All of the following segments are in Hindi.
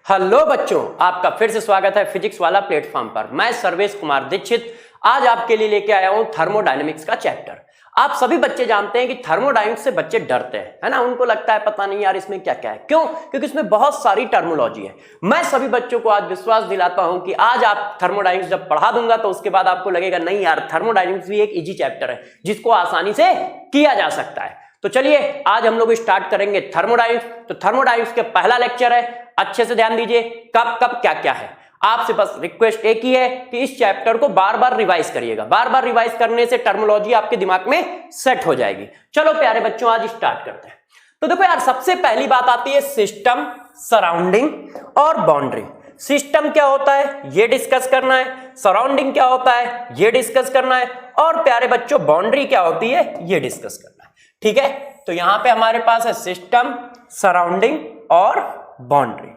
हेलो बच्चों, आपका फिर से स्वागत है फिजिक्स वाला प्लेटफॉर्म पर। मैं सर्वेश कुमार दीक्षित आज आपके लिए लेके आया हूं थर्मोडायनेमिक्स का चैप्टर। आप सभी बच्चे जानते हैं कि थर्मोडायनेमिक्स से बच्चे डरते हैं, है ना। उनको लगता है पता नहीं यार इसमें क्या क्या है। क्यों? क्योंकि इसमें बहुत सारी टर्मोलॉजी है। मैं सभी बच्चों को आज विश्वास दिलाता हूं कि आज आप थर्मोडायनेमिक्स जब पढ़ा दूंगा तो उसके बाद आपको लगेगा नहीं यार, थर्मोडायनेमिक्स भी एक इजी चैप्टर है जिसको आसानी से किया जा सकता है। तो चलिए आज हम लोग स्टार्ट करेंगे थर्मोडायनेमिक्स। तो थर्मोडायनेमिक्स के पहला लेक्चर है, अच्छे से ध्यान दीजिए कब कब क्या क्या है। आपसे बस रिक्वेस्ट एक ही है कि इस चैप्टर को बार बार रिवाइज करिएगा। बार बार रिवाइज करने से टर्मोलॉजी आपके दिमाग में सेट हो जाएगी। चलो प्यारे बच्चों आज स्टार्ट करते हैं। तो देखो यार, सबसे पहली बात आती है सिस्टम, सराउंडिंग और बाउंड्री। सिस्टम क्या होता है ये डिस्कस करना है, सराउंडिंग क्या होता है ये डिस्कस करना है, और प्यारे बच्चों बाउंड्री क्या होती है ये डिस्कस करना है। ठीक है, तो यहां पे हमारे पास है सिस्टम, सराउंडिंग और बाउंड्री।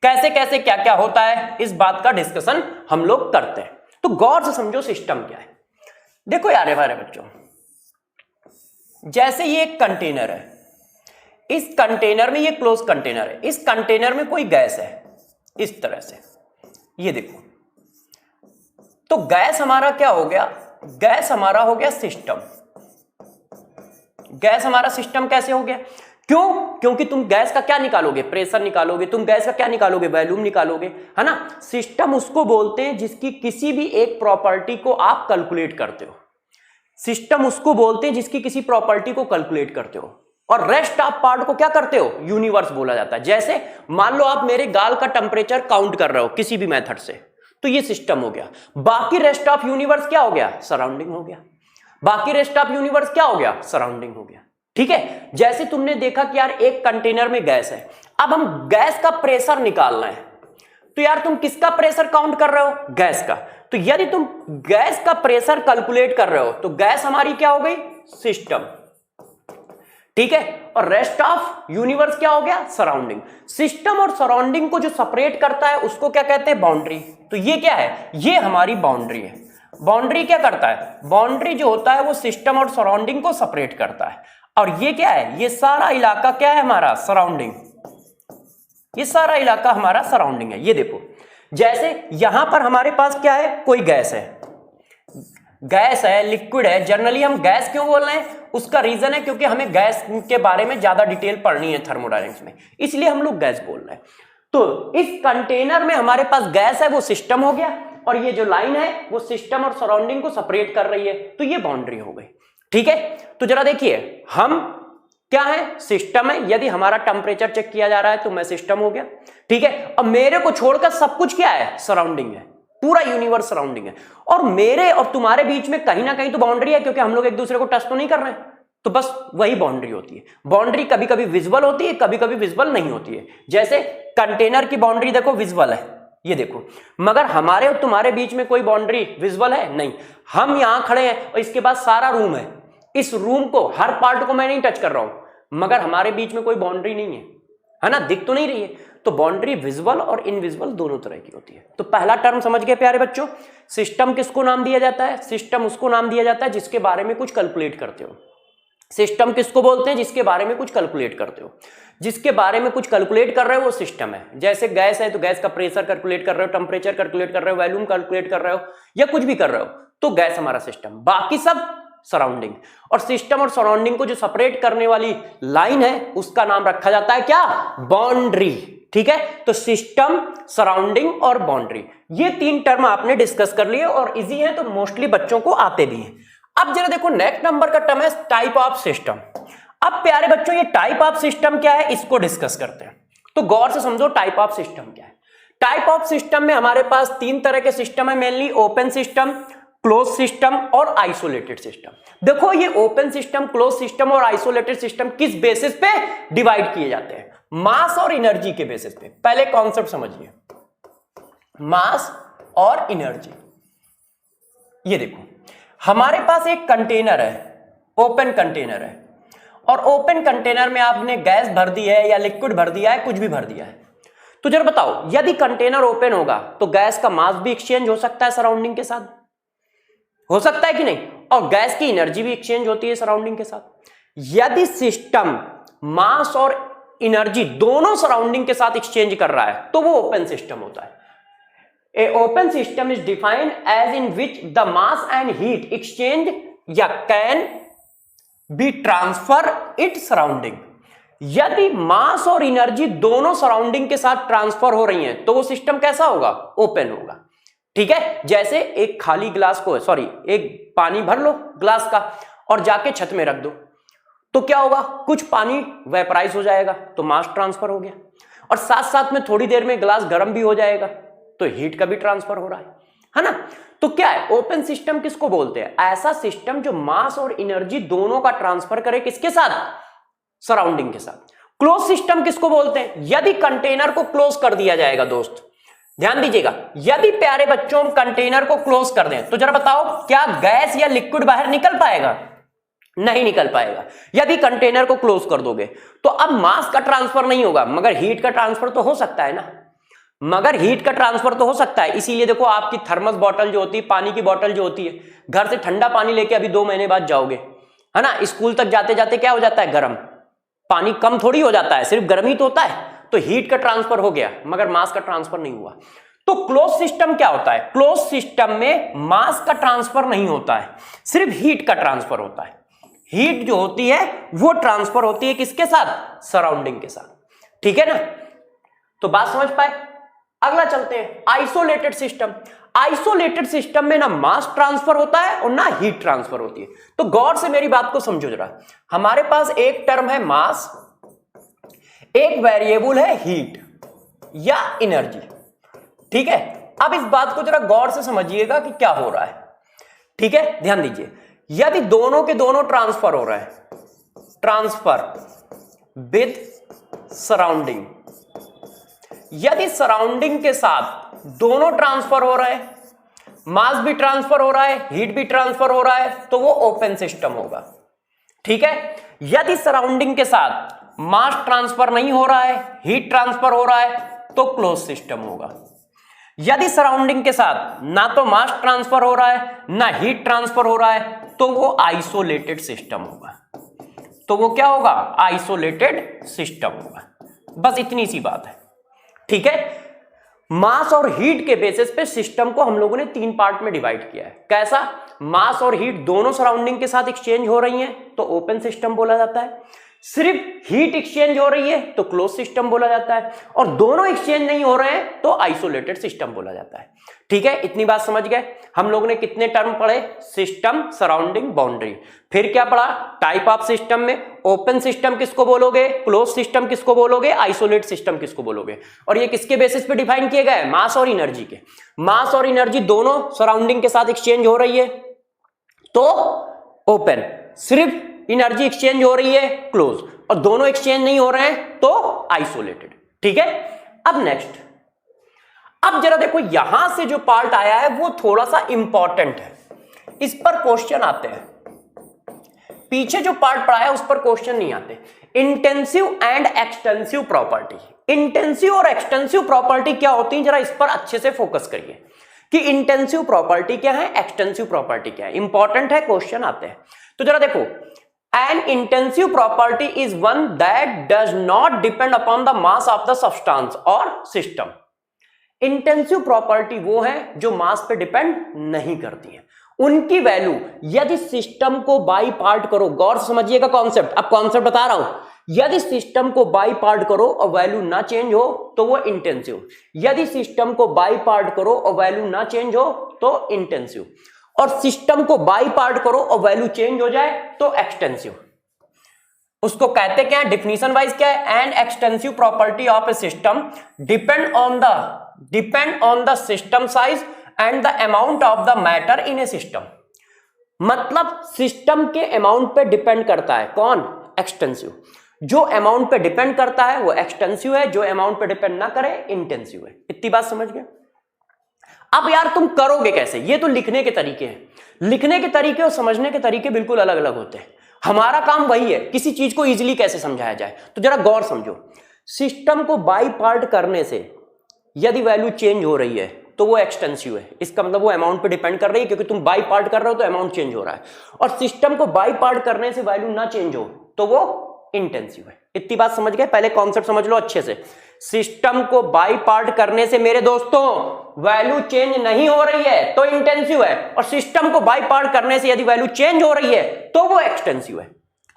कैसे कैसे क्या क्या होता है इस बात का डिस्कशन हम लोग करते हैं। तो गौर से समझो सिस्टम क्या है। देखो यार हमारे बच्चों, जैसे ये एक कंटेनर है, इस कंटेनर में ये क्लोज कंटेनर है, इस कंटेनर में कोई गैस है इस तरह से, ये देखो। तो गैस हमारा क्या हो गया? गैस हमारा हो गया सिस्टम। गैस हमारा सिस्टम कैसे हो गया? क्यों? क्योंकि तुम गैस का क्या निकालोगे? प्रेशर निकालोगे। तुम गैस का क्या निकालोगे? वॉल्यूम निकालोगे, है ना। सिस्टम उसको बोलते हैं जिसकी किसी भी एक प्रॉपर्टी को आप कैलकुलेट करते हो। सिस्टम उसको बोलते हैं जिसकी किसी प्रॉपर्टी को कैलकुलेट करते हो, और रेस्ट ऑफ पार्ट को क्या करते हो? यूनिवर्स बोला जाता है। जैसे मान लो आप मेरे गाल का टेम्परेचर काउंट कर रहे हो किसी भी मेथड से, तो ये सिस्टम हो गया। बाकी रेस्ट ऑफ यूनिवर्स क्या हो गया? सराउंडिंग हो गया। बाकी रेस्ट ऑफ यूनिवर्स क्या हो गया? सराउंडिंग हो गया। ठीक है, जैसे तुमने देखा कि यार एक कंटेनर में गैस है, अब हम गैस का प्रेशर निकालना है, तो यार तुम किसका प्रेशर काउंट कर रहे हो? गैस का। तो यदि तुम गैस का प्रेशर कैलकुलेट कर रहे हो तो गैस हमारी क्या हो गई? सिस्टम। ठीक है, और रेस्ट ऑफ यूनिवर्स क्या हो गया? सराउंडिंग। सिस्टम और सराउंडिंग को जो सेपरेट करता है उसको क्या कहते हैं? बाउंड्री। तो ये क्या है? ये हमारी बाउंड्री है। बाउंड्री क्या करता है? बाउंड्री जो होता है वो सिस्टम और सराउंडिंग को सेपरेट करता है। और ये क्या है? ये सारा इलाका क्या है हमारा? सराउंडिंग। ये सारा इलाका हमारा सराउंडिंग है। ये देखो, जैसे यहां पर हमारे पास क्या है? कोई गैस है, गैस है, लिक्विड है। जनरली हम गैस क्यों बोल रहे हैं? उसका रीजन है क्योंकि हमें गैस के बारे में ज्यादा डिटेल पढ़नी है थर्मोडायनेमिक्स में, इसलिए हम लोग गैस बोल रहे हैं। तो इस कंटेनर में हमारे पास गैस है, वो सिस्टम हो गया, और ये जो लाइन है वो सिस्टम और सराउंडिंग को सेपरेट कर रही है, तो ये बाउंड्री हो गई। ठीक है, तो जरा देखिए, हम क्या है? सिस्टम है। यदि हमारा टेम्परेचर चेक किया जा रहा है तो मैं सिस्टम हो गया। ठीक है, अब मेरे को छोड़कर सब कुछ क्या है? सराउंडिंग है। पूरा यूनिवर्स सराउंडिंग है, और मेरे और तुम्हारे बीच में कहीं ना कहीं तो बाउंड्री है, क्योंकि हम लोग एक दूसरे को टच तो नहीं कर रहे हैं। तो बस वही बाउंड्री होती है। बाउंड्री कभी कभी विजिबल होती है, कभी कभी विजिबल नहीं होती है। जैसे कंटेनर की बाउंड्री देखो विजिबल है, ये देखो, मगर हमारे और तुम्हारे बीच में कोई बाउंड्री विजिबल है नहीं। हम यहां खड़े हैं और इसके बाद सारा रूम है, इस रूम को हर पार्ट को मैं नहीं टच कर रहा हूं, मगर हमारे बीच में कोई बाउंड्री नहीं है ना, दिख तो नहीं रही है। तो बाउंड्री विजिबल और इनविजिबल दोनों तरह की होती है। तो पहला टर्म समझ गए प्यारे बच्चों? सिस्टम किसको नाम दिया जाता है? सिस्टम उसको नाम दिया जाता है जिसके बारे में कुछ कैलकुलेट करते हो। सिस्टम किसको बोलते हैं? जिसके बारे में कुछ कैलकुलेट करते हो। जिसके बारे में कुछ कैलकुलेट कर रहे हो वो सिस्टम है। जैसे गैस है तो गैस का प्रेशर कैलकुलेट कर रहे हो, टेम्परेचर कैलकुलेट कर रहे हो, वॉल्यूम कैलकुलेट कर रहे हो, या कुछ भी कर रहे हो, तो गैस हमारा सिस्टम। बाकी सब सराउंडिंग। और सिस्टम और सराउंडिंग को जो सेपरेट करने वाली लाइन है उसका नाम रखा जाता है क्या? बाउंड्री। ठीक है, तो सिस्टम, सराउंडिंग और बाउंड्री, ये तीन टर्म आपने डिस्कस कर लिए और इजी है, तो मोस्टली बच्चों को आते भी हैं। अब जरा देखो, नेक्स्ट नंबर का टर्म है टाइप ऑफ सिस्टम। अब प्यारे बच्चों, ये टाइप ऑफ सिस्टम क्या है इसको डिस्कस करते हैं। तो गौर से समझो टाइप ऑफ सिस्टम क्या है। टाइप ऑफ सिस्टम में हमारे पास तीन तरह के सिस्टम है mainly: open system, close system और आइसोलेटेड सिस्टम। देखो, ये ओपन सिस्टम, क्लोज सिस्टम और आइसोलेटेड सिस्टम किस बेसिस पे डिवाइड किए जाते हैं? मास और एनर्जी के बेसिस पे। पहले कॉन्सेप्ट समझिए, मास और एनर्जी। ये देखो, हमारे पास एक कंटेनर है, ओपन कंटेनर है, और ओपन कंटेनर में आपने गैस भर दी है या लिक्विड भर दिया है, कुछ भी भर दिया है। तो जरा बताओ, यदि कंटेनर ओपन होगा तो गैस का मास भी एक्सचेंज हो सकता है सराउंडिंग के साथ, हो सकता है कि नहीं? और गैस की एनर्जी भी एक्सचेंज होती है सराउंडिंग के साथ। यदि सिस्टम मास और एनर्जी दोनों सराउंडिंग के साथ एक्सचेंज कर रहा है तो वो ओपन सिस्टम होता है। A open system is defined as in which the mass and heat exchange या can be transfer it surrounding. यदि मास और एनर्जी दोनों सराउंडिंग के साथ ट्रांसफर हो रही हैं तो वो सिस्टम कैसा होगा? ओपन होगा। ठीक है, जैसे एक खाली ग्लास को एक पानी भर लो ग्लास का और जाके छत में रख दो तो क्या होगा? कुछ पानी वेपराइज हो जाएगा तो मास ट्रांसफर हो गया, और साथ साथ में थोड़ी देर में ग्लास गर्म भी हो जाएगा तो हीट का भी ट्रांसफर हो रहा है ना। तो क्या है ओपन सिस्टम? किसको बोलते हैं? ऐसा सिस्टम जो मास और एनर्जी दोनों का ट्रांसफर करे, किसके साथ? सराउंडिंग के साथ। क्लोज सिस्टम किसको बोलते हैं? यदि कंटेनर को क्लोज कर दिया जाएगा, दोस्त ध्यान दीजिएगा, यदि प्यारे बच्चों कंटेनर को क्लोज कर दें तो जरा बताओ क्या गैस या लिक्विड बाहर निकल पाएगा? नहीं निकल पाएगा। यदि कंटेनर को क्लोज कर दोगे तो अब मास का ट्रांसफर नहीं होगा, मगर हीट का ट्रांसफर तो हो सकता है ना, मगर हीट का ट्रांसफर तो हो सकता है। इसीलिए देखो आपकी थर्मस बॉटल जो होती है, पानी की बॉटल जो होती है, घर से ठंडा पानी लेके अभी 2 महीने बाद जाओगे, है ना, स्कूल तक जाते जाते क्या हो जाता है? गर्म पानी। कम थोड़ी हो जाता है, सिर्फ गर्म ही तो होता है। तो हीट का ट्रांसफर हो गया मगर मास का ट्रांसफर नहीं हुआ। तो क्लोज सिस्टम क्या होता है? क्लोज सिस्टम में मास का ट्रांसफर नहीं होता है, सिर्फ हीट का ट्रांसफर होता है। हीट जो होती है वो ट्रांसफर होती है किसके साथ? सराउंडिंग के साथ। ठीक है ना, तो बात समझ पाए? अगला चलते हैं, आइसोलेटेड सिस्टम। आइसोलेटेड सिस्टम में ना मास ट्रांसफर होता है और ना हीट ट्रांसफर होती है। तो गौर से मेरी बात को समझो जरा। हमारे पास एक टर्म है मास, एक वेरिएबल है हीट या एनर्जी। ठीक है, अब इस बात को जरा गौर से समझिएगा कि क्या हो रहा है। ठीक है, ध्यान दीजिए, यदि दोनों के दोनों ट्रांसफर हो रहा है, ट्रांसफर विद सराउंडिंग, यदि सराउंडिंग के साथ दोनों ट्रांसफर हो रहे हैं, मास भी ट्रांसफर हो रहा है, हीट भी ट्रांसफर हो रहा है, तो वो ओपन सिस्टम होगा। ठीक है, यदि सराउंडिंग के साथ मास ट्रांसफर नहीं हो रहा है, हीट ट्रांसफर हो रहा है, तो क्लोज सिस्टम होगा। यदि सराउंडिंग के साथ ना तो मास ट्रांसफर हो रहा है ना हीट ट्रांसफर हो रहा है, तो वो आइसोलेटेड सिस्टम होगा। तो वो क्या होगा? आइसोलेटेड सिस्टम होगा। बस इतनी सी बात है। ठीक है, मास और हीट के बेसिस पे सिस्टम को हम लोगों ने 3 पार्ट में डिवाइड किया है। कैसा? मास और हीट दोनों सराउंडिंग के साथ एक्सचेंज हो रही हैं तो ओपन सिस्टम बोला जाता है। सिर्फ हीट एक्सचेंज हो रही है तो क्लोज सिस्टम बोला जाता है, और दोनों एक्सचेंज नहीं हो रहे हैं तो आइसोलेटेड सिस्टम बोला जाता है। ठीक है, इतनी बात समझ गए? हम लोगों ने कितने टर्म पढ़े? System, surrounding, boundary. फिर क्या पढ़ा? टाइप ऑफ सिस्टम में ओपन सिस्टम किसको बोलोगे, क्लोज सिस्टम किसको बोलोगे, आइसोलेट सिस्टम किसको बोलोगे, और ये किसके बेसिस पे डिफाइन किए गए? मास और एनर्जी के। मास और एनर्जी दोनों सराउंडिंग के साथ एक्सचेंज हो रही है तो ओपन, सिर्फ एनर्जी एक्सचेंज हो रही है क्लोज, और दोनों एक्सचेंज नहीं हो रहे हैं तो आइसोलेटेड। ठीक है, अब नेक्स्ट, अब जरा देखो यहां से जो पार्ट आया है वो थोड़ा सा इंपॉर्टेंट है, इस पर क्वेश्चन आते हैं। पीछे जो पार्ट पढ़ा है उस पर क्वेश्चन नहीं आते। Intensive and extensive property. Intensive और एक्सटेंसिव प्रॉपर्टी क्या होती है, जरा इस पर अच्छे से फोकस करिए कि इंटेंसिव प्रॉपर्टी क्या है, एक्सटेंसिव प्रॉपर्टी क्या है। इंपॉर्टेंट है, क्वेश्चन आते हैं। तो जरा देखो, an intensive property is one that does not depend upon the mass of the substance or system. Intensive property वो है जो मास पे डिपेंड नहीं करती है। उनकी वैल्यू यदि सिस्टम को बाई पार्ट करो, गौर से समझिएगा कॉन्सेप्ट, अब कॉन्सेप्ट बता रहा हूं। यदि सिस्टम को बाई पार्ट करो और वैल्यू ना चेंज हो तो वो इंटेंसिव, यदि सिस्टम को बाई पार्ट करो और वैल्यू ना चेंज हो तो इंटेंसिव, और सिस्टम को बाई पार्ट करो और वैल्यू चेंज हो जाए तो एक्सटेंसिव। उसको कहते क्या है, डेफिनेशन वाइज क्या है? An extensive property of a system depend on the system size and the amount of the matter in a system. मतलब सिस्टम के अमाउंट पे डिपेंड करता है कौन? एक्सटेंसिव। जो अमाउंट पे डिपेंड करता है वो एक्सटेंसिव है, जो अमाउंट पे डिपेंड ना करे इंटेंसिव है। इतनी बात समझ गए? अब यार तुम करोगे कैसे? ये तो लिखने के तरीके हैं, लिखने के तरीके और समझने के तरीके बिल्कुल अलग अलग होते हैं। हमारा काम वही है, किसी चीज को इजीली कैसे समझाया जाए। तो जरा गौर समझो, सिस्टम को बाई पार्ट करने से यदि वैल्यू चेंज हो रही है तो वो एक्सटेंसिव है। इसका मतलब वो अमाउंट पे डिपेंड कर रही है, क्योंकि तुम बाई पार्ट कर रहे हो तो अमाउंट चेंज हो रहा है, और सिस्टम को बाई पार्ट करने से वैल्यू ना चेंज हो तो वो इंटेंसिव है। इतनी बात समझ गए? पहले कॉन्सेप्ट समझ लो अच्छे से। सिस्टम को बाई पार्ट करने से मेरे दोस्तों वैल्यू चेंज नहीं हो रही है तो इंटेंसिव है, और सिस्टम को बाई पार्ट करने से यदि वैल्यू चेंज हो रही है तो वो एक्सटेंसिव है।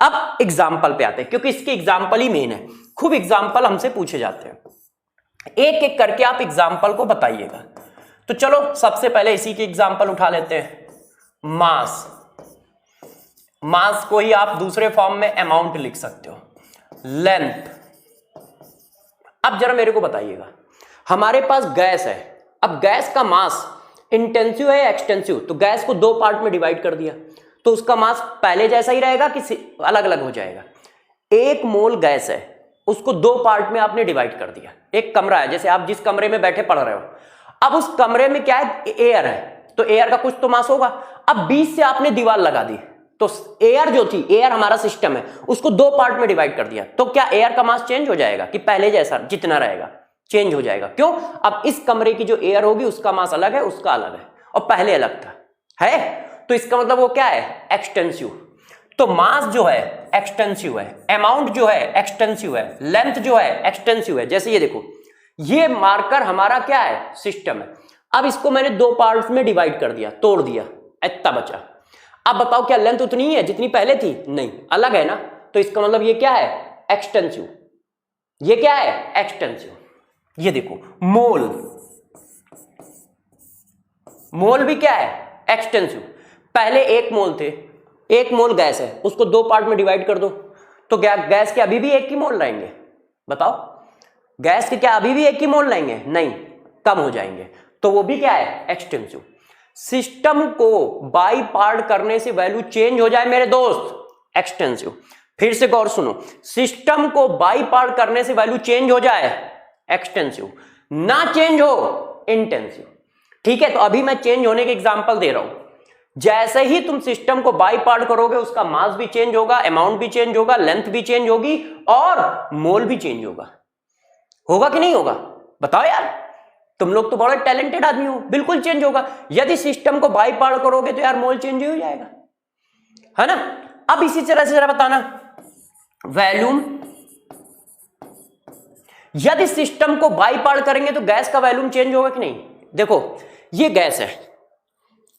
अब एग्जाम्पल पे आते हैं, क्योंकि इसके एग्जाम्पल ही मेन है। खूब एग्जाम्पल हमसे पूछे जाते हैं, एक एक करके आप एग्जाम्पल को बताइएगा। तो चलो सबसे पहले इसी की एग्जाम्पल उठा लेते हैं। मास, मास को ही आप दूसरे फॉर्म में अमाउंट लिख सकते हो। लेंथ, अब जरा मेरे को बताइएगा, हमारे पास गैस है, अब गैस का मास इंटेंसिव है या एक्सटेंसिव? तो गैस को दो पार्ट में डिवाइड कर दिया तो उसका मास पहले जैसा ही रहेगा कि अलग अलग हो जाएगा? 1 मोल गैस है, उसको दो पार्ट में आपने डिवाइड कर दिया। एक कमरा है, जैसे आप जिस कमरे में बैठे पढ़ रहे हो, अब उस कमरे में क्या है? एयर है, तो एयर का कुछ तो मास होगा। अब बीच से आपने दीवार लगा दी, तो एयर जो थी, एयर हमारा सिस्टम है, उसको दो पार्ट में डिवाइड कर दिया, तो क्या एयर का मास चेंज हो जाएगा कि पहले जैसा जितना रहेगा? चेंज हो जाएगा। क्यों? अब इस कमरे की जो एयर होगी उसका मास अलग है, उसका अलग है, और पहले अलग था, है? तो इसका मतलब वो क्या है? एक्सटेंसिव। तो मास जो है एक्सटेंसिव है, अमाउंट जो है एक्सटेंसिव है, लेंथ जो है एक्सटेंसिव है। जैसे ये देखो, ये मार्कर हमारा क्या है? सिस्टम है। अब इसको मैंने दो पार्ट्स में डिवाइड कर दिया, तोड़ दिया, इतना बचा। अब बताओ क्या लेंथ उतनी ही है जितनी पहले थी? नहीं, अलग है ना। तो इसका मतलब ये क्या है? एक्सटेंसिव। ये क्या है? एक्सटेंसिव। ये देखो, मोल, मोल भी क्या है? एक्सटेंसिव। पहले 1 मोल थे, 1 मोल गैस है, उसको दो पार्ट में डिवाइड कर दो, तो क्या गैस के अभी भी 1 ही मोल रहेंगे? बताओ, गैस के क्या अभी भी 1 ही मोल रहेंगे? नहीं, कम हो जाएंगे, तो वो भी क्या है? एक्सटेंसिव। सिस्टम को बाई पार्ट करने से वैल्यू चेंज हो जाए मेरे दोस्त, एक्सटेंसिव। फिर से गौर सुनो, सिस्टम को बाई पार्ट करने से वैल्यू चेंज हो जाए, एक्सटेंसिव। ना चेंज हो, इंटेंसिव। ठीक है, तो अभी मैं चेंज होने के एग्जांपल दे रहा हूं। जैसे ही तुम सिस्टम को बाई पार्ट करोगे, उसका मास भी चेंज होगा, अमाउंट भी चेंज होगा, लेंथ भी चेंज होगी, और मोल भी चेंज होगा। होगा कि नहीं होगा? बताओ यार, तुम लोग तो बड़े टैलेंटेड आदमी हो, बिल्कुल चेंज होगा। यदि सिस्टम को बाई पार्ट करोगे तो यार मोल चेंज हो जाएगा, है ना? अब इसी तरह से जरा बताना, वैल्यूम, यदि सिस्टम को बाई पार्ट करेंगे तो गैस का वैल्यूम चेंज होगा कि नहीं? देखो, ये गैस है,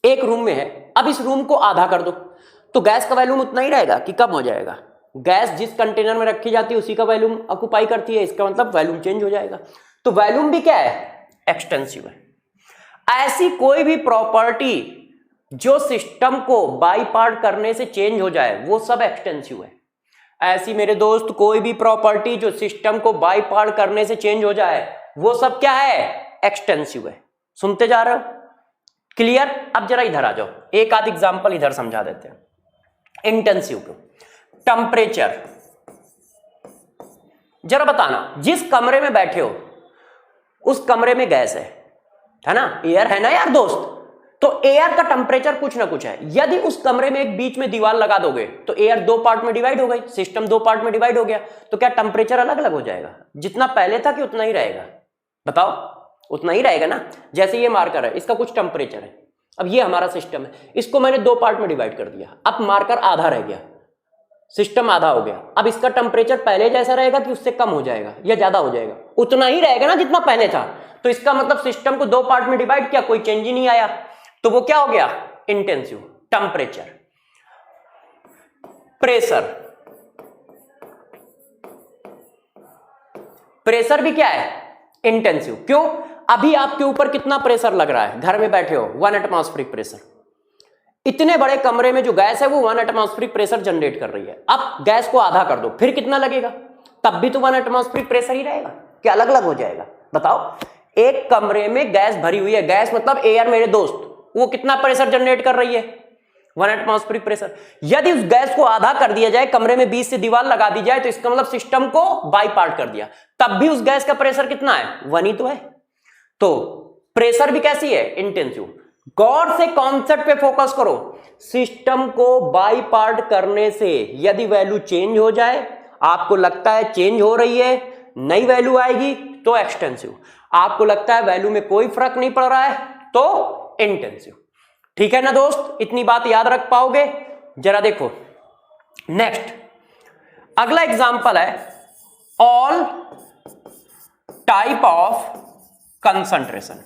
एक रूम में है, अब इस रूम को आधा कर दो तो गैस का वैल्यूम उतना ही रहेगा कि कम हो जाएगा? गैस जिस कंटेनर में रखी जाती है उसी का वैल्यूम ऑक्युपाई करती है, इसका मतलब वैल्यूम चेंज हो जाएगा। तो वैल्यूम भी क्या है? एक्सटेंसिव है। ऐसी कोई भी प्रॉपर्टी जो सिस्टम को बाई पार्ट करने से चेंज हो जाए वो सब एक्सटेंसिव है। ऐसी मेरे दोस्त कोई भी प्रॉपर्टी जो सिस्टम को बाई पार्ट करने से चेंज हो जाए वो सब क्या है? एक्सटेंसिव है। सुनते जा रहे हो? क्लियर? अब जरा इधर आ जाओ, एक आध एग्जांपल इधर समझा देते हैं। इंटेंसिव को टेम्परेचर, जरा बताना, जिस कमरे में बैठे हो उस कमरे में गैस है ना? एयर है ना यार दोस्त? तो एयर का टेम्परेचर कुछ ना कुछ है। यदि उस कमरे में एक बीच में दीवार लगा दोगे तो एयर दो पार्ट में डिवाइड हो गई, सिस्टम दो पार्ट में डिवाइड हो गया, तो क्या टेम्परेचर अलग अलग हो जाएगा? जितना पहले था कि उतना ही रहेगा? बताओ, उतना ही रहेगा ना। जैसे ये मार्कर है, इसका कुछ टेम्परेचर है, अब ये हमारा सिस्टम है, इसको मैंने दो पार्ट में डिवाइड कर दिया, अब मार्कर आधा रह गया, सिस्टम आधा हो गया। अब इसका टेम्परेचर पहले जैसा रहेगा कि उससे कम हो जाएगा या ज्यादा हो जाएगा? उतना ही रहेगा ना जितना पहले था। तो इसका मतलब सिस्टम को दो पार्ट में डिवाइड किया, कोई चेंज ही नहीं आया, तो वो क्या हो गया? इंटेंसिव। टेम्परेचर, प्रेशर, प्रेशर भी क्या है? इंटेंसिव। क्यों? अभी आपके ऊपर कितना प्रेशर लग रहा है? घर में बैठे हो, 1 एटमॉस्फेरिक प्रेशर। इतने बड़े कमरे में जो गैस है वो 1 एटमॉस्फेरिक प्रेशर जनरेट कर रही है। अब गैस को आधा कर दो, फिर कितना लगेगा? तब भी तो 1 एटमॉस्फेरिक प्रेशर ही रहेगा, क्या अलग अलग हो जाएगा? बताओ, एक कमरे में गैस भरी हुई है, गैस मतलब एयर मेरे दोस्त, वो कितना प्रेशर जनरेट कर रही है? 1 एटमॉस्फेरिक प्रेशर। यदि उस गैस को आधा कर दिया जाए, कमरे में बीच से दीवार लगा दी जाए, तो इसका मतलब सिस्टम को बाई पार्ट कर दिया, तब भी उस गैस का प्रेशर कितना है? 1 ही तो है। तो प्रेशर भी कैसी है? इंटेंसिव। गौर से कॉन्सेप्ट पे फोकस करो। सिस्टम को बाई पार्ट करने से यदि वैल्यू चेंज हो जाए, आपको लगता है चेंज हो रही है, नई वैल्यू आएगी, तो एक्सटेंसिव। आपको लगता है वैल्यू में कोई फर्क नहीं पड़ रहा है, तो इंटेंसिव। ठीक है ना दोस्त? इतनी बात याद रख पाओगे? जरा देखो नेक्स्ट, अगला एग्जांपल है ऑल टाइप ऑफ कंसंट्रेशन,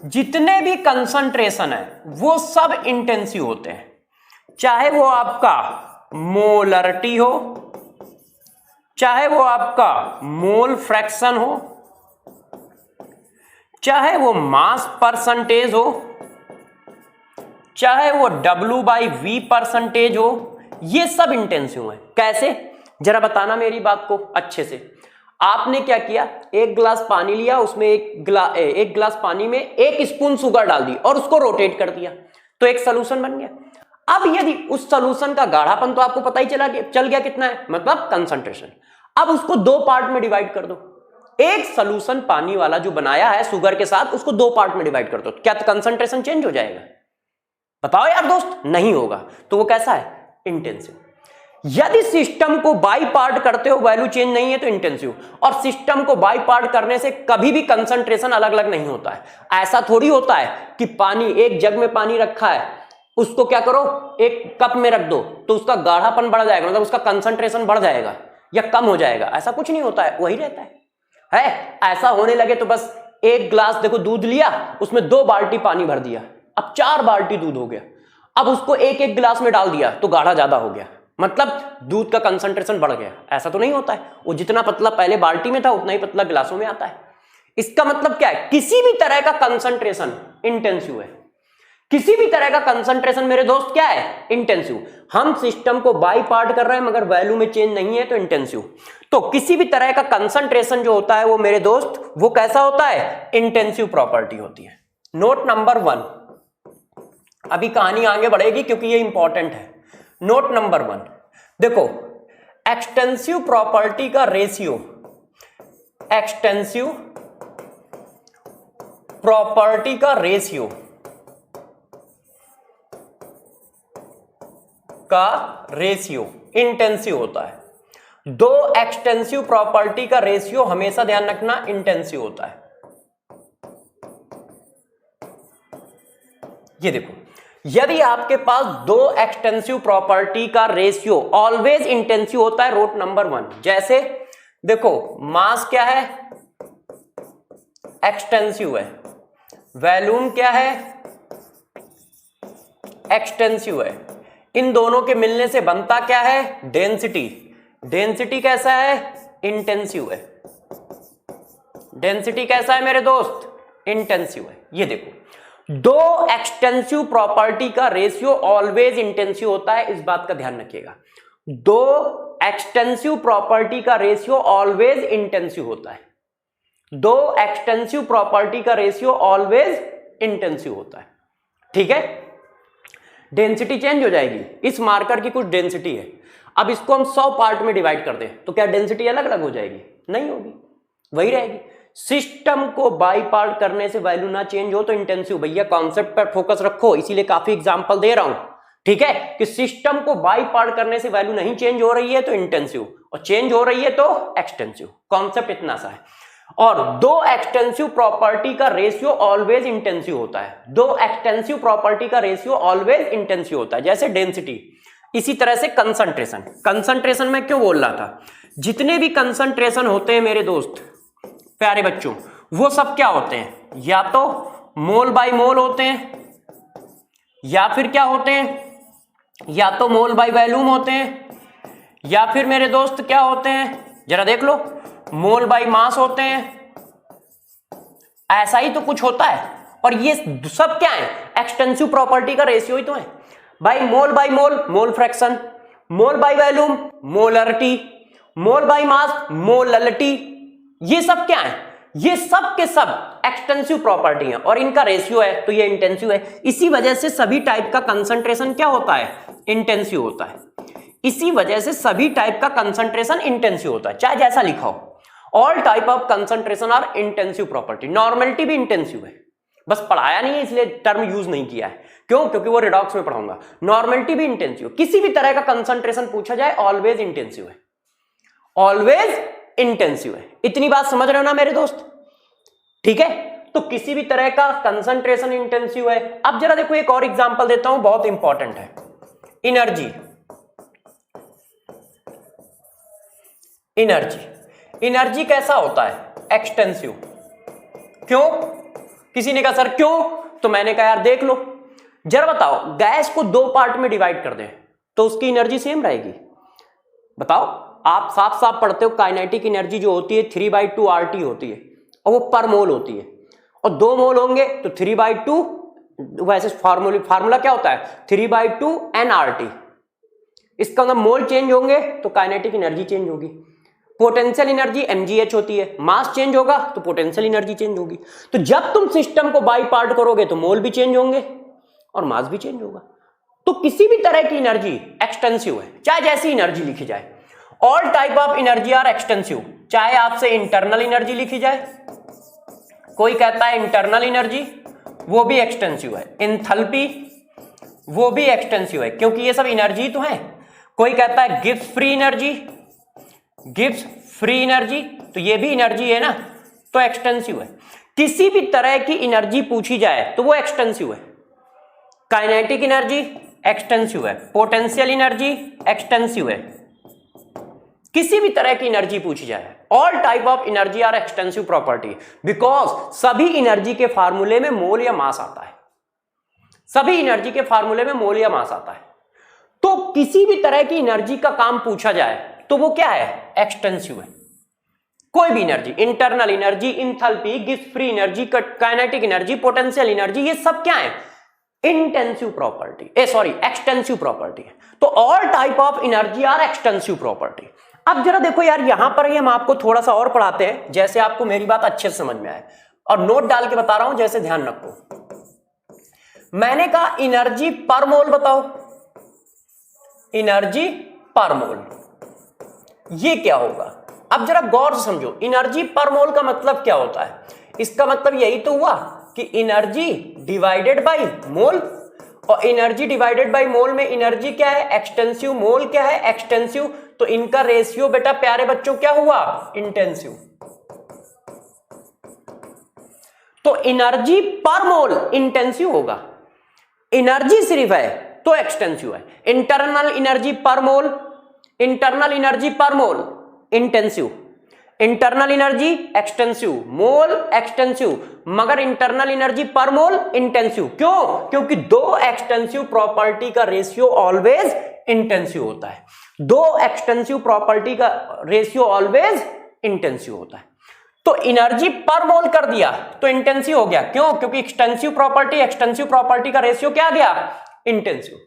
जितने भी कंसंट्रेशन है वो सब इंटेंसिव होते हैं, चाहे वो आपका मोलरिटी हो, चाहे वो आपका मोल फ्रैक्शन हो, चाहे वो मास परसेंटेज हो, चाहे वो W/V परसेंटेज हो, ये सब इंटेंसिव है। कैसे, जरा बताना मेरी बात को अच्छे से। आपने क्या किया, एक गिलास पानी लिया, उसमें एक गिलास पानी में 1 स्पून शुगर डाल दी और उसको रोटेट कर दिया, तो एक सोल्यूशन बन गया। अब यदि उस सोल्यूशन का गाढ़ापन तो आपको पता ही चल गया कितना है, मतलब कंसंट्रेशन। अब उसको 2 पार्ट में डिवाइड कर दो। एक सोल्यूशन पानी वाला जो बनाया है शुगर के साथ, उसको 2 पार्ट में डिवाइड कर दो, क्या कंसंट्रेशन चेंज हो जाएगा? बताओ यार दोस्त, नहीं होगा। तो वो कैसा है? इंटेंसिव। यदि सिस्टम को बाई पार्ट करते हो, वैल्यू चेंज नहीं है तो इंटेंसिव। और सिस्टम को बाई पार्ट करने से कभी भी कंसंट्रेशन अलग अलग नहीं होता है। ऐसा थोड़ी होता है कि पानी, एक जग में पानी रखा है, उसको क्या करो, एक कप में रख दो तो उसका गाढ़ापन बढ़ जाएगा, मतलब उसका कंसंट्रेशन बढ़ जाएगा या कम हो जाएगा। ऐसा कुछ नहीं होता है, वही रहता है। ऐसा होने लगे तो बस एक गिलास देखो दूध लिया, उसमें 2 बाल्टी पानी भर दिया, अब 4 बाल्टी दूध हो गया। अब उसको एक एक गिलास में डाल दिया तो गाढ़ा ज्यादा हो गया, मतलब दूध का कंसंट्रेशन बढ़ गया। ऐसा तो नहीं होता है, वो जितना पतला पहले बाल्टी में था उतना ही पतला गिलासों में आता है। इसका मतलब क्या है, किसी भी तरह का कंसंट्रेशन इंटेंसिव है। किसी भी तरह का कंसंट्रेशन मेरे दोस्त क्या है? इंटेंसिव। हम सिस्टम को बाई पार्ट कर रहे हैं मगर वैल्यू में चेंज नहीं है तो इंटेंसिव। तो किसी भी तरह का कंसंट्रेशन जो होता है वो मेरे दोस्त, वो कैसा होता है? इंटेंसिव प्रॉपर्टी होती है। नोट नंबर 1, अभी कहानी आगे बढ़ेगी क्योंकि ये इंपॉर्टेंट है। नोट नंबर 1 देखो, एक्सटेंसिव प्रॉपर्टी का रेशियो, एक्सटेंसिव प्रॉपर्टी का रेशियो इंटेंसिव होता है। 2 एक्सटेंसिव प्रॉपर्टी का रेशियो हमेशा ध्यान रखना इंटेंसिव होता है। ये देखो, यदि आपके पास 2 एक्सटेंसिव प्रॉपर्टी का रेशियो ऑलवेज इंटेंसिव होता है, नोट नंबर 1। जैसे देखो, मास क्या है? एक्सटेंसिव है। वॉल्यूम क्या है? एक्सटेंसिव है। इन दोनों के मिलने से बनता क्या है? डेंसिटी। डेंसिटी कैसा है? इंटेंसिव है। डेंसिटी कैसा है मेरे दोस्त? इंटेंसिव है। ये देखो, 2 एक्सटेंसिव प्रॉपर्टी का रेशियो ऑलवेज इंटेंसिव होता है, इस बात का ध्यान रखिएगा। 2 एक्सटेंसिव प्रॉपर्टी का रेशियो ऑलवेज इंटेंसिव होता है। 2 एक्सटेंसिव प्रॉपर्टी का रेशियो ऑलवेज इंटेंसिव होता है। ठीक है, डेंसिटी चेंज हो जाएगी। इस मार्कर की कुछ डेंसिटी है, अब इसको हम 100 पार्ट में डिवाइड कर दें तो क्या डेंसिटी अलग अलग हो जाएगी? नहीं होगी, वही रहेगी। सिस्टम को बाई पार्ट करने से वैल्यू ना चेंज हो तो इंटेंसिव। भैया कॉन्सेप्ट पर फोकस रखो, इसीलिए काफी एग्जांपल दे रहा हूं। ठीक है, कि सिस्टम को बाई पार्ट करने से वैल्यू नहीं चेंज हो रही है तो इंटेंसिव, और चेंज हो रही है तो एक्सटेंसिव। कॉन्सेप्ट इतना सा है। और 2 एक्सटेंसिव प्रॉपर्टी का रेशियो ऑलवेज इंटेंसिव होता है। 2 एक्सटेंसिव प्रॉपर्टी का रेशियो ऑलवेज इंटेंसिव होता है, जैसे डेंसिटी। इसी तरह से कंसंट्रेशन। कंसंट्रेशन में क्यों बोल रहा था, जितने भी कंसंट्रेशन होते हैं मेरे दोस्त प्यारे बच्चों, वो सब क्या होते हैं? या तो मोल बाय मोल होते हैं, या फिर क्या होते हैं? या तो मोल बाय वॉल्यूम होते हैं, या फिर मेरे दोस्त क्या होते हैं? जरा देख लो, मोल बाय मास होते हैं। ऐसा ही तो कुछ होता है। और ये सब क्या है? एक्सटेंसिव प्रॉपर्टी का रेशियो ही तो है भाई। Mole by mole, mole fraction. Mole by volume, molarity. Mole by mass, molality. ये सब क्या है? ये सब के सब एक्सटेंसिव प्रॉपर्टी है और इनका रेशियो है तो ये इंटेंसिव है। इसी वजह से सभी टाइप का कंसंट्रेशन क्या होता है? इंटेंसिव होता है। इसी वजह से सभी टाइप का कंसंट्रेशन इंटेंसिव होता है, चाहे जैसा लिखा हो। All type of concentration are intensive property. Normality भी इंटेंसिव है, बस पढ़ाया नहीं है इसलिए टर्म यूज नहीं किया है। क्यों? क्योंकि वो रिडॉक्स में पढ़ाऊंगा। नॉर्मलिटी भी इंटेंसिव, किसी भी तरह का कंसंट्रेशन पूछा जाए ऑलवेज इंटेंसिव है, ऑलवेज इंटेंसिव है। इतनी बात समझ रहे हो ना मेरे दोस्त? ठीक है, तो किसी भी तरह का कंसंट्रेशन इंटेंसिव है। अब जरा देखो, एक और एग्जांपल देता हूं, बहुत इंपॉर्टेंट है। एनर्जी। एनर्जी, एनर्जी कैसा होता है? एक्सटेंसिव। क्यों? किसी ने कहा सर क्यों? तो मैंने कहा यार देख लो, जरा बताओ गैस को दो पार्ट में डिवाइड कर दें तो उसकी एनर्जी सेम रहेगी? बताओ, आप साफ साफ पढ़ते हो काइनेटिक एनर्जी जो होती है 3/2 RT होती है और वो पर मोल होती है, और 2 मोल होंगे तो 3/2, वैसे फार्मूला क्या होता है 3/2 nRT। इसका मतलब मोल चेंज होंगे तो काइनेटिक एनर्जी चेंज होगी। पोटेंशियल एनर्जी mgh होती है, मास चेंज होगा तो पोटेंशियल एनर्जी चेंज होगी। तो जब तुम सिस्टम को बाई पार्ट करोगे तो मोल भी चेंज होंगे और मास भी चेंज होगा। तो किसी भी तरह की एनर्जी एक्सटेंसिव है, चाहे जैसी एनर्जी लिखी जाए। All type of energy are extensive, चाहे आपसे इंटरनल एनर्जी लिखी जाए, कोई कहता है इंटरनल एनर्जी वो भी एक्सटेंसिव है, एंथैल्पी वो भी एक्सटेंसिव है, क्योंकि ये सब एनर्जी तो है। कोई कहता है Gibbs free energy, Gibbs free energy तो ये भी एनर्जी है ना, तो एक्सटेंसिव है। किसी भी तरह की एनर्जी पूछी जाए तो वो एक्सटेंसिव है। काइनेटिक एनर्जी एक्सटेंसिव है, पोटेंशियल एनर्जी एक्सटेंसिव है, किसी भी तरह की एनर्जी पूछी जाए। All type of energy are extensive property, because सभी एनर्जी के फार्मूले में मोल या मास आता है, सभी एनर्जी के फार्मूले में मोल या मास आता है। तो किसी भी तरह की एनर्जी का काम पूछा जाए तो वो क्या है? एक्सटेंसिव है। कोई भी energy, internal energy, enthalpy, Gibbs free energy, kinetic energy, potential energy, ये सब क्या है? इंटेंसिव प्रॉपर्टी, एक्सटेंसिव प्रॉपर्टी है। तो all type of energy are extensive property. अब जरा देखो यार, यहां पर ही हम आपको थोड़ा सा और पढ़ाते हैं, जैसे आपको मेरी बात अच्छे से समझ में आए, और नोट डाल के बता रहा हूं, जैसे ध्यान रखो। मैंने कहा एनर्जी पर मोल बताओ, एनर्जी पर मोल, ये क्या होगा? अब जरा गौर से समझो, एनर्जी पर मोल का मतलब क्या होता है? इसका मतलब यही तो हुआ कि एनर्जी डिवाइडेड बाय मोल, और एनर्जी डिवाइडेड बाय मोल में एनर्जी क्या है? एक्सटेंसिव। मोल क्या है? एक्सटेंसिव। तो इनका रेशियो बेटा प्यारे बच्चों क्या हुआ? इंटेंसिव। तो एनर्जी पर मोल इंटेंसिव होगा, एनर्जी सिर्फ है तो एक्सटेंसिव है। इंटरनल एनर्जी पर मोल, internal energy per mole intensive, internal energy extensive, मोल एक्सटेंसिव, मगर internal energy per mole intensive. क्यों? क्योंकि दो एक्सटेंसिव प्रॉपर्टी का रेशियो ऑलवेज इंटेंसिव होता है, दो एक्सटेंसिव प्रॉपर्टी का रेशियो ऑलवेज इंटेंसिव होता है। तो एनर्जी पर मोल कर दिया तो इंटेंसिव हो गया। क्यों? क्योंकि एक्सटेंसिव प्रॉपर्टी का रेशियो क्या आ गया? इंटेंसिव।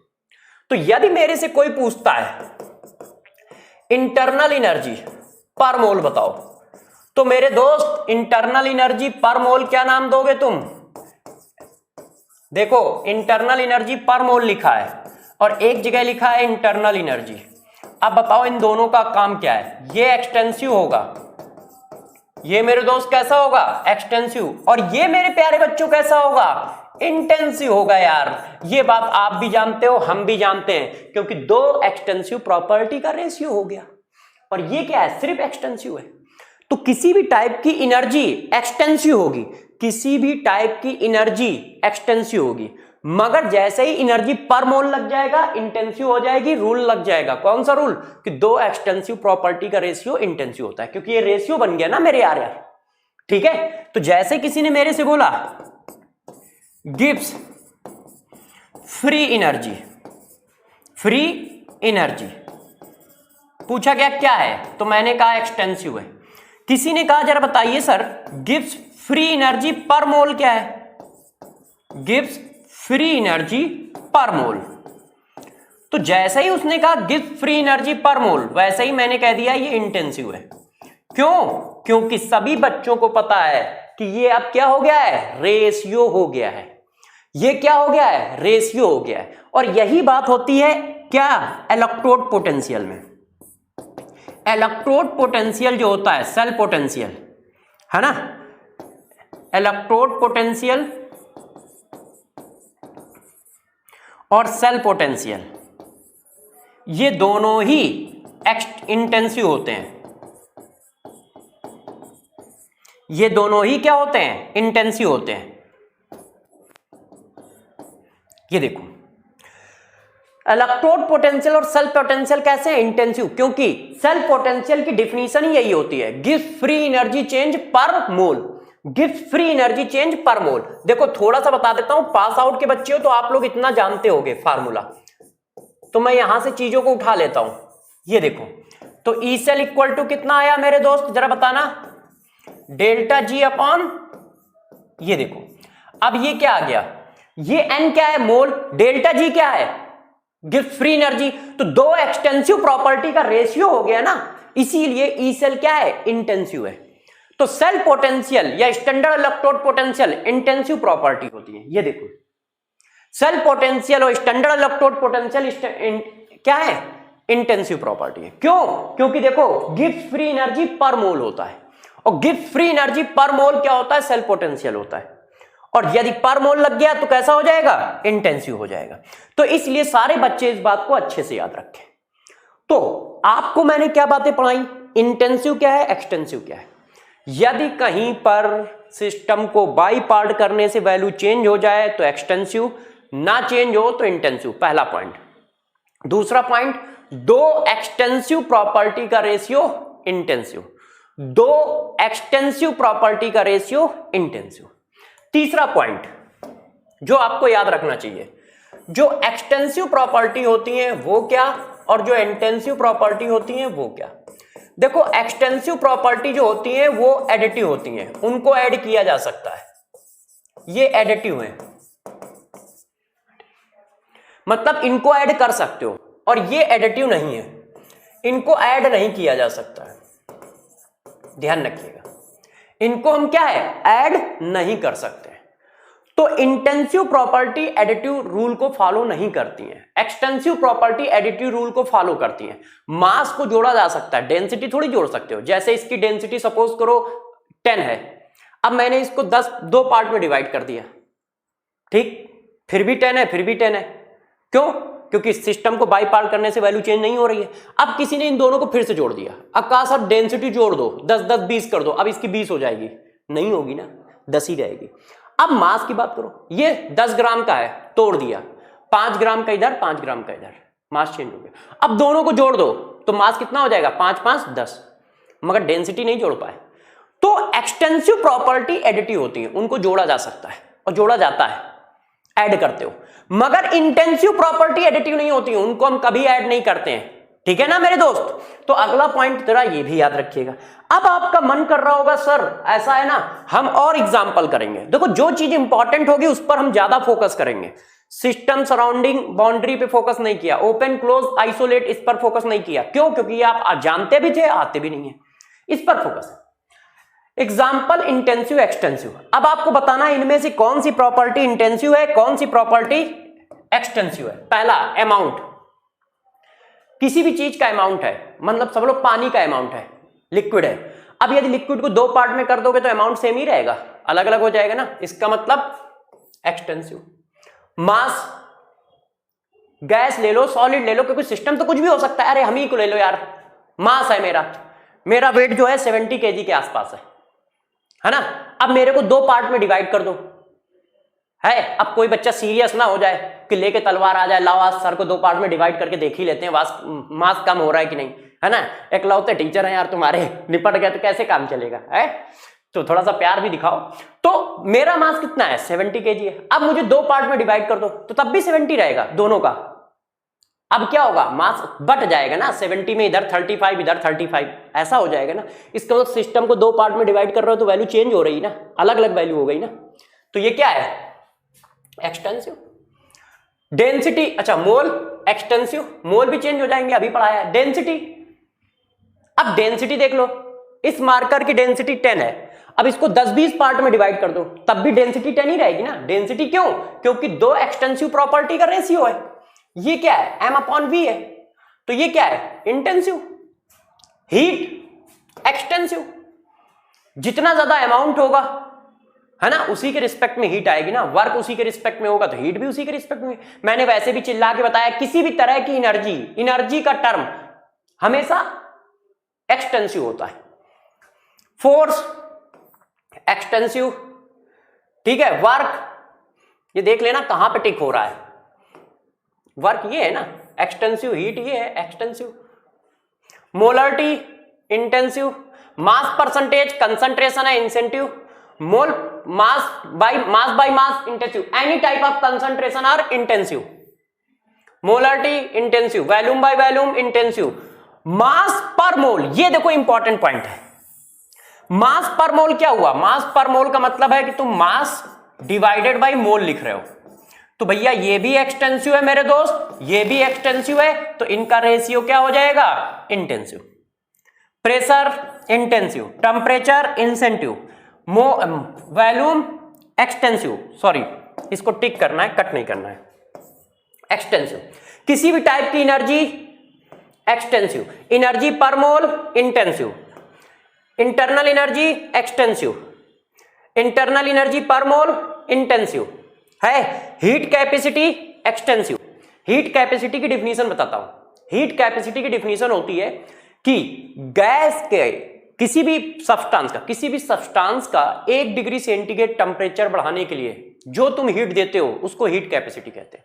तो यदि मेरे से कोई पूछता है इंटरनल एनर्जी पर मोल बताओ, तो मेरे दोस्त इंटरनल एनर्जी पर मोल क्या नाम दोगे तुम? देखो, इंटरनल एनर्जी पर मोल लिखा है और एक जगह लिखा है इंटरनल एनर्जी। अब बताओ इन दोनों का काम क्या है? ये एक्सटेंसिव होगा, ये मेरे दोस्त कैसा होगा? एक्सटेंसिव। और ये मेरे प्यारे बच्चों कैसा होगा? इंटेंसिव होगा। यार ये बात आप भी जानते हो, हम भी जानते हैं, क्योंकि दो एक्सटेंसिव प्रॉपर्टी का रेशियो हो गया, और ये क्या है? सिर्फ एक्सटेंसिव है। तो किसी भी टाइप की एनर्जी एक्सटेंसिव होगी, किसी भी टाइप की एनर्जी एक्सटेंसिव होगी, मगर जैसे ही एनर्जी पर मोल लग जाएगा इंटेंसिव हो जाएगी। रूल लग जाएगा, कौन सा रूल? कि दो एक्सटेंसिव प्रॉपर्टी का रेशियो इंटेंसिव होता है, क्योंकि ये रेशियो बन गया ना मेरे यार। ठीक है, तो जैसे किसी ने मेरे से बोला Gibbs free energy, free energy पूछा गया क्या है, तो मैंने कहा एक्सटेंसिव है। किसी ने कहा जरा बताइए sir Gibbs free energy per मोल क्या है? गिब्स फ्री एनर्जी पर मोल। तो जैसे ही उसने कहा गिब्स फ्री एनर्जी पर मोल, वैसे ही मैंने कह दिया ये इंटेंसिव है। क्यों? क्योंकि सभी बच्चों को पता है कि ये अब क्या हो गया है? रेशियो हो गया है। ये क्या हो गया है? रेशियो हो गया है। और यही बात होती है क्या? इलेक्ट्रोड पोटेंशियल में। इलेक्ट्रोड पोटेंशियल जो होता है, सेल पोटेंशियल है ना, इलेक्ट्रोड पोटेंशियल और सेल पोटेंशियल, ये दोनों ही इंटेंसिव होते हैं। ये दोनों ही क्या होते हैं? इंटेंसिव होते हैं। ये देखो, इलेक्ट्रोड पोटेंशियल और सेल पोटेंशियल कैसे है? इंटेंसिव, क्योंकि सेल पोटेंशियल की डिफिनीशन ही यही होती है, गिव्स फ्री एनर्जी चेंज पर मोल, गिव्स फ्री एनर्जी चेंज पर मोल। देखो थोड़ा सा बता देता हूं, पास आउट के बच्चे हो तो आप लोग इतना जानते होगे फार्मूला, तो मैं यहां से चीजों को उठा लेता हूं। ये देखो, तो ई सेल इक्वल टू कितना आया मेरे दोस्त, जरा बताना, डेल्टा जी अपॉन, ये देखो अब ये क्या आ गया, ये एन क्या है, मोल, डेल्टा जी क्या है, गिव फ्री एनर्जी। तो दो एक्सटेंसिव प्रॉपर्टी का रेशियो हो गया ना, इसीलिए ई सेल क्या है, इंटेंसिव है। तो सेल पोटेंशियल या standard electrode potential intensive property होती है। ये देखो सेल पोटेंशियल और स्टैंडर्ड इलेक्ट्रोड पोटेंशियल क्या है, इंटेंसिव प्रॉपर्टी है। क्यों? क्योंकि देखो गिव्स फ्री एनर्जी पर मोल होता है, और गिव्स फ्री एनर्जी पर मोल क्या होता है, सेल पोटेंशियल होता है, और यदि पर मोल लग गया तो कैसा हो जाएगा, इंटेंसिव हो जाएगा। तो इसलिए सारे बच्चे इस बात को अच्छे से याद रखें। तो आपको मैंने क्या बातें पढ़ाई, इंटेंसिव क्या है, एक्सटेंसिव क्या है। यदि कहीं पर सिस्टम को बाई पार्ट करने से वैल्यू चेंज हो जाए तो एक्सटेंसिव, ना चेंज हो तो इंटेंसिव, पहला पॉइंट। दूसरा पॉइंट, दो एक्सटेंसिव प्रॉपर्टी का रेशियो इंटेंसिव, दो एक्सटेंसिव प्रॉपर्टी का रेशियो इंटेंसिव। तीसरा पॉइंट जो आपको याद रखना चाहिए, जो एक्सटेंसिव प्रॉपर्टी होती है वो क्या, और जो इंटेंसिव प्रॉपर्टी होती है वो क्या। देखो एक्सटेंसिव प्रॉपर्टी जो होती है वो एडिटिव होती हैं, उनको ऐड किया जा सकता है, ये एडिटिव है, मतलब इनको ऐड कर सकते हो, और ये एडिटिव नहीं है, इनको ऐड नहीं किया जा सकता है, ध्यान रखिएगा, इनको हम क्या है, ऐड नहीं कर सकते। तो इंटेंसिव प्रॉपर्टी एडिटिव रूल को फॉलो नहीं करती है, एक्सटेंसिव प्रॉपर्टी एडिटिव रूल को फॉलो करती है। मास को जोड़ा जा सकता है, डेंसिटी थोड़ी जोड़ सकते हो। जैसे इसकी डेंसिटी सपोज करो 10 है, अब मैंने इसको 2 पार्ट में डिवाइड कर दिया, ठीक, फिर भी 10 है, फिर भी 10 है, क्यों? क्योंकि सिस्टम को बाई पार्ट करने से वैल्यू चेंज नहीं हो रही है। अब किसी ने इन दोनों को फिर से जोड़ दिया, अब कहा सर डेंसिटी जोड़ दो, 10 20 कर दो, अब इसकी 20 हो जाएगी, नहीं होगी ना, 10 ही रहेगी। अब मास की बात करो, ये 10 ग्राम का है, तोड़ दिया, 5 ग्राम का इधर, 5 ग्राम का इधर, मास चेंज हो गया। अब दोनों को जोड़ दो तो मास कितना हो जाएगा, 5 5 10, मगर डेंसिटी नहीं जोड़ पाए। तो एक्सटेंसिव प्रॉपर्टी एडिटिव होती है, उनको जोड़ा जा सकता है और जोड़ा जाता है, ऐड करते हो, मगर इंटेंसिव प्रॉपर्टी एडिटिव नहीं होती है, उनको हम कभी ऐड नहीं करते हैं, ठीक है ना मेरे दोस्त। तो अगला पॉइंट जरा ये भी याद रखिएगा। अब आपका मन कर रहा होगा सर ऐसा है ना, हम और एग्जांपल करेंगे। देखो जो चीज इंपॉर्टेंट होगी उस पर हम ज्यादा फोकस करेंगे, सिस्टम सराउंडिंग बाउंड्री पे फोकस नहीं किया, ओपन क्लोज आइसोलेट इस पर फोकस नहीं किया। क्यों? क्योंकि ये आप जानते भी थे, आते भी नहीं है, इस पर फोकस है। Example intensive extensive. अब आपको बताना है इनमें से कौन सी प्रॉपर्टी इंटेंसिव है, कौन सी प्रॉपर्टी एक्सटेंसिव है। पहला, अमाउंट, किसी भी चीज का अमाउंट है, मतलब समझ लो पानी का अमाउंट है, लिक्विड है। अब यदि लिक्विड को 2 पार्ट में कर दोगे तो अमाउंट सेम ही रहेगा, अलग अलग हो जाएगा ना, इसका मतलब एक्सटेंसिव। मास, गैस ले लो, सॉलिड ले लो, क्योंकि सिस्टम तो कुछ भी हो सकता है, अरे हम ही को ले लो यार, मास है मेरा वेट जो है 70 kg के आसपास है ना। अब मेरे को 2 पार्ट में डिवाइड कर दो, है, अब कोई बच्चा सीरियस ना हो जाए कि लेके तलवार आ जाए, लाओ आज सर को 2 पार्ट में डिवाइड करके देख ही लेते हैं मास कम हो रहा है कि नहीं, है ना, एकलौते टीचर हैं यार तुम्हारे, निपट गए तो कैसे काम चलेगा, है, तो थोड़ा सा प्यार भी दिखाओ। तो मेरा मास कितना है, 70 kg है। अब मुझे 2 पार्ट में डिवाइड कर दो तो तब भी 70 रहेगा दोनों का। अब क्या होगा, मास बट जाएगा ना, 70 में इधर 35 इधर 35, ऐसा हो जाएगा ना। इसका मतलब सिस्टम को 2 पार्ट में डिवाइड कर रहे हो तो वैल्यू चेंज हो रही ना, अलग अलग वैल्यू हो गई ना। तो ये क्या है, एक्सटेंसिव। डेंसिटी, अच्छा मोल, एक्सटेंसिव, मोल भी चेंज हो जाएंगे, अभी पढ़ाया है। डेंसिटी, अब डेंसिटी देख लो, इस मार्कर की डेंसिटी 10 है, अब इसको 10-20 पार्ट में डिवाइड कर दो तब भी डेंसिटी 10 ही रहेगी ना। डेंसिटी क्यों? क्योंकि 2 एक्सटेंसिव प्रॉपर्टी का रेशियो है। ये क्या है, m/v है, तो ये क्या है, इंटेंसिव। हीट, एक्सटेंसिव, जितना ज्यादा अमाउंट होगा, है ना, उसी के रिस्पेक्ट में हीट आएगी ना, वर्क उसी के रिस्पेक्ट में होगा तो हीट भी उसी के रिस्पेक्ट में। मैंने वैसे भी चिल्ला के बताया, किसी भी तरह की एनर्जी का टर्म हमेशा एक्सटेंसिव होता है। फोर्स, एक्सटेंसिव, ठीक है। वर्क, ये देख लेना कहां पे टिक हो रहा है, वर्क ये है ना, एक्सटेंसिव हीट ये है extensive, molarity intensive, mass percentage concentration है incentive, mole mass by mass intensive, any type of concentration are intensive, molarity intensive, volume by volume intensive, mass per mole, ये देखो इंपॉर्टेंट पॉइंट है। मास पर मोल क्या हुआ, मास पर मोल का मतलब है कि तुम मास डिवाइडेड बाय मोल लिख रहे हो, तो भैया ये भी एक्सटेंसिव है मेरे दोस्त, ये भी एक्सटेंसिव है, तो इनका रेशियो क्या हो जाएगा, intensive. Pressure intensive, temperature incentive, volume extensive, sorry इसको टिक करना है, कट नहीं करना है, एक्सटेंसिव। किसी भी टाइप की energy extensive, energy per mole intensive, internal energy extensive, internal energy per mole intensive है, heat capacity extensive. Heat capacity की डिफिनीशन बताता हूं। हीट कैपेसिटी की डिफिनीशन होती है कि गैस के किसी भी सब्सटेंस का 1 डिग्री सेंटीग्रेड टेम्परेचर बढ़ाने के लिए जो तुम हीट देते हो उसको हीट कैपेसिटी कहते हैं।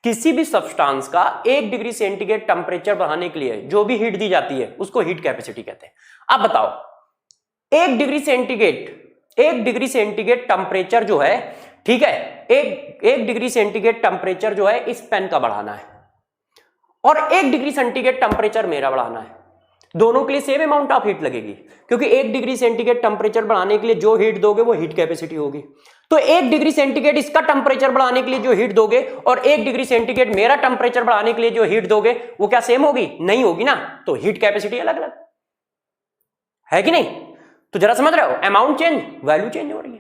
किसी भी सब्सटेंस का 1 डिग्री सेंटीग्रेड टेम्परेचर बढ़ाने के लिए जो भी हीट दी जाती है उसको हीट कैपेसिटी कहते हैं। अब बताओ 1 डिग्री सेंटीग्रेड टेम्परेचर जो है, ठीक है, एक डिग्री सेंटीग्रेड टेम्परेचर जो है इस पेन का बढ़ाना है और 1 डिग्री सेंटीग्रेड टेम्परेचर मेरा बढ़ाना है, दोनों के लिए सेम अमाउंट ऑफ हीट लगेगी, क्योंकि 1 डिग्री सेंटीग्रेड टेम्परेचर बढ़ाने के लिए जो हीट दोगे वो हीट कैपेसिटी होगी। तो 1 डिग्री सेंटीग्रेड इसका टेम्परेचर बढ़ाने के लिए जो हीट दोगे और 1 डिग्री सेंटीग्रेड मेरा टेम्परेचर बढ़ाने के लिए जो हीट दोगे वो क्या सेम होगी, नहीं होगी ना, तो हीट कैपेसिटी अलग अलग है कि नहीं। तो जरा समझ रहे हो, अमाउंट चेंज वैल्यू चेंज हो रही है।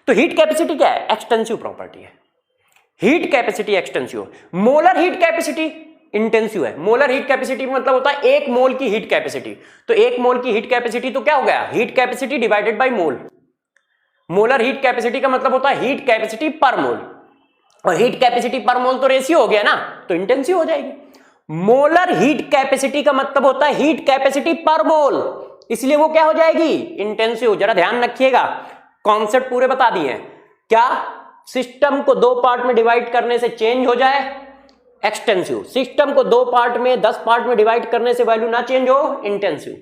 तो हीट कैपेसिटी क्या है, एक्सटेंसिव प्रॉपर्टी है। Heat capacity extensive, molar heat capacity intensive है। मोलर हीट कैपेसिटी मतलब होता है 1 मोल की हीट कैपेसिटी, तो 1 मोल की हीट कैपेसिटी तो क्या हो गया, heat capacity divided by mole. Molar heat capacity का मतलब होता है हीट कैपेसिटी पर मोल, और हीट कैपेसिटी पर मोल तो रेशियो हो गया ना, तो इंटेंसिव हो जाएगी। मोलर हीट कैपेसिटी का मतलब होता है हीट कैपेसिटी पर मोल, इसलिए वो क्या हो जाएगी, इंटेंसिव। जरा ध्यान रखिएगा, कॉन्सेप्ट पूरे बता दिए हैं। क्या सिस्टम को 2 पार्ट में डिवाइड करने से चेंज हो जाए, एक्सटेंसिव। सिस्टम को 2 पार्ट में 10 पार्ट में डिवाइड करने से वैल्यू ना चेंज हो, इंटेंसिव।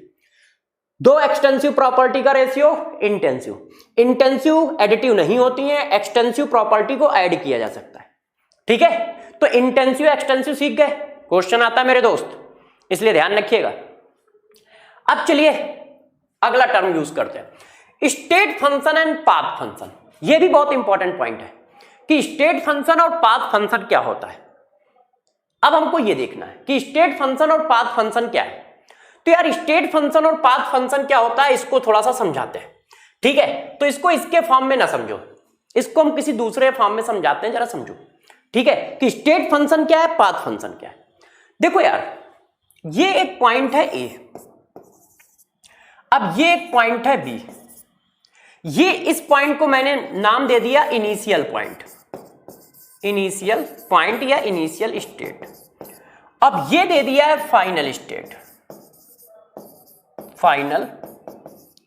2 एक्सटेंसिव प्रॉपर्टी का रेशियो, इंटेंसिव। इंटेंसिव एडिटिव नहीं होती है, एक्सटेंसिव प्रॉपर्टी को ऐड किया जा सकता है, ठीक है। तो इंटेंसिव एक्सटेंसिव सीख गए, क्वेश्चन आता है मेरे दोस्त, इसलिए ध्यान रखिएगा। अब चलिए अगला टर्म यूज करते हैं, state function and path function. यह भी बहुत इंपॉर्टेंट पॉइंट है कि स्टेट फंक्शन और पाथ फंक्शन क्या होता है। अब हमको यह देखना है कि स्टेट फंक्शन और पाथ फंक्शन क्या है। तो यार स्टेट फंक्शन और पाथ फंक्शन क्या होता है, इसको थोड़ा सा समझाते हैं, ठीक है। तो इसको इसके फॉर्म में ना समझो, इसको हम किसी दूसरे फॉर्म में समझाते हैं, जरा समझो, ठीक है, कि स्टेट फंक्शन क्या है, पाथ फंक्शन क्या है। देखो यार, ये एक पॉइंट है ए, अब ये एक पॉइंट है बी। ये इस पॉइंट को मैंने नाम दे दिया इनिशियल पॉइंट, इनिशियल पॉइंट या इनिशियल स्टेट। अब ये दे दिया है फाइनल स्टेट, फाइनल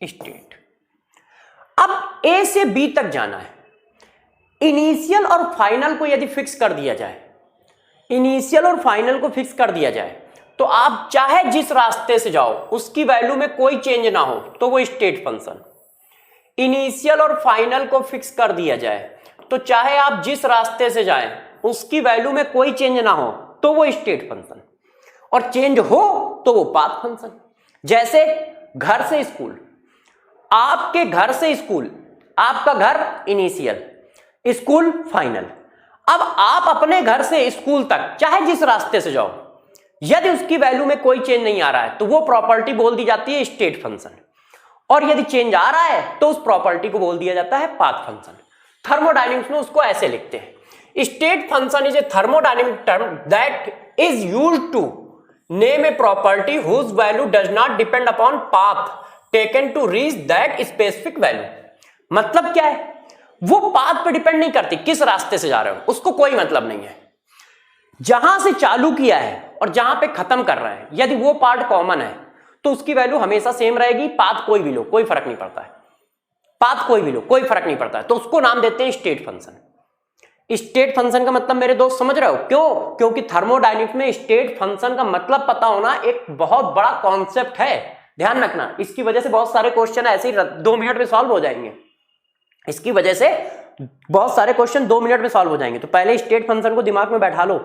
स्टेट। अब ए से बी तक जाना है। इनिशियल और फाइनल को यदि फिक्स कर दिया जाए, इनिशियल और फाइनल को फिक्स कर दिया जाए, तो आप चाहे जिस रास्ते से जाओ उसकी वैल्यू में कोई चेंज ना हो तो वो स्टेट फंक्शन। इनिशियल और फाइनल को फिक्स कर दिया जाए तो चाहे आप जिस रास्ते से जाएं उसकी वैल्यू में कोई चेंज ना हो तो वो स्टेट फंक्शन, और चेंज हो तो वो पाथ फंक्शन। जैसे घर से स्कूल, आपके घर से स्कूल, आपका घर इनिशियल, स्कूल फाइनल। अब आप अपने घर से स्कूल तक चाहे जिस रास्ते से जाओ, यदि उसकी वैल्यू में कोई चेंज नहीं आ रहा है तो वो प्रॉपर्टी बोल दी जाती है स्टेट फंक्शन, और यदि चेंज आ रहा है तो उस प्रॉपर्टी को बोल दिया जाता है पाथ फंक्शन। थर्मोडायनेमिक्स में उसको ऐसे लिखते हैं, state function is a thermodynamic term that is used to name a property whose value does not depend upon path taken to reach that specific value. मतलब क्या है, वो पाथ पे डिपेंड नहीं करती, किस रास्ते से जा रहे हो उसको कोई मतलब नहीं है। जहां से चालू किया है और जहां पे खत्म कर रहे हैं, यदि वो पार्ट कॉमन है तो उसकी वैल्यू हमेशा सेम रहेगी। पाथ कोई भी लो कोई फर्क नहीं पड़ता है, पाथ कोई भी लो कोई फर्क नहीं पड़ता है, तो उसको नाम देते हैं स्टेट फंक्शन। स्टेट फंक्शन का मतलब मेरे दोस्त समझ रहे हो क्यों? क्योंकि थर्मोडायनेमिक्स में स्टेट फंक्शन का मतलब पता होना एक बहुत बड़ा कॉन्सेप्ट है, ध्यान रखना। इसकी वजह से बहुत सारे क्वेश्चन ऐसे ही 2 मिनट में सॉल्व हो जाएंगे। इसकी वजह से बहुत सारे क्वेश्चन 2 मिनट में सॉल्व हो जाएंगे। तो पहले स्टेट फंक्शन को दिमाग में बैठा लो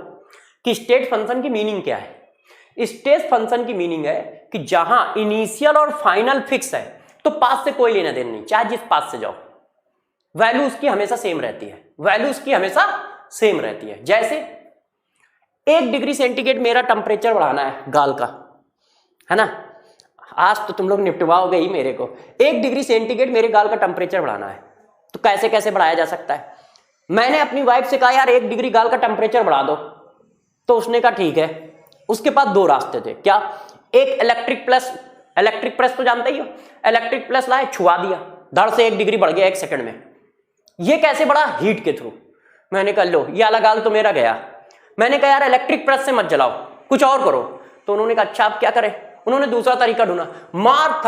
कि स्टेट फंक्शन की मीनिंग क्या है। स्टेट फंक्शन की मीनिंग है कि जहां इनिशियल और फाइनल फिक्स है तो पाथ से कोई लेना देना नहीं, चाहे जिस पाथ से जाओ वैल्यू उसकी हमेशा सेम रहती है, वैल्यू उसकी हमेशा सेम रहती है। जैसे 1 डिग्री सेंटीग्रेड मेरा टेम्परेचर बढ़ाना है गाल का, है ना, आज तो तुम लोग निपटवाओगे ही मेरे को। 1 डिग्री सेंटीग्रेड मेरे गाल का टेम्परेचर बढ़ाना है, तो कैसे कैसे बढ़ाया जा सकता है? मैंने अपनी वाइफ से कहा यार 1 डिग्री गाल का टेम्परेचर बढ़ा दो, तो उसने कहा ठीक है। उसके पास 2 रास्ते थे, क्या? एक इलेक्ट्रिक प्रेस तो जानते ही हो, इलेक्ट्रिक प्रेस लाए, छुआ दिया, धड़ से 1 डिग्री बढ़ गया 1 सेकंड में। ये कैसे बढ़ा? हीट के थ्रू। मैंने कहा लो ये वाला गाल तो मेरा गया। मैंने कहा यार इलेक्ट्रिक प्रेस से मत जलाओ, कुछ और करो। तो उन्होंने कहा अच्छा आप क्या करें? उन्होंने दूसरा तरीका ढूंढा, मार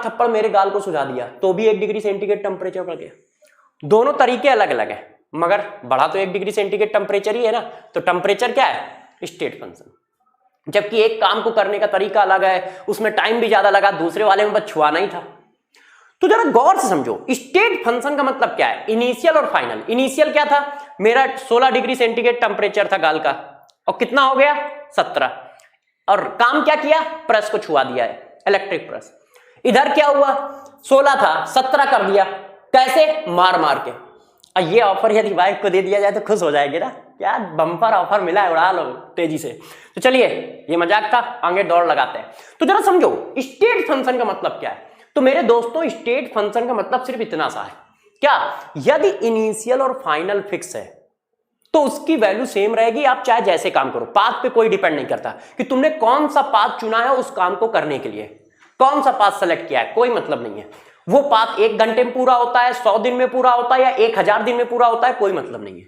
थप्पड़ मेरे गाल को सुझा दिया, तो भी 1 डिग्री सेंटीग्रेड टेम्परेचर बढ़ गया। दोनों तरीके अलग अलग है, मगर बढ़ा तो 1 डिग्री सेंटीग्रेड टेम्परेचर ही है ना। तो टेम्परेचर क्या है? State function. जबकि एक काम को करने का तरीका अलग है, उसमें टाइम भी ज्यादा लगा, दूसरे वाले में बस छुआना ही था। तो जरा गौर से समझो, स्टेट फंक्शन का मतलब क्या है? इनिशियल और फाइनल। इनिशियल क्या था? मेरा 16 डिग्री सेंटीग्रेड टेम्परेचर था गाल का, और कितना हो गया? 17। और काम क्या किया? प्रेस को छुआ दिया है, इलेक्ट्रिक प्रेस। इधर क्या हुआ? 16 था, 17 कर दिया। कैसे? मार मार के। और ये ऑफर यदि वाइफ को दे दिया जाए तो खुश हो जाएगी ना, क्या बम्पर ऑफर मिला है, उड़ा लो तेजी से। तो चलिए ये मजाक था, आगे दौड़ लगाते हैं। तो जरा समझो स्टेट फंक्शन का मतलब क्या है। तो मेरे दोस्तों स्टेट फंक्शन का मतलब सिर्फ इतना सा है, क्या? यदि इनिशियल और फाइनल फिक्स है तो उसकी वैल्यू सेम रहेगी, आप चाहे जैसे काम करो। पाथ पे कोई डिपेंड नहीं करता कि तुमने कौन सा पाथ चुना है उस काम को करने के लिए, कौन सा पाथ सेलेक्ट किया है, कोई मतलब नहीं है। वो पाथ 1 घंटे में पूरा होता है, 100 दिन में पूरा होता है, या 1000 दिन में पूरा होता है, कोई मतलब नहीं है।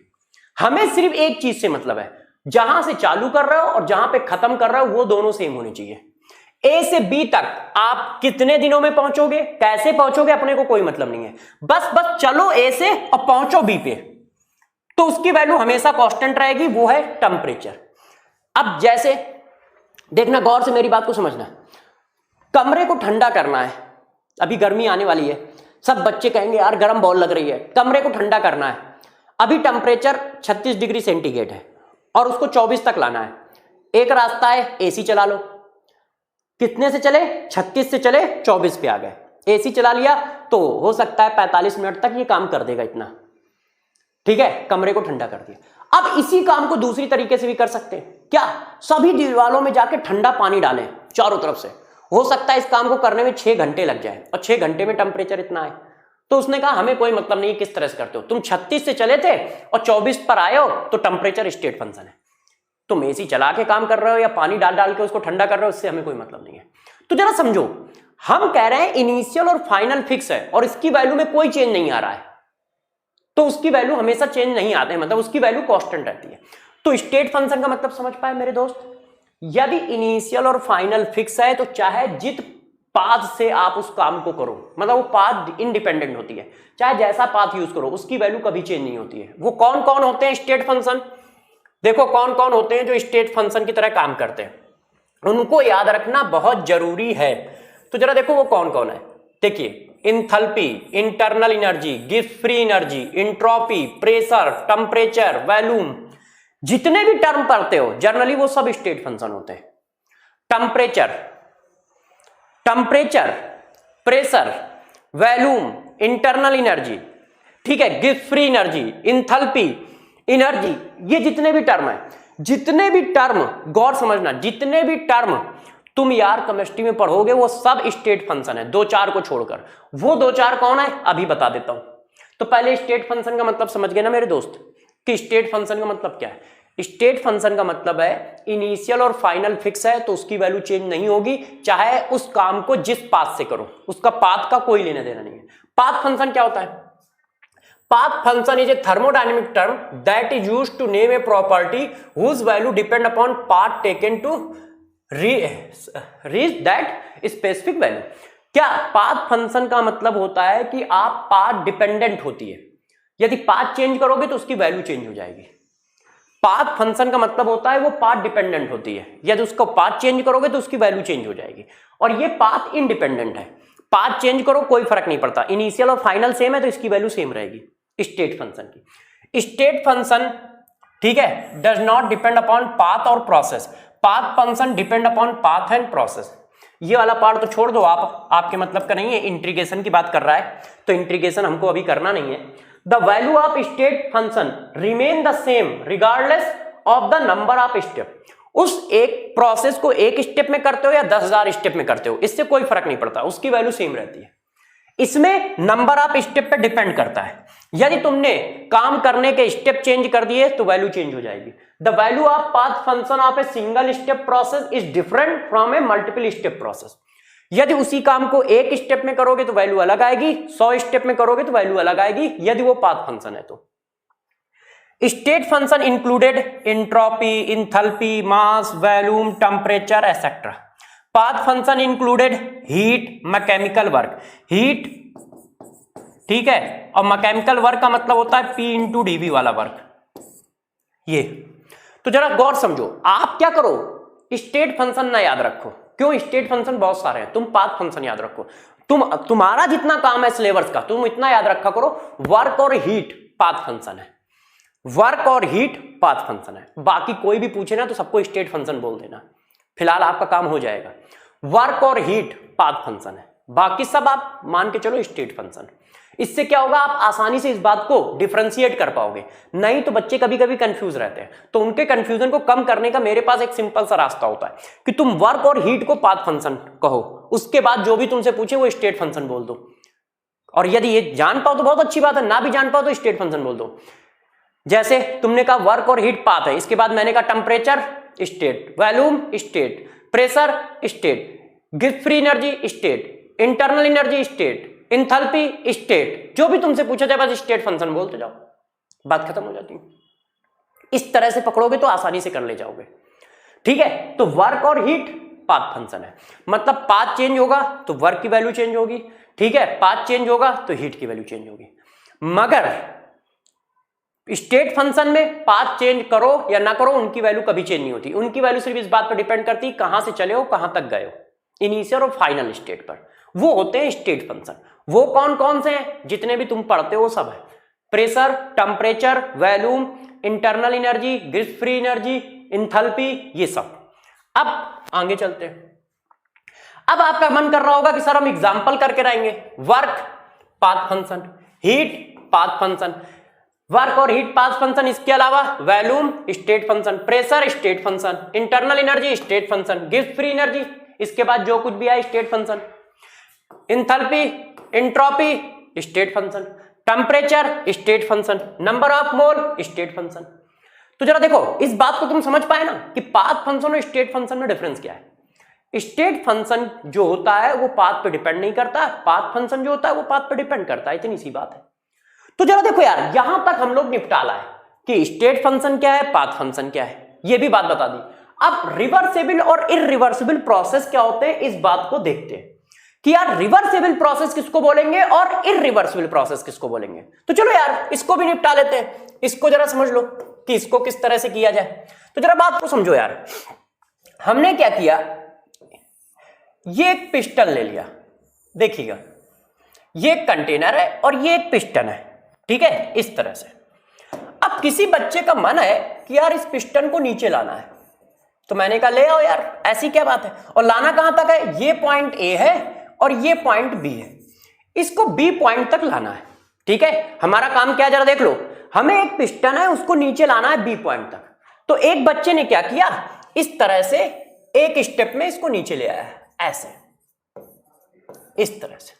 हमें सिर्फ एक चीज से मतलब है, जहां से चालू कर रहे हो और जहां पे खत्म कर रहे हो वो दोनों सेम होने चाहिए। ए से बी तक आप कितने दिनों में पहुंचोगे, कैसे पहुंचोगे, अपने को कोई मतलब नहीं है। बस चलो ए से और पहुंचो बी पे, तो उसकी वैल्यू हमेशा कांस्टेंट रहेगी, वो है टेम्परेचर। अब जैसे देखना, गौर से मेरी बात को समझना, कमरे को ठंडा करना है, अभी गर्मी आने वाली है, सब बच्चे कहेंगे यार गर्म बहुत लग रही है, कमरे को ठंडा करना है। अभी टेम्परेचर 36 डिग्री सेंटीग्रेड है और उसको 24 तक लाना है। एक रास्ता है एसी चला लो। कितने से चले? 36 से चले 24 पे आ गए। एसी चला लिया तो हो सकता है 45 मिनट तक ये काम कर देगा इतना, ठीक है, कमरे को ठंडा कर दिया। अब इसी काम को दूसरी तरीके से भी कर सकते हैं, क्या? सभी दीवारों में जाके ठंडा पानी डालें चारों तरफ से। हो सकता है इस काम को करने में 6 घंटे लग जाए और 6 घंटे में टेम्परेचर इतना है। तो उसने कहा हमें कोई मतलब नहीं किस तरह से करते हो, तुम 36 से चले थे और 24 पर आए हो, तो टेम्परेचर स्टेट फंक्शन है। तुम एसी चला के काम कर रहे हो या पानी डाल डाल के उसको ठंडा कर रहे हो, उससे हमें कोई मतलब नहीं है। तो जरा समझो, हम कह रहे हैं इनिशियल और फाइनल फिक्स है और इसकी वैल्यू में कोई चेंज नहीं आ रहा है, तो उसकी वैल्यू हमेशा चेंज नहीं आते हैं, मतलब उसकी वैल्यू कांस्टेंट रहती है। तो स्टेट फंक्शन का मतलब समझ पाए मेरे दोस्त? यदि इनिशियल और फाइनल फिक्स है तो चाहे जित पाथ से आप उस काम को करो, मतलब वो पाथ इंडिपेंडेंट होती है, चाहे जैसा पाथ यूज करो उसकी वैल्यू कभी चेंज नहीं होती है। वो कौन कौन होते हैं स्टेट फंक्शन? देखो कौन कौन होते हैं जो स्टेट फंक्शन की तरह काम करते हैं, उनको याद रखना बहुत जरूरी है। तो जरा देखो वो कौन कौन है। देखिए, enthalpy, internal energy, Gibbs free energy, entropy, pressure, temperature, volume, जितने भी टर्म पढ़ते हो जनरली वो सब स्टेट फंक्शन होते हैं। Temperature, pressure, volume, internal energy, ठीक है, Gibbs free energy, enthalpy, energy, ये जितने भी टर्म है, जितने भी टर्म, गौर समझना, जितने भी टर्म तुम यार केमिस्ट्री में पढ़ोगे वो सब स्टेट फंक्शन है, 2-4 को छोड़कर। वो 2-4 कौन है अभी बता देता हूं। तो पहले स्टेट फंक्शन का मतलब समझ गए ना मेरे दोस्त कि स्टेट फंक्शन का मतलब क्या है। स्टेट फंक्शन का मतलब है इनिशियल और फाइनल फिक्स है तो उसकी वैल्यू चेंज नहीं होगी, चाहे उस काम को जिस पाथ से करो, उसका पाथ का कोई लेना देना नहीं है। पाथ फंक्शन क्या होता है? Path function is a thermodynamic term that is used to name a property whose value depend upon path taken to reach that specific value। क्या पाथ फंक्शन का मतलब होता है कि आप पाथ डिपेंडेंट होती है, यदि पाथ चेंज करोगे तो उसकी वैल्यू चेंज हो जाएगी। पाथ फंक्शन का मतलब होता है वो पाथ डिपेंडेंट होती है, यदि उसको पाथ चेंज करोगे तो उसकी वैल्यू चेंज हो जाएगी। और ये पाथ इंडिपेंडेंट है, पाथ चेंज करो कोई फर्क नहीं पड़ता, इनिशियल और फाइनल सेम है तो इसकी वैल्यू सेम रहेगी। स्टेट फंक्शन की, स्टेट फंक्शन ठीक है does not depend upon path और process, path function depend upon path and process. ये वाला पार्ट तो छोड़ दो, आपके मतलब का नहीं है, इंटीग्रेशन की बात कर रहा है तो इंटीग्रेशन हमको अभी करना नहीं है। The value of state function remain the same regardless of the number of step. उस एक प्रोसेस को एक स्टेप में करते हो या 10,000 स्टेप में करते हो, इससे कोई फर्क नहीं पड़ता, उसकी वैल्यू सेम रहती है। इसमें नंबर ऑफ स्टेप पे डिपेंड करता है, यदि तुमने काम करने के स्टेप चेंज कर दिए तो वैल्यू चेंज हो जाएगी। The value of path function of a single step process is different from A multiple step process. यदि उसी काम को एक स्टेप में करोगे तो वैल्यू अलग आएगी, 100 स्टेप में करोगे तो वैल्यू अलग आएगी, यदि वो पाथ फंक्शन है तो। State function included entropy, enthalpy, mass, volume, temperature etcetera. Path function included heat, mechanical work. Heat ठीक है, और मैकेनिकल वर्क का मतलब होता है P इंटू dV वाला वर्क। ये तो जरा गौर समझो, आप क्या करो, स्टेट फंक्शन ना याद रखो, क्यों, स्टेट फंक्शन बहुत सारे हैं, तुम पाथ फंक्शन याद रखो। तुम्हारा जितना काम है सिलेबस का तुम इतना याद रखा करो, वर्क और हीट पाथ फंक्शन है, वर्क और हीट पाथ फंक्शन है। बाकी कोई भी पूछे ना तो सबको स्टेट फंक्शन बोल देना, फिलहाल आपका काम हो जाएगा। वर्क और हीट पाथ फंक्शन है, बाकी सब आप मान के चलो स्टेट फंक्शन। इससे क्या होगा, आप आसानी से इस बात को डिफरेंशिएट कर पाओगे। नहीं तो बच्चे कभी कभी कंफ्यूज रहते हैं, तो उनके कंफ्यूजन को कम करने का मेरे पास एक सिंपल सा रास्ता होता है कि तुम वर्क और हीट को पाथ फंक्शन कहो, उसके बाद जो भी तुमसे पूछे वो स्टेट फंक्शन बोल दो। और यदि ये जान पाओ तो बहुत अच्छी बात है, ना भी जान पाओ तो स्टेट फंक्शन बोल दो। जैसे तुमने कहा वर्क और हीट पाथ है, इसके बाद मैंने कहा temperature state, volume state, pressure state, Gibbs free energy state, internal energy state, enthalpy state, जो भी तुमसे पूछा जाए बस स्टेट फंक्शन बोलते जाओ, बात खत्म हो जाती है। इस तरह से पकड़ोगे तो आसानी से कर ले जाओगे। ठीक है, तो वर्क और हीट पाथ फंक्शन है, मतलब पाथ चेंज होगा तो वर्क की वैल्यू चेंज होगी, ठीक है, पाथ चेंज होगा तो हीट की वैल्यू चेंज होगी। मगर स्टेट फंक्शन में पाथ चेंज करो या ना करो उनकी वैल्यू कभी चेंज नहीं होती, उनकी वैल्यू सिर्फ इस बात पर डिपेंड करती है कहां से चले हो, कहां तक गए हो, इनिशियल और फाइनल स्टेट पर, वो होते हैं स्टेट फंक्शन। वो कौन कौन से हैं, जितने भी तुम पढ़ते हो सब है, pressure, temperature, volume, internal energy, Gibbs free energy, enthalpy, ये सब। अब आगे चलते हैं। अब आपका मन कर रहा होगा कि सर हम एग्जांपल करके रहेंगे, work path function, heat path function, work और हीट पाथ फंक्शन, इसके अलावा volume state function, pressure state function, internal energy state function, Gibbs free energy, इसके बाद जो कुछ भी आए state function, enthalpy entropy state function, temperature state function, number of mole state function. तो जरा देखो इस बात को तुम समझ पाए ना कि पाथ फंक्शन और स्टेट फंक्शन में डिफरेंस क्या है। स्टेट फंक्शन जो होता है वो पाथ पे डिपेंड नहीं करता, पाथ फंक्शन जो होता है वो पाथ पे डिपेंड करता है, इतनी सी बात है। तो जरा देखो यार, यहां तक हम लोग निपटा लाए कि स्टेट फंक्शन क्या है, पाथ फंक्शन क्या है, ये भी बात बता दी। अब रिवर्सिबल और इरिवर्सिबल प्रोसेस क्या होते हैं, इस बात को देखते हैं कि यार रिवर्सिबल प्रोसेस किसको बोलेंगे और इरिवर्सिबल प्रोसेस किसको बोलेंगे। तो चलो यार इसको भी निपटा लेते हैं, इसको जरा समझ लो कि इसको किस तरह से किया जाए। तो जरा बात को समझो यार, हमने क्या किया, ये एक पिस्टन ले लिया, देखिएगा ये एक कंटेनर है और ये एक पिस्टन है, ठीक है, इस तरह से। अब किसी बच्चे का मन है कि यार इस पिस्टन को नीचे लाना है, तो मैंने कहा ले आओ यार, ऐसी क्या बात है। और लाना कहां तक है, ये पॉइंट ए है और ये पॉइंट बी है, इसको बी पॉइंट तक लाना है, ठीक है। हमारा काम क्या है जरा देख लो, हमें एक पिस्टन है उसको नीचे लाना है बी पॉइंट तक। तो एक बच्चे ने क्या किया, इस तरह से एक स्टेप में इसको नीचे ले आया, ऐसे इस तरह से।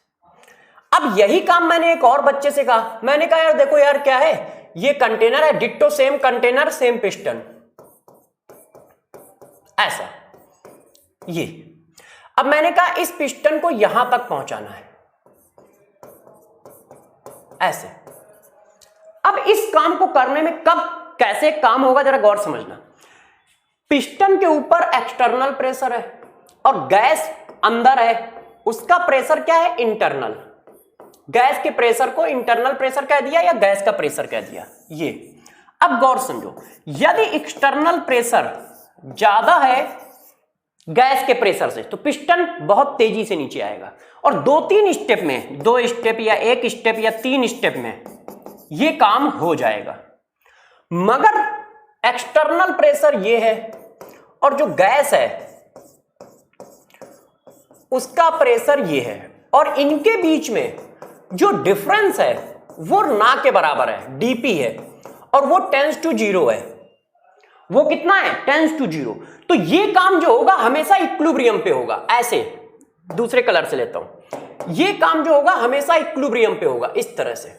अब यही काम मैंने एक और बच्चे से कहा, मैंने कहा यार देखो यार क्या है, ये कंटेनर है, ditto same container same piston, ऐसा ये। अब मैंने कहा इस पिस्टन को यहां तक पहुंचाना है, ऐसे। अब इस काम को करने में कब कैसे काम होगा जरा गौर समझना। पिस्टन के ऊपर एक्सटर्नल प्रेशर है और गैस अंदर है, उसका प्रेशर क्या है, इंटरनल, गैस के प्रेशर को इंटरनल प्रेशर कह दिया या गैस का प्रेशर कह दिया। ये अब गौर समझो, यदि एक्सटर्नल प्रेशर ज्यादा है गैस के प्रेशर से तो पिस्टन बहुत तेजी से नीचे आएगा और 2-3 स्टेप में, 2 स्टेप या 1 स्टेप या 3 स्टेप में ये काम हो जाएगा। मगर एक्सटर्नल प्रेशर ये है और जो गैस है उसका प्रेशर ये है और इनके बीच में जो डिफरेंस है वो ना के बराबर है, डीपी है और वो टेंस टू 0 है। वो कितना है? Tends to 0। तो ये काम जो होगा हमेशा इक्विलिब्रियम पे होगा। ऐसे दूसरे कलर से लेता हूं, ये काम जो होगा हमेशा इक्विलिब्रियम पे होगा इस तरह से,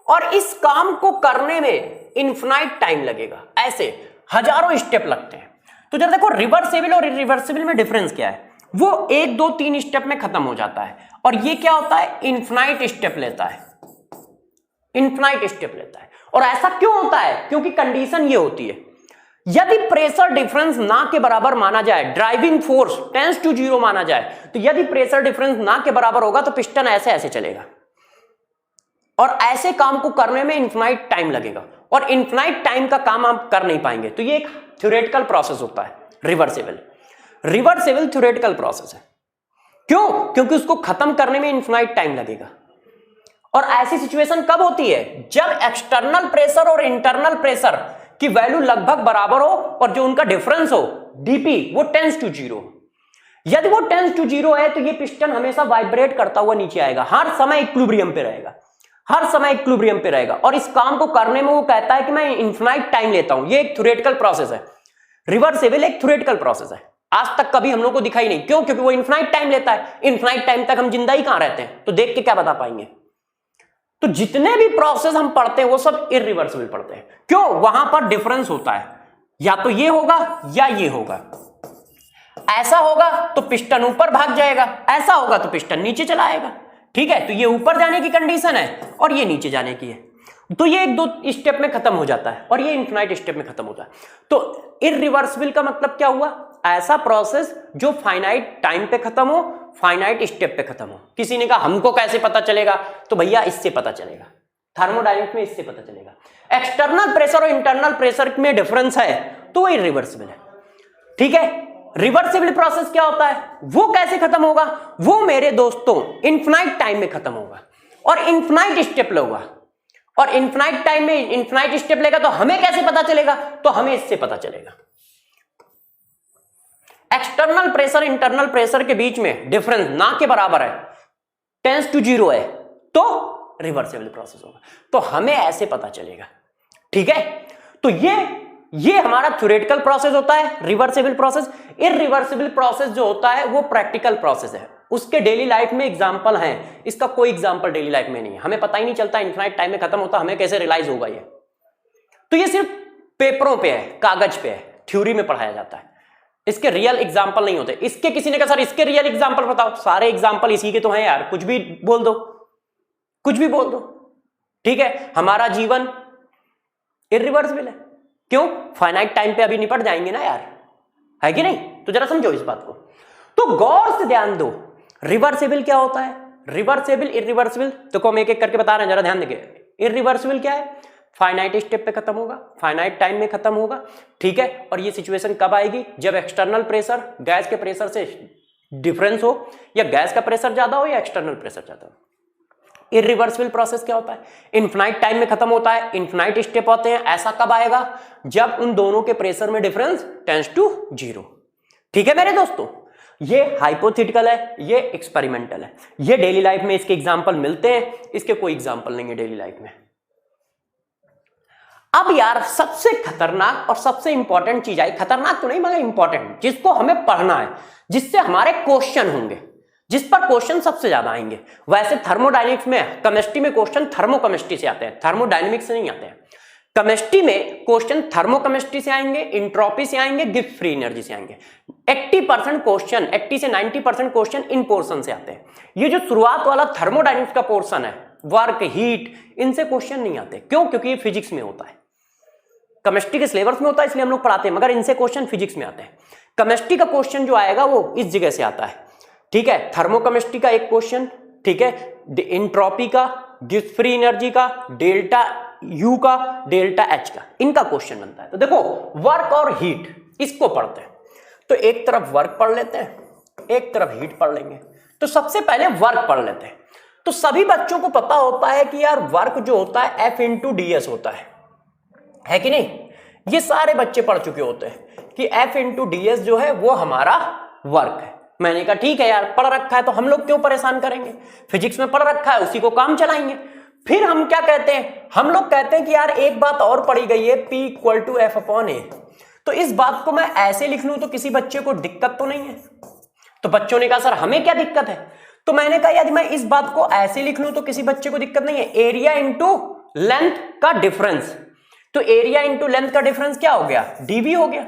और इस काम को करने में इनफिनाइट टाइम लगेगा। ऐसे हजारों स्टेप लगते हैं। तो जरा देखो रिवर्सिबल और इरिवर्सिबल में डिफरेंस क्या है? वो 1 2 3 स्टेप में खत्म हो जाता है और ये क्या होता है? इनफिनाइट स्टेप लेता है, इनफिनाइट स्टेप लेता है। और ऐसा क्यों होता है? क्योंकि कंडीशन ये होती है, यदि प्रेशर डिफरेंस ना के बराबर माना जाए, ड्राइविंग फोर्स टेंस टू 0 माना जाए, तो यदि प्रेशर डिफरेंस ना के बराबर होगा तो पिस्टन ऐसे ऐसे चलेगा और ऐसे काम को करने में इनफिनाइट टाइम लगेगा और इनफिनाइट टाइम का काम आप कर नहीं पाएंगे। तो ये एक थ्योरेटिकल प्रोसेस होता है रिवर्सिबल। रिवर्सिबल थ्योरेटिकल प्रोसेस है। क्यों? क्योंकि उसको खत्म करने में इनफिनाइट टाइम लगेगा। और ऐसी सिचुएशन कब होती है? जब एक्सटर्नल प्रेशर और इंटरनल प्रेशर की वैल्यू लगभग बराबर हो और जो उनका डिफरेंस हो डीपी वो टेंस टू 0। यदि वो टेंस टू 0 है तो ये पिस्टन हमेशा वाइब्रेट करता हुआ नीचे आएगा, हर समय इक्विलिब्रियम पे रहेगा, हर समय इक्विलिब्रियम पे रहेगा। और इस काम को करने में वो कहता है कि मैं इनफिनाइट टाइम लेता हूं। ये एक थ्योरेटिकल प्रोसेस है। रिवर्सिबल एक थ्योरेटिकल प्रोसेस है। आज तक कभी हम लोग को दिखाई नहीं। क्यों? क्योंकि वो इनफिनाइट टाइम लेता है। इनफिनाइट टाइम तक हम जिंदा ही कहां रहते हैं? तो देख के क्या बता पाएंगे? तो जितने भी प्रोसेस हम पढ़ते हैं वो सब इरिवर्सिबल पढ़ते हैं। क्यों? वहां पर डिफरेंस होता है, या तो ये होगा या ये होगा। ऐसा होगा तो पिस्टन ऊपर भाग जाएगा, ऐसा होगा तो पिस्टन नीचे चला आएगा। ठीक है, तो ये ऊपर जाने की कंडीशन है और ये नीचे जाने की है। तो ये 1 2 स्टेप में खत्म हो जाता है और ये इनफिनाइट स्टेप में खत्म होता है। तो इरिवर्सिबल का मतलब क्या हुआ? ऐसा प्रोसेस जो फाइनाइट टाइम पे खत्म हो, फाइनाइट स्टेप पे खत्म हो। किसी ने कहा हमको कैसे पता चलेगा? तो भैया इससे पता चलेगा, थर्मोडायनेमिक्स में इससे पता चलेगा। एक्सटर्नल प्रेशर और इंटरनल प्रेशर में डिफरेंस है तो वो इरिवर्सिबल है। ठीक है, रिवर्सिबल प्रोसेस क्या होता है? वो कैसे खत्म होगा? वो मेरे दोस्तों इनफिनाइट टाइम में खत्म होगा और इनफिनाइट स्टेप लेगा। और इनफिनाइट टाइम में इनफिनाइट स्टेप लेगा तो हमें कैसे पता चलेगा? तो हमें इससे पता चलेगा। एक्सटर्नल प्रेशर इंटरनल प्रेशर के बीच में डिफरेंस ना के बराबर है, टेंस टू 0 है, तो रिवर्सिबल प्रोसेस होगा। तो हमें ऐसे पता चलेगा। ठीक है, तो ये हमारा थ्योरेटिकल प्रोसेस होता है, रिवर्सिबल प्रोसेस। इरिवर्सिबल प्रोसेस जो होता है वो प्रैक्टिकल प्रोसेस है। उसके डेली लाइफ में एग्जांपल हैं, इसका कोई एग्जांपल डेली लाइफ में नहीं है। हमें पता ही नहीं चलता इनफिनाइट टाइम में खत्म होता, हमें कैसे रियलाइज होगा ये? तो ये सिर्फ पेपरों पे है, कागज पे है, थ्योरी में पढ़ाया जाता है। इसके रियल एग्जांपल नहीं होते। इसके किसी ने कहा सर इसके रियल एग्जांपल बताओ। सारे एग्जांपल इसी के तो हैं यार, कुछ भी बोल दो, कुछ भी बोल दो। ठीक है, हमारा जीवन इरिवर्सिबल है। क्यों? फाइनाइट टाइम पे अभी निपट जाएंगे ना यार, है कि नहीं? तो जरा समझो इस बात को। तो गौर से ध्यान दो, रिवर्सिबल क्या होता है, रिवर्सिबल इरिवर्सिबल। तो हम एक एक करके बता रहे हैं, जरा ध्यान देखिए। इरिवर्सिबल क्या है? फाइनाइट स्टेप पे खत्म होगा, फाइनाइट टाइम में खत्म होगा। ठीक है, और ये सिचुएशन कब आएगी? जब एक्सटर्नल प्रेशर गैस के प्रेशर से डिफरेंस हो, या गैस का प्रेशर ज्यादा हो या एक्सटर्नल प्रेशर ज्यादा हो। इरिवर्सिबल प्रोसेस क्या होता है? इनफिनाइट टाइम में खत्म होता है, इनफिनाइट स्टेप होते हैं। ऐसा कब आएगा? जब उन दोनों के प्रेशर में डिफरेंस टेंस टू 0। ठीक है मेरे दोस्तों, ये हाइपोथेटिकल है, ये एक्सपेरिमेंटल है। ये डेली लाइफ में इसके एग्जांपल मिलते हैं, इसके कोई एग्जांपल नहीं है डेली लाइफ में। अब यार सबसे खतरनाक और सबसे इंपॉर्टेंट चीज आई, खतरनाक तो नहीं मगर इंपॉर्टेंट, जिसको हमें पढ़ना है, जिससे हमारे क्वेश्चन होंगे, जिस पर क्वेश्चन सबसे ज्यादा आएंगे। वैसे थर्मोडायनेमिक्स में, केमिस्ट्री में क्वेश्चन थर्मोकेमिस्ट्री से आते हैं, थर्मोडायनेमिक्स से नहीं आते हैं। केमिस्ट्री में क्वेश्चन थर्मोकेमिस्ट्री से आएंगे, इंट्रोपी से आएंगे, गिब्स फ्री एनर्जी से आएंगे। 80% क्वेश्चन, 80 से 90% क्वेश्चन इन पोर्शन से आते हैं। ये जो शुरुआत वाला थर्मोडायनेमिक्स का पोर्शन है, वर्क, हीट, इनसे क्वेश्चन नहीं आते। क्यों? क्योंकि ये फिजिक्स में होता है, केमिस्ट्री के सिलेबस में होता है, इसलिए हम लोग पढ़ाते हैं, मगर इनसे क्वेश्चन फिजिक्स में आते हैं। केमिस्ट्री का क्वेश्चन जो आएगा वो इस जगह से आता है। ठीक है, थर्मोकेमिस्ट्री का एक क्वेश्चन, ठीक है, एंट्रोपी का, गिब्स फ्री एनर्जी का, डेल्टा यू का, डेल्टा एच का, इनका क्वेश्चन बनता है। तो देखो वर्क और हीट इसको पढ़ते हैं, तो एक तरफ वर्क पढ़ लेते हैं, एक तरफ हीट पढ़ लेंगे। तो सबसे पहले वर्क पढ़ लेते हैं। तो सभी बच्चों को पता होता है कि यार वर्क जो होता है F इंटू ds होता है कि नहीं? ये सारे बच्चे पढ़ चुके होते हैं कि F इंटू ds जो है वो हमारा वर्क है। मैंने कहा ठीक है यार, पढ़ रखा है तो हम लोग क्यों परेशान करेंगे, फिजिक्स में पढ़ रखा है उसी को काम चलाएंगे। फिर हम क्या कहते हैं, हम लोग कहते हैं कि यार एक बात और पढ़ी गई है, P equal to F upon A. तो इस बात को मैं ऐसे लिख लूं तो किसी बच्चे को दिक्कत तो नहीं है? तो बच्चों ने कहा सर हमें क्या दिक्कत है? तो मैंने कहा यदि मैं इस बात को ऐसे लिख लूं तो किसी बच्चे को दिक्कत नहीं है। एरिया इंटू लेंथ का डिफरेंस, तो एरिया इंटू लेंथ का डिफरेंस क्या हो गया, डीवी हो गया।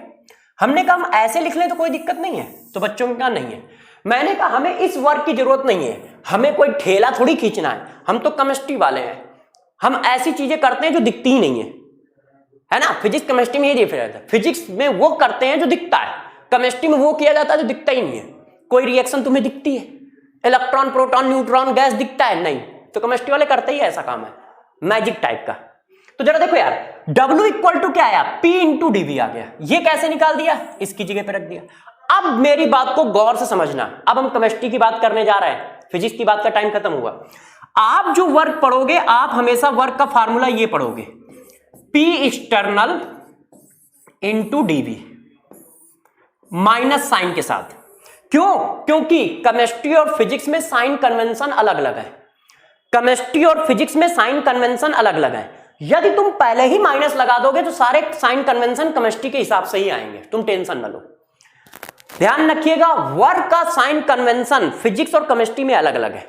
हमने कहा हम ऐसे लिख लें तो कोई दिक्कत नहीं है, तो बच्चों ने कहा नहीं है। मैंने कहा हमें इस वर्क की जरूरत नहीं है, हमें कोई ठेला थोड़ी खींचना है, हम तो केमिस्ट्री वाले हैं, हम ऐसी चीजें करते हैं जो दिखती ही नहीं है ना। फिजिक्स केमिस्ट्री में ये डिफरेंस है, फिजिक्स में वो करते हैं जो दिखता है, केमिस्ट्री में वो किया जाता है जो दिखता ही नहीं है। कोई रिएक्शन तुम्हें दिखती है, इलेक्ट्रॉन प्रोटॉन न्यूट्रॉन गैस दिखता है नहीं, तो केमिस्ट्री वाले करते ही ऐसा काम है, मैजिक टाइप का। तो जरा देखो यार, W इक्वल टू क्या आया, P इंटू डीवी आ गया। ये कैसे निकाल दिया, इसकी जगह पे रख दिया। अब मेरी बात को गौर से समझना, अब हम केमिस्ट्री की बात करने जा रहे हैं, फिजिक्स की बात का टाइम खत्म हुआ। आप जो वर्क पढ़ोगे, आप हमेशा वर्क का फार्मूला ये पढ़ोगे, P external into dV minus sign के साथ। क्यों? क्योंकि केमिस्ट्री और फिजिक्स में साइन कन्वेंशन अलग अलग है, केमिस्ट्री और फिजिक्स में साइन कन्वेंशन अलग अलग है। यदि तुम पहले ही माइनस लगा दोगे तो सारे साइन कन्वेंशन केमिस्ट्री के हिसाब से ही आएंगे, तुम टेंशन न लो। ध्यान रखिएगा, वर्क का साइन कन्वेंशन फिजिक्स और केमिस्ट्री में अलग अलग है।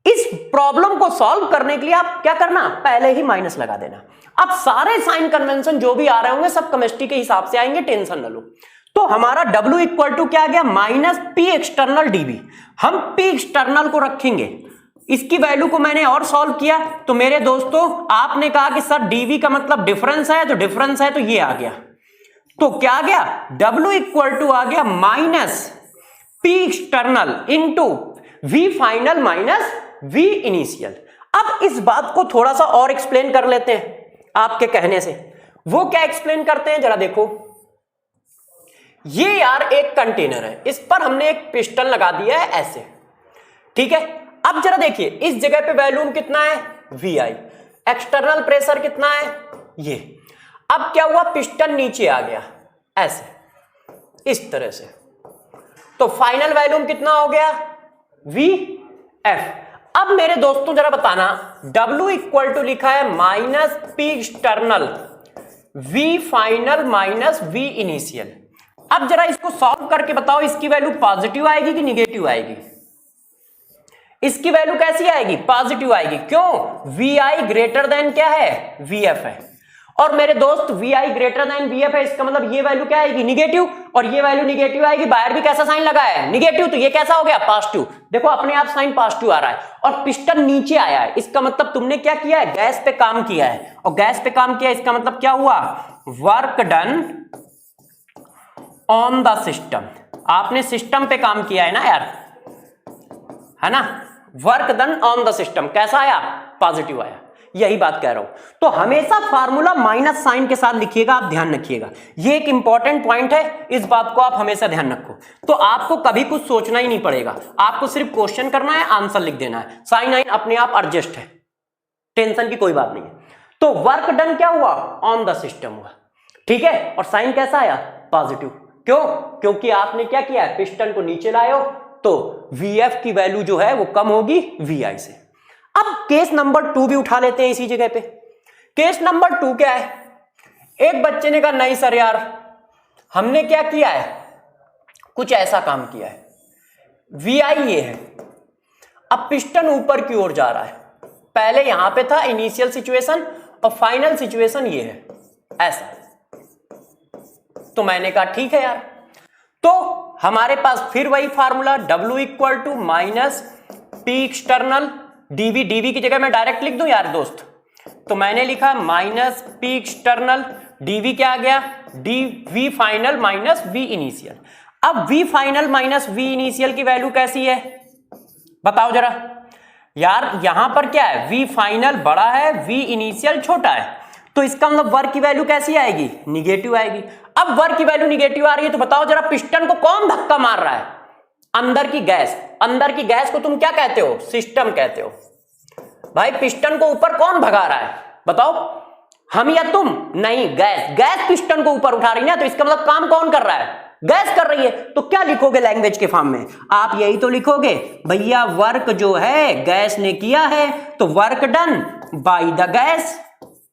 इस प्रॉब्लम को सॉल्व करने के लिए आप क्या करना, पहले ही माइनस लगा देना। अब सारे साइन कन्वेंशन जो भी आ रहे होंगे सब केमिस्ट्री के हिसाब से आएंगे, टेंशन न लो। तो हमारा W इक्वल टू क्या आ गया, माइनस P एक्सटर्नल डीवी। हम P एक्सटर्नल को रखेंगे, इसकी वैल्यू को मैंने और सॉल्व किया। तो मेरे दोस्तों आपने कहा कि सर डीवी का मतलब डिफरेंस है, तो डिफरेंस है तो ये आ गया। तो क्या आ गया, W इक्वल टू आ गया minus P external into V final minus V initial. अब इस बात को थोड़ा सा और एक्सप्लेन कर लेते हैं आपके कहने से। वो क्या एक्सप्लेन करते हैं, जरा देखो। ये यार एक कंटेनर है, इस पर हमने एक पिस्टन लगा दिया है ऐसे, ठीक है। अब जरा देखिए, इस जगह पे वॉल्यूम कितना है, VI, एक्सटर्नल प्रेशर कितना है, ये। अब क्या हुआ, पिस्टन नीचे आ गया ऐसे, इस तरह से, तो फाइनल वॉल्यूम कितना हो गया, VF। अब मेरे दोस्तों जरा बताना, W इक्वल टू लिखा है minus P external V final minus V initial. अब जरा इसको सॉल्व करके बताओ, इसकी वैल्यू पॉजिटिव आएगी कि निगेटिव आएगी? इसकी वैल्यू कैसी आएगी, पॉजिटिव आएगी। क्यों, VI ग्रेटर देन क्या है, VF है। और मेरे दोस्त VI ग्रेटर देन VF है, इसका मतलब ये वैल्यू क्या आएगी, निगेटिव, और ये वैल्यू निगेटिव आएगी। बाहर भी कैसा साइन लगा है, निगेटिव, तो ये कैसा हो गया, पॉजिटिव। देखो अपने आप साइन पॉजिटिव आ रहा है, और पिस्टन नीचे आया है, इसका मतलब तुमने क्या किया है, गैस पे काम किया है, और गैस पे काम किया, इसका मतलब क्या हुआ, work done on the system. आपने सिस्टम पे काम किया है ना यार, है ना, work done on the system. कैसा आया, पॉजिटिव आया। यही बात कह रहा हूं। तो हमेशा फार्मूला माइनस साइन के साथ लिखिएगा, आप ध्यान रखिएगा, ये एक इंपॉर्टेंट पॉइंट है, इस बात को आप हमेशा ध्यान रखो। तो आपको कभी कुछ सोचना ही नहीं पड़ेगा, आपको सिर्फ क्वेश्चन करना है, आंसर लिख देना है, साइन आइन अपने आप एडजस्ट है, टेंशन की कोई बात नहीं है। तो वर्क डन क्या हुआ, ऑन द सिस्टम हुआ, ठीक है। और साइन कैसा आया, पॉजिटिव। क्यों, क्योंकि आपने क्या किया है, पिस्टन को नीचे लाए हो, तो VF की वैल्यू जो है वो कम होगी VI से। अब केस नंबर 2 भी उठा लेते हैं इसी जगह पे। केस नंबर 2 क्या है, एक बच्चे ने कहा नहीं सर यार, हमने क्या किया है, कुछ ऐसा काम किया है, VI ये है, अब पिस्टन ऊपर की ओर जा रहा है, पहले यहां पे था इनिशियल सिचुएशन और फाइनल सिचुएशन ये है ऐसा। तो मैंने कहा ठीक है यार, तो हमारे पास फिर वही formula, W equal to minus P external dV, dV की जगह मैं डायरेक्ट लिख दूं यार दोस्त, तो मैंने लिखा माइनस P एक्सटर्नल, डीवी क्या आ गया, V final minus V initial. अब V final minus V initial की वैल्यू कैसी है, बताओ जरा यार, यहां पर क्या है, V फाइनल बड़ा है, V इनिशियल छोटा है, तो इसका मतलब वर्क की वैल्यू कैसी आएगी, निगेटिव आएगी। अब वर्क की वैल्यू निगेटिव आ रही है तो बताओ जरा पिस्टन को कौन धक्का मार रहा है, अंदर की गैस। अंदर की गैस को तुम क्या कहते हो, सिस्टम कहते हो। भाई पिस्टन को ऊपर कौन भगा रहा है, बताओ, हम या तुम? नहीं, गैस। गैस पिस्टन को ऊपर उठा रही है, तो इसका मतलब काम कौन कर रहा है, गैस कर रही है। तो क्या लिखोगे लैंग्वेज के फॉर्म में, आप यही तो लिखोगे भैया, वर्क जो है गैस ने किया है, तो work done by the gas.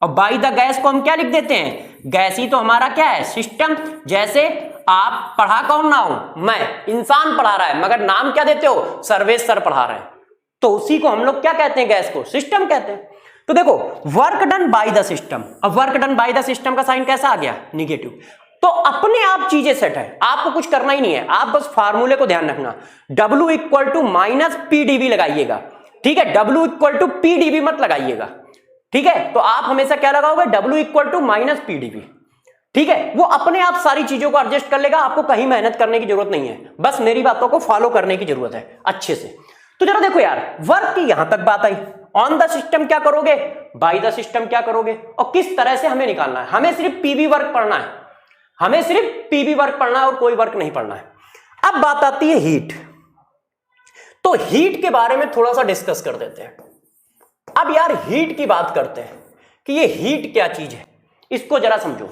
और बाय द गैस को हम क्या लिख देते हैं, गैस ही तो हमारा क्या है, सिस्टम। जैसे आप पढ़ा कौन ना हो, मैं, इंसान पढ़ा रहा है, मगर नाम क्या देते हो, सर्वेश सर पढ़ा रहे हैं, तो उसी को हम लोग क्या कहते हैं, गैस को सिस्टम कहते हैं। तो देखो work done by the system, अब work done by the system का साइन कैसा आ गया, निगेटिव। तो अपने आप चीजें सेट है, आपको कुछ करना ही नहीं है, आप बस फार्मूले को ध्यान रखना, W equal to minus PdV लगाइएगा, ठीक है, W इक्वल टू PdV मत लगाइएगा, ठीक है। तो आप हमेशा क्या लगाओगे, W equal to minus PdV, ठीक है। वो अपने आप सारी चीजों को एडजस्ट कर लेगा, आपको कहीं मेहनत करने की जरूरत नहीं है, बस मेरी बातों को फॉलो करने की जरूरत है अच्छे से। तो जरा देखो यार, वर्क की यहां तक बात आई, ऑन द सिस्टम क्या करोगे, बाय द सिस्टम क्या करोगे, और किस तरह से हमें निकालना है। हमें सिर्फ पीवी वर्क पढ़ना है, हमें सिर्फ पीवी वर्क पढ़ना है और कोई वर्क नहीं पढ़ना है। अब बात आती है हीट, तो हीट के बारे में थोड़ा सा डिस्कस कर देते हैं। अब यार हीट की बात करते हैं कि ये हीट क्या चीज है, इसको जरा समझो।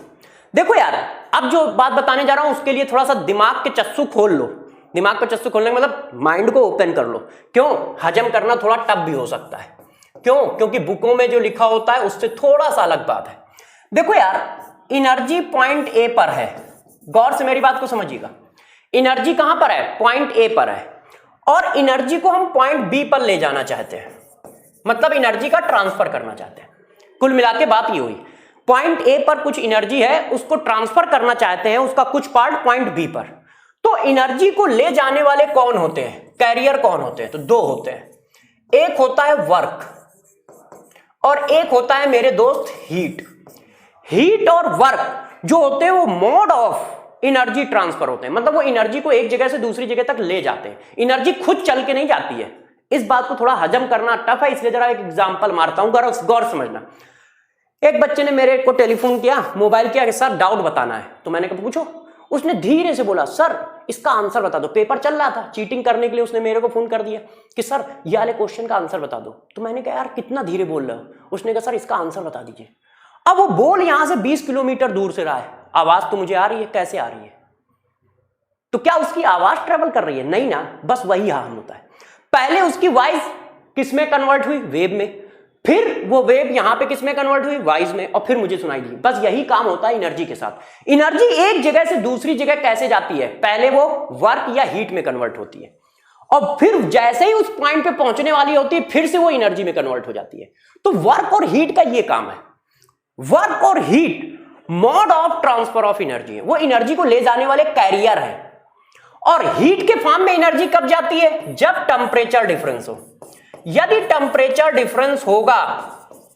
देखो यार, अब जो बात बताने जा रहा हूं उसके लिए थोड़ा सा दिमाग के चस्सू खोल लो। दिमाग का चस्सू खोलने का मतलब माइंड को ओपन कर लो। क्यों, हजम करना थोड़ा टफ भी हो सकता है। क्यों, क्योंकि बुकों में जो लिखा होता है उससे थोड़ा सा अलग बात है। देखो यार, एनर्जी पॉइंट ए पर है, गौर से मेरी बात को समझिएगा। एनर्जी कहां पर है, पॉइंट ए पर है, और एनर्जी को हम पॉइंट बी पर ले जाना चाहते हैं, मतलब एनर्जी का ट्रांसफर करना चाहते हैं। कुल मिला के बात ये हुई, पॉइंट ए पर कुछ एनर्जी है, उसको ट्रांसफर करना चाहते हैं, उसका कुछ पार्ट पॉइंट बी पर। तो एनर्जी को ले जाने वाले कौन होते हैं, कैरियर कौन होते हैं, तो दो होते हैं, एक होता है वर्क और एक होता है मेरे दोस्त हीट। हीट और वर्क जो होते हैं वो मोड ऑफ एनर्जी ट्रांसफर होते हैं, मतलब वो एनर्जी को एक जगह से दूसरी जगह तक ले जाते हैं। एनर्जी खुद चल के नहीं जाती है, इस बात को थोड़ा हजम करना टफ है, इसलिए जरा एक एग्जांपल मारता हूं, गौर समझना। एक बच्चे ने मेरे को टेलीफोन किया, मोबाइल किया कि सर डाउट बताना है, तो मैंने कहा पूछो। उसने धीरे से बोला सर इसका आंसर बता दो, पेपर चल रहा था, चीटिंग करने के लिए उसने मेरे को फोन कर दिया कि सर ये वाले क्वेश्चन का आंसर बता दो। तो मैंने कहा यार कितना धीरे बोल रहे हो, उसने कहा सर इसका आंसर बता दीजिए। अब वो बोल यहां से 20 किलोमीटर दूर से रहा है, आवाज तो मुझे आ रही है, कैसे आ रही है, तो क्या उसकी आवाज ट्रेवल कर रही है, नहीं ना, बस वही हाल होता है। पहले उसकी वॉइस किस में कन्वर्ट हुई, वेव में, फिर वो वेव यहां पे किस में कन्वर्ट हुई, वॉइस में, और फिर मुझे सुनाई दी। बस यही काम होता है एनर्जी के साथ। एनर्जी एक जगह से दूसरी जगह कैसे जाती है, पहले वो वर्क या हीट में कन्वर्ट होती है, और फिर जैसे ही उस पॉइंट पे पहुंचने वाली होती है फिर से वो एनर्जी में कन्वर्ट हो जाती है। तो वर्क और हीट का ये काम है। वर्क और heat mode of transfer of energy है, वो एनर्जी को ले जाने वाले कैरियर है। और हीट के फॉर्म में एनर्जी कब जाती है, जब टेम्परेचर डिफरेंस हो। यदि टेम्परेचर डिफरेंस होगा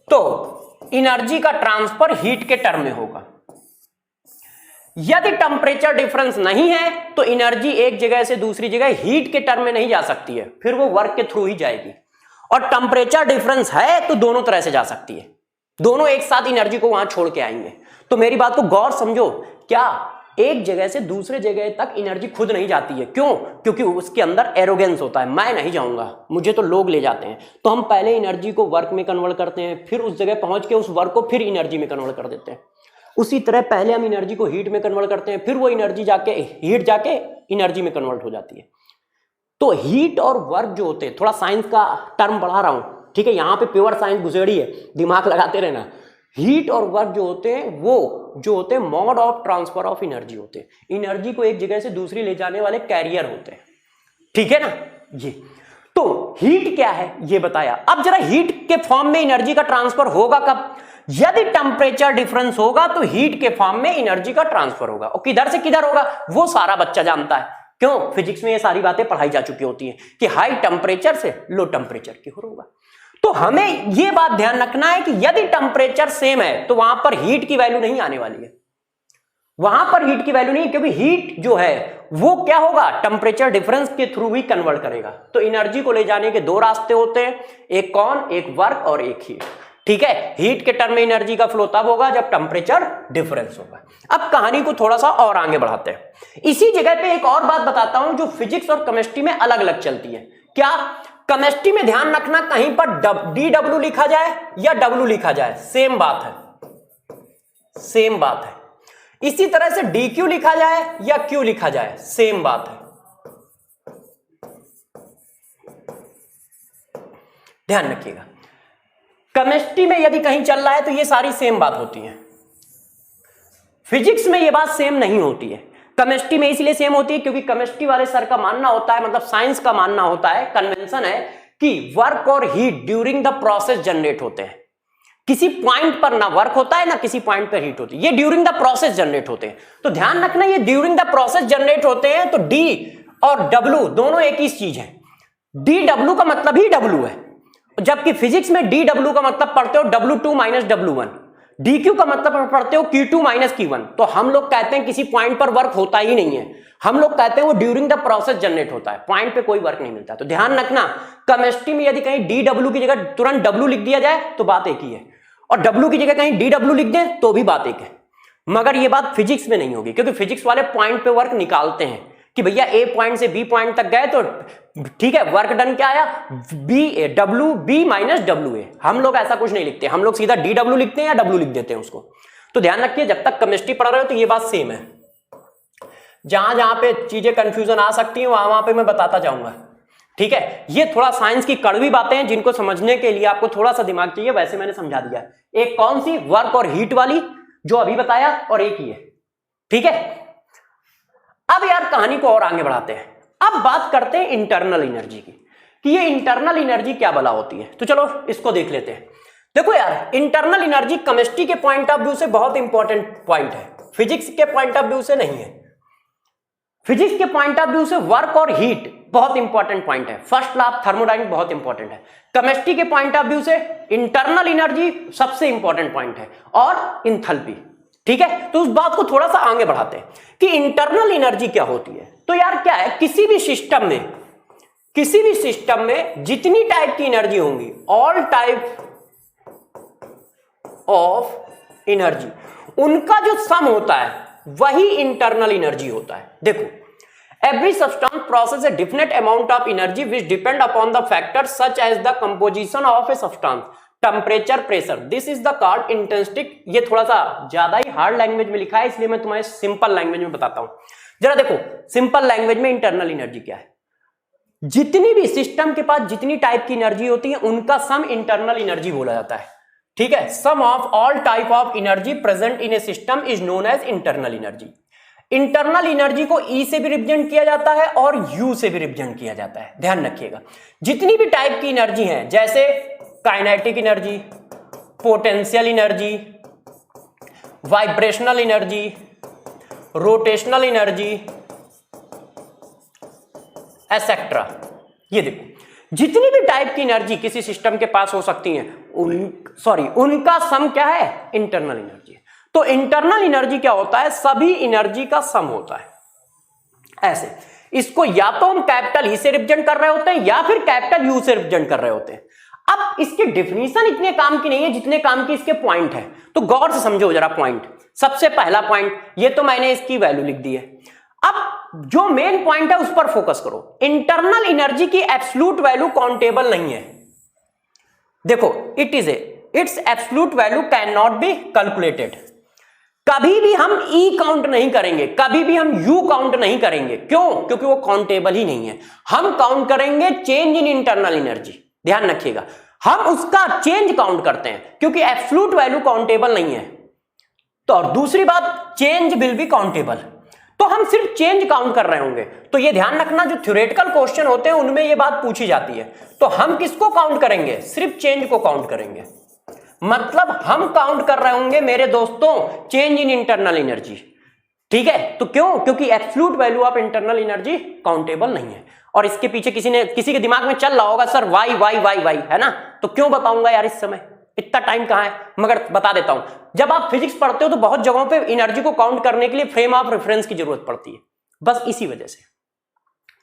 तो एनर्जी का ट्रांसफर हीट के टर्म में होगा। यदि टेम्परेचर डिफरेंस नहीं है तो एनर्जी एक जगह से दूसरी जगह हीट के टर्म में नहीं जा सकती है, फिर वो वर्क के थ्रू ही जाएगी। और टेम्परेचर डिफरेंस है तो दोनों तरह से जा सकती है, दोनों एक साथ एनर्जी को वहां छोड़ के आएंगे। तो मेरी बात को गौर समझो, क्या एक जगह से दूसरे जगह तक एनर्जी खुद नहीं जाती है, क्यों, क्योंकि उसके अंदर एरोगेंस होता है, मैं नहीं जाऊंगा, मुझे तो लोग ले जाते हैं। तो हम पहले एनर्जी को वर्क में कन्वर्ट करते हैं, फिर उस जगह पहुंच के उस वर्क को फिर एनर्जी में कन्वर्ट कर देते हैं। उसी तरह पहले हम एनर्जी को हीट में कन्वर्ट करते हैं, फिर वो एनर्जी जाके हीट जाके एनर्जी में कन्वर्ट हो जाती है। तो हीट और वर्क जो होते हैं, थोड़ा साइंस का टर्म बढ़ा रहा हूं, ठीक है, यहां पे प्योर साइंस घुसेड़ी है, दिमाग लगाते रहना। हीट और वर्क जो होते हैं वो जो होते हैं mode of transfer of energy होते हैं, एनर्जी को एक जगह से दूसरी ले जाने वाले कैरियर होते हैं, ठीक है ना। ये तो हीट क्या है ये बताया। अब जरा हीट के फॉर्म में एनर्जी का ट्रांसफर होगा कब, यदि टेम्परेचर डिफरेंस होगा तो हीट के फॉर्म में एनर्जी का ट्रांसफर होगा। और किधर से किधर होगा वो सारा बच्चा जानता है, क्यों, फिजिक्स में ये सारी बातें पढ़ाई जा चुकी होती हैं कि हाई टेम्परेचर से लो टेम्परेचर की ओर होगा। तो हमें यह बात ध्यान रखना है कि यदि टेम्परेचर सेम है तो वहां पर हीट की वैल्यू नहीं आने वाली है। वहां पर हीट की वैल्यू नहीं, क्योंकि हीट जो है वो क्या होगा, टेम्परेचर डिफरेंस के थ्रू ही कन्वर्ट करेगा। तो एनर्जी को ले जाने के दो रास्ते होते हैं, एक कौन, एक वर्क और एक हीट। ठीक है, हीट के टर्म में एनर्जी का फ्लो तब होगा जब टेम्परेचर डिफरेंस होगा। अब कहानी को थोड़ा सा और आगे बढ़ाते हैं। इसी जगह पे एक और बात बताता हूं जो फिजिक्स और केमिस्ट्री में अलग अलग चलती है। क्या? केमिस्ट्री में ध्यान रखना कहीं पर DW लिखा जाए या W लिखा जाए, सेम बात है, सेम बात है। इसी तरह से DQ लिखा जाए या Q लिखा जाए, सेम बात है। ध्यान रखिएगा, केमिस्ट्री में यदि कहीं चल रहा है तो ये सारी सेम बात होती है। फिजिक्स में ये बात सेम नहीं होती है। केमिस्ट्री में इसलिए सेम होती है क्योंकि केमिस्ट्री वाले सर का मानना होता है, मतलब साइंस का मानना होता है, कन्वेंशन है कि वर्क और heat during the process generate होते हैं। किसी पॉइंट पर ना वर्क होता है ना किसी पॉइंट पर हीट होती है, ये ड्यूरिंग द प्रोसेस जनरेट होते हैं। तो ध्यान रखना ये ड्यूरिंग द प्रोसेस जनरेट होते हैं, तो D और W दोनों एक ही चीज है। DW का मतलब ही W है, जबकि फिजिक्स में DW का मतलब पढ़ते हो W2 माइनस W1, DQ का मतलब पढ़ते हो Q2 माइनस Q1। तो हम लोग कहते हैं किसी पॉइंट पर वर्क होता ही नहीं है, हम लोग कहते हैं वो ड्यूरिंग द प्रोसेस जनरेट होता है, पॉइंट पे कोई वर्क नहीं मिलता। तो ध्यान रखना, केमिस्ट्री में यदि कहीं DW की जगह तुरंत W लिख दिया जाए तो बात एक ही है, और W की जगह कहीं DW लिख दें तो भी बात एक है। मगर ये बात फिजिक्स में नहीं होगी, क्योंकि फिजिक्स वाले पॉइंट पे वर्क निकालते हैं कि भैया A पॉइंट से B पॉइंट तक गए तो ठीक है, वर्क डन क्या आया, WB माइनस WA। हम लोग ऐसा कुछ नहीं लिखते, हम लोग सीधा DW लिखते हैं या W लिख देते हैं उसको। तो ध्यान रखिए, जब तक केमिस्ट्री पढ़ रहे हो तो ये बात सेम है। जहां जहां पे चीजें कंफ्यूजन आ सकती हैं वहां वहां पे मैं बताता जाऊंगा। ठीक है, ये थोड़ा साइंस की कड़वी बातें हैं जिनको समझने के लिए आपको थोड़ा सा दिमाग चाहिए, वैसे मैंने समझा दिया। एक कौन सी, वर्क और हीट वाली जो अभी बताया, और एक ही है। ठीक है, अब यार कहानी को और आगे बढ़ाते हैं। अब बात करते हैं इंटरनल एनर्जी की, कि ये इंटरनल एनर्जी क्या भला होती है। तो चलो इसको देख लेते हैं। देखो यार, इंटरनल एनर्जी केमिस्ट्री के पॉइंट ऑफ व्यू से बहुत इंपॉर्टेंट पॉइंट है, फिजिक्स के पॉइंट ऑफ व्यू से नहीं है। फिजिक्स के पॉइंट ऑफ व्यू से वर्क और हीट बहुत इंपॉर्टेंट पॉइंट है, फर्स्ट लॉ ऑफ थर्मोडायनामिक्स बहुत इंपॉर्टेंट है। केमिस्ट्री के पॉइंट ऑफ व्यू से इंटरनल एनर्जी सबसे इंपॉर्टेंट पॉइंट है, और इंथैल्पी। ठीक है, तो उस बात को थोड़ा सा आगे बढ़ाते हैं कि इंटरनल एनर्जी क्या होती है। तो यार क्या है, किसी भी सिस्टम में जितनी टाइप की एनर्जी होंगी, ऑल टाइप ऑफ एनर्जी, उनका जो सम होता है वही इंटरनल एनर्जी होता है। देखो, every substance processes a definite amount of energy which depend upon the factors such as the composition of a substance, temperature, pressure. This is the called intrinsic। ये थोड़ा सा ज्यादा ही हार्ड लैंग्वेज में लिखा है, इसलिए मैं तुम्हें सिंपल लैंग्वेज में बताता हूं। जरा देखो, सिंपल लैंग्वेज में इंटरनल एनर्जी क्या है। जितनी भी सिस्टम के पास जितनी टाइप की एनर्जी होती है उनका सम इंटरनल एनर्जी बोला जाता है। ठीक है, sum of all type of energy present in a system is known as internal energy. Internal energy को E से भी रिप्रेजेंट किया जाता है और U से भी रिप्रेजेंट किया जाता है। ध्यान रखिएगा, जितनी भी टाइप की एनर्जी है, जैसे kinetic energy, potential energy, vibrational energy, rotational energy, etcetera, ये देखो जितनी भी टाइप की एनर्जी किसी सिस्टम के पास हो सकती है, उनका सम क्या है, इंटरनल एनर्जी। तो इंटरनल एनर्जी क्या होता है, सभी एनर्जी का सम होता है। ऐसे इसको या तो हम कैपिटल ई से रिप्रेजेंट कर रहे होते हैं या फिर कैपिटल यू से रिप्रेजेंट कर रहे होते हैं। अब इसकी डेफिनेशन इतने काम की नहीं है जितने काम की इसके पॉइंट है, तो गौर से समझो जरा पॉइंट। सबसे पहला पॉइंट, ये तो मैंने इसकी वैल्यू लिख दी है। अब जो मेन पॉइंट है उस पर फोकस करो। इंटरनल एनर्जी की एब्सोल्यूट वैल्यू काउंटेबल नहीं है। देखो, it's absolute value can not be calculated. कभी भी हम E काउंट नहीं करेंगे, कभी भी हम U काउंट नहीं करेंगे। क्यों? क्योंकि वो काउंटेबल ही नहीं है। हम काउंट करेंगे चेंज इन इंटरनल एनर्जी। ध्यान रखिएगा, हम उसका चेंज काउंट करते हैं क्योंकि एब्सोल्यूट वैल्यू काउंटेबल नहीं है। तो और दूसरी बात, चेंज विल बी काउंटेबल, तो हम सिर्फ चेंज काउंट कर रहे होंगे। तो ये ध्यान रखना, जो थ्योरेटिकल क्वेश्चन होते हैं उनमें ये बात पूछी जाती है। तो हम किसको काउंट करेंगे, सिर्फ चेंज को काउंट करेंगे। मतलब हम काउंट कर रहे होंगे मेरे दोस्तों चेंज इन इंटरनल एनर्जी। ठीक है, तो क्यों? क्योंकि absolute value of internal energy countable नहीं है। और इसके पीछे किसी के दिमाग में चल रहा होगा, sir why why why why, है ना? तो क्यों बताऊंगा यार इस समय, इतना टाइम कहां है, मगर बता देता हूं, जब आप फिजिक्स पढ़ते हो तो बहुत जगहों पे एनर्जी को काउंट करने के लिए फ्रेम ऑफ रेफरेंस की जरूरत पड़ती है, बस इसी वजह से।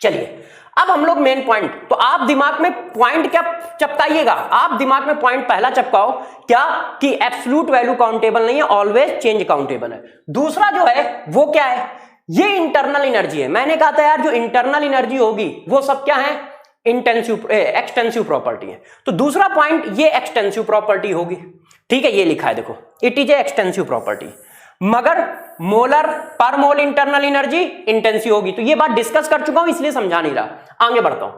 चलिए अब हम लोग मेन पॉइंट, तो आप दिमाग में पॉइंट क्या चपकाइएगा, आप दिमाग में पॉइंट पहला चपकाओ क्या, कि एब्सोल्यूट वैल्यू काउंटेबल नहीं है, ऑलवेज चेंज काउंटेबल है। दूसरा जो है वो क्या है, ये इंटरनल एनर्जी है। मैंने कहा था यार जो इंटरनल एनर्जी होगी वो सब क्या है, इंटेंसिव एक्सटेंसिव प्रॉपर्टी है। तो दूसरा पॉइंट ये एक्सटेंसिव प्रॉपर्टी होगी, ठीक है, ये लिखा है देखो, it is a extensive property, मगर मोलर पर मोल इंटरनल एनर्जी इंटेंसिव होगी। तो ये बात डिस्कस कर चुका हूं इसलिए समझा नहीं रहा, आगे बढ़ता हूं।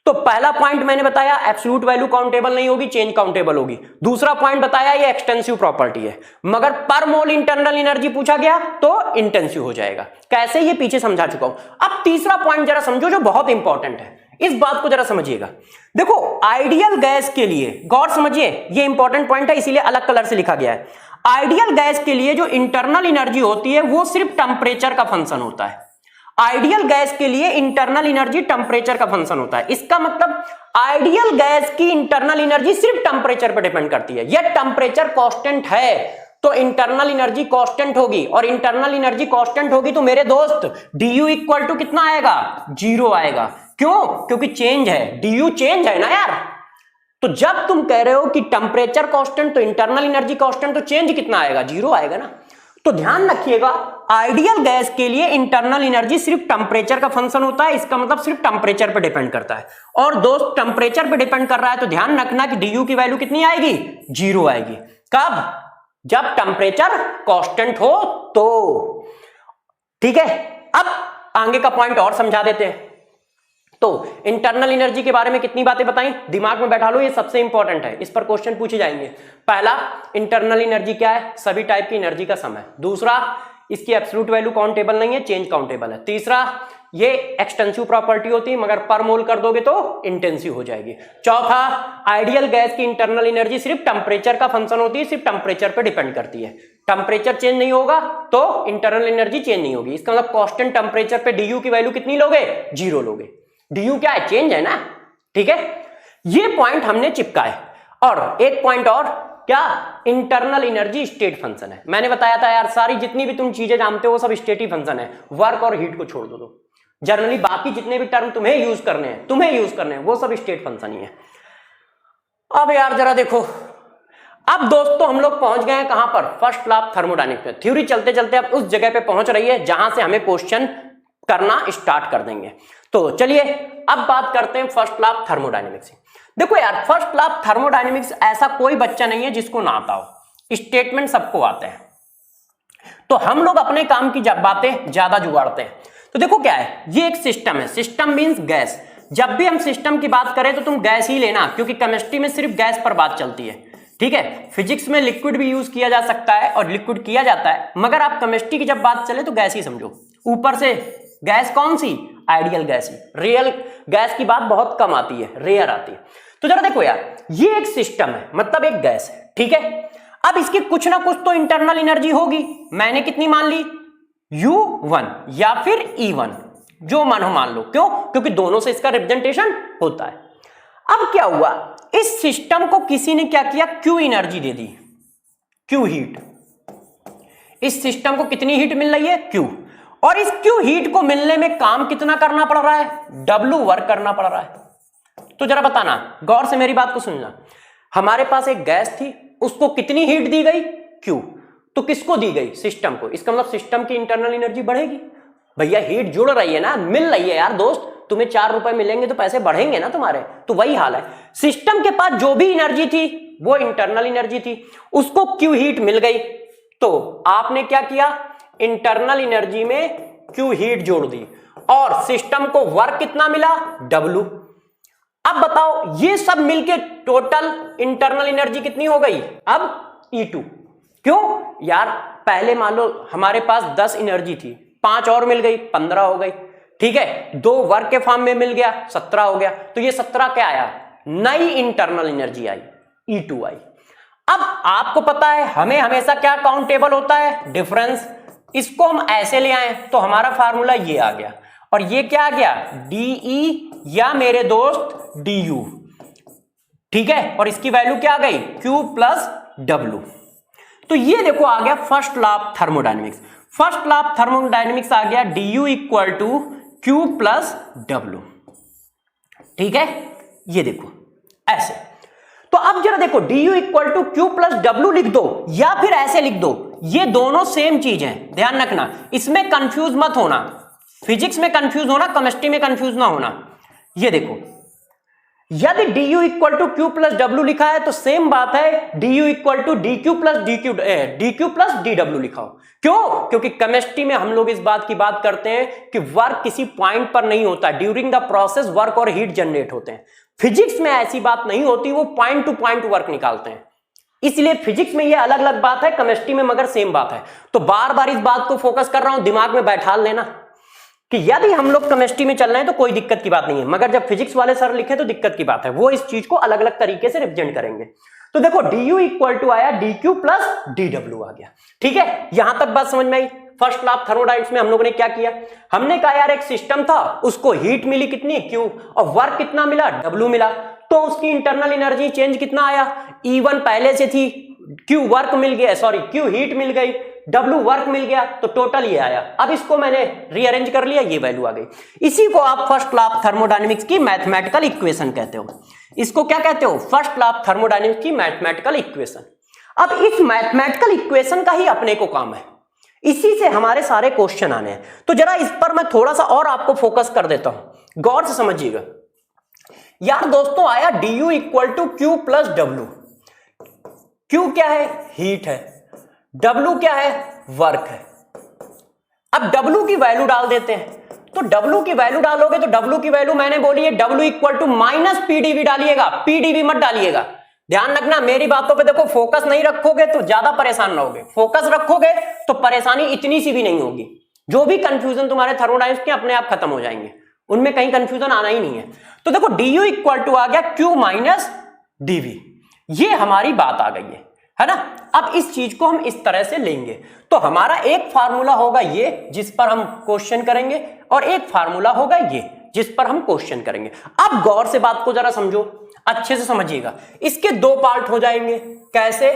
तो पहला पॉइंट मैंने बताया एब्सोल्यूट वैल्यू काउंटेबल नहीं होगी, चेंज काउंटेबल होगी। दूसरा पॉइंट बताया ये एक्सटेंसिव प्रॉपर्टी है, मगर पर मोल इंटरनल एनर्जी पूछा गया तो इंटेंसिव हो जाएगा। कैसे, ये पीछे समझा चुका हूं। अब तीसरा पॉइंट जरा समझो जो बहुत इंपॉर्टेंट है, इस बात को जरा समझिएगा। देखो आइडियल गैस के लिए, गौर समझिए, ये इंपॉर्टेंट पॉइंट है इसीलिए अलग कलर से लिखा गया है। आइडियल गैस के लिए जो इंटरनल एनर्जी होती है वो सिर्फ टेंपरेचर का फंक्शन होता है। आइडियल गैस के लिए इंटरनल एनर्जी टेंपरेचर का फंक्शन होता है। इसका मतलब आइडियल गैस की इंटरनल एनर्जी सिर्फ टेंपरेचर पर डिपेंड करती है। यह टेंपरेचर कांस्टेंट है तो इंटरनल एनर्जी कांस्टेंट होगी, और इंटरनल एनर्जी कांस्टेंट होगी तो मेरे दोस्त du इक्वल टू कितना आएगा, 0 आएगा। क्यों, क्योंकि चेंज है, du चेंज है ना यार। तो जब तुम कह रहे हो कि टेंपरेचर कांस्टेंट तो इंटरनल एनर्जी कांस्टेंट, तो चेंज कितना आएगा, 0 आएगा ना। तो ध्यान रखिएगा आइडियल गैस के लिए इंटरनल एनर्जी सिर्फ टेंपरेचर का फंक्शन होता है, इसका मतलब सिर्फ टेंपरेचर पे डिपेंड करता है। और दोस्त टेंपरेचर पे डिपेंड कर रहा है तो ध्यान रखना कि du की वैल्यू कितनी आएगी, 0 आएगी। कब, जब टेंपरेचर कांस्टेंट हो तो, ठीक है। अब आगे का पॉइंट और समझा देते हैं। तो इंटरनल एनर्जी के बारे में कितनी बातें बताई, दिमाग में बैठा लो, ये सबसे इंपॉर्टेंट है, इस पर क्वेश्चन पूछे जाएंगे। पहला, इंटरनल एनर्जी क्या है, सभी टाइप की एनर्जी का सम है। दूसरा, इसकी एब्सोल्यूट वैल्यू काउंटेबल नहीं है, चेंज काउंटेबल है। तीसरा, ये एक्सटेंसिव प्रॉपर्टी होती है मगर पर मोल कर दोगे तो इंटेंसिव हो जाएगी। चौथा, आइडियल गैस की इंटरनल एनर्जी सिर्फ टेंपरेचर का फंक्शन होती है, सिर्फ टेंपरेचर पे डिपेंड करती है। टेंपरेचर चेंज नहीं होगा तो इंटरनल एनर्जी चेंज नहीं होगी। इसका मतलब कांस्टेंट टेंपरेचर पे du की वैल्यू कितनी लोगे, 0 लोगे। du क्या है, चेंज है ना, ठीक है। ये पॉइंट हमने चिपकाए। और एक पॉइंट और, क्या, इंटरनल एनर्जी स्टेट फंक्शन है। मैंने बताया था यार सारी जितनी भी तुम चीजें जानते हो वो सब स्टेट ही फंक्शन है, वर्क और हीट को छोड़ दो। जनरली बाकी जितने भी टर्म तुम्हें यूज करने हैं वो सब स्टेट फंक्शन ही है। अब यार जरा देखो, अब दोस्तों हम लोग पहुंच गए हैं कहां पर, फर्स्ट लॉ ऑफ थर्मोडायनेमिक्स में। थ्योरी चलते चलते अब उस जगह पे पहुंच रही है जहां से हमें क्वेश्चन करना स्टार्ट कर देंगे। तो चलिए अब बात करते हैं फर्स्ट लॉ ऑफ थर्मोडायनेमिक्स। देखो यार फर्स्ट लॉ ऑफ थर्मोडायनेमिक्स ऐसा कोई बच्चा नहीं है जिसको ना आता हो, स्टेटमेंट सबको आते हैं। तो हम लोग अपने काम की बातें ज्यादा जुगाड़ते हैं। तो देखो क्या है, ये एक सिस्टम है, सिस्टम मींस गैस। जब भी हम सिस्टम की बात करें तो तुम गैस ही लेना, क्योंकि केमिस्ट्री में सिर्फ गैस पर बात चलती है, ठीक है। फिजिक्स में लिक्विड भी यूज किया जा सकता है और लिक्विड किया जाता है, मगर आप केमिस्ट्री की जब बात चले तो गैस ही समझो। ऊपर से गैस कौन सी, आइडियल गैस ही, रियल गैस की बात बहुत कम आती है, रेयर आती है। तो जरा देखो यार, ये एक सिस्टम है, मतलब एक गैस है, ठीक है। अब इसकी कुछ ना कुछ तो इंटरनल एनर्जी होगी। मैंने कितनी मान ली, U1 या फिर E1, जो मानो मान लो। क्यों, क्योंकि दोनों से इसका रिप्रेजेंटेशन होता है। अब क्या हुआ, इस सिस्टम को किसी ने क्या किया, Q एनर्जी दे दी, Q हीट। इस सिस्टम को कितनी हीट मिल रही है, Q। और इस Q हीट को मिलने में काम कितना करना पड़ रहा है, W वर्क करना पड़ रहा है। तो जरा बताना, गौर से मेरी बात को सुनना। हमारे पास एक गैस थी, उसको कितनी हीट दी गई, Q। तो किसको दी गई, सिस्टम को। इसका मतलब सिस्टम की इंटरनल एनर्जी बढ़ेगी। भैया हीट जुड़ रही है ना, मिल रही है यार दोस्त, तुम्हें 4 रुपए मिलेंगे तो पैसे बढ़ेंगे ना तुम्हारे। तो वही हाल है, सिस्टम के पास जो भी एनर्जी थी वो इंटरनल एनर्जी थी, उसको Q हीट मिल गई। तो आपने क्या किया, इंटरनल एनर्जी में Q हीट जोड़ दी और सिस्टम को वर्क कितना मिला, W। अब बताओ ये सब मिलके टोटल इंटरनल एनर्जी कितनी हो गई, अब E2। क्यों यार, पहले मान लो हमारे पास 10 एनर्जी थी, 5 और मिल गई, 15 हो गई, ठीक है। 2 वर्क के फॉर्म में मिल गया, 17 हो गया। तो ये 17 क्या आया, नई इंटरनल एनर्जी आई, E2 आई। अब आपको पता है हमें हमेशा क्या काउंटेबल होता है, डिफरेंस। इसको हम ऐसे ले आए तो हमारा फार्मूला ये आ गया, और ये क्या आ गया, DE या मेरे दोस्त DU, ठीक है, और इसकी वैल्यू क्या आ गई, Q प्लस W। तो ये देखो आ गया first law of thermodynamics. First law of thermodynamics आ गया du equal to Q plus W। ठीक है, ये देखो ऐसे। तो अब जरा देखो du equal to Q plus W लिख दो या फिर ऐसे लिख दो, ये दोनों सेम चीज है, ध्यान रखना, इसमें कंफ्यूज मत होना। फिजिक्स में कंफ्यूज होना, केमिस्ट्री में कंफ्यूज ना होना। ये देखो यदि du equal to Q plus W लिखा है तो सेम बात है du equal to dq plus dq plus dw लिखा हो। क्यों? क्योंकि केमिस्ट्री में हम लोग इस बात की बात करते हैं कि वर्क किसी पॉइंट पर नहीं होता, ड्यूरिंग द प्रोसेस वर्क और हीट जनरेट होते हैं। फिजिक्स में ऐसी बात नहीं होती, वो पॉइंट टू पॉइंट वर्क निकालते हैं। इसलिए फिजिक्स में ये अलग अलग बात है, केमिस्ट्री में मगर सेम बात है। तो बार बार इस बात को फोकस कर रहा हूं, दिमाग में बैठा लेना कि यदि हम लोग केमिस्ट्री में चल रहे हैं तो कोई दिक्कत की बात नहीं है, मगर जब फिजिक्स वाले सर लिखे तो दिक्कत की बात है। वो इस चीज को अलग अलग तरीके से रिप्रेजेंट करेंगे। तो देखो du इक्वल टू आया dq प्लस dw आ गया। ठीक है, यहां तक बात समझ में आई। फर्स्ट लॉ ऑफ थर्मोडायनेमिक्स में हम लोगों ने क्या किया, हमने कहा यार एक सिस्टम था, उसको हीट मिली कितनी Q और वर्क कितना मिला W मिला, तो उसकी इंटरनल एनर्जी चेंज कितना आया, E1 पहले से थी, Q वर्क मिल गया, सॉरी Q हीट मिल गई, W वर्क मिल गया, तो टोटल ये आया। अब इसको मैंने रीअरेंज कर लिया, ये वैल्यू आ गई। इसी को आप फर्स्ट लॉ ऑफ थर्मोडायनेमिक्स की मैथमेटिकल इक्वेशन कहते हो। इसको क्या कहते हो, फर्स्ट लॉ ऑफ थर्मोडायनेमिक्स की मैथमेटिकल इक्वेशन। अब इस मैथमेटिकल इक्वेशन का ही अपने को काम है, इसी से हमारे सारे क्वेश्चन आने हैं। तो जरा इस पर मैं थोड़ा सा और आपको फोकस कर देता हूं, गौर से समझिएगा। यार दोस्तों आया du equal to Q plus W। Q क्या है, हीट है, W क्या है, वर्क है। अब W की वैल्यू डाल देते हैं, तो W की वैल्यू डालोगे तो W की वैल्यू मैंने बोली है W equal to minus PdV डालिएगा, PdV मत डालिएगा। ध्यान रखना, मेरी बातों पे देखो, फोकस नहीं रखोगे तो ज्यादा परेशान रहोगे, फोकस रखोगे तो परेशानी इतनी सी भी नहीं होगी। जो भी कंफ्यूजन तुम्हारे थर्मोडायनेमिक्स के अपने आप खत्म हो जाएंगे, उनमें कहीं कंफ्यूजन आना ही नहीं है। तो देखो du इक्वल टू आ गया Q माइनस dV, ये हमारी बात आ गई है ना। अब इस चीज को हम इस तरह से लेंगे, तो हमारा एक फार्मूला होगा ये जिस पर हम क्वेश्चन करेंगे, और एक फार्मूला होगा ये जिस पर हम क्वेश्चन करेंगे। अब गौर से बात को जरा समझो, अच्छे से समझिएगा। इसके दो पार्ट हो जाएंगे। कैसे?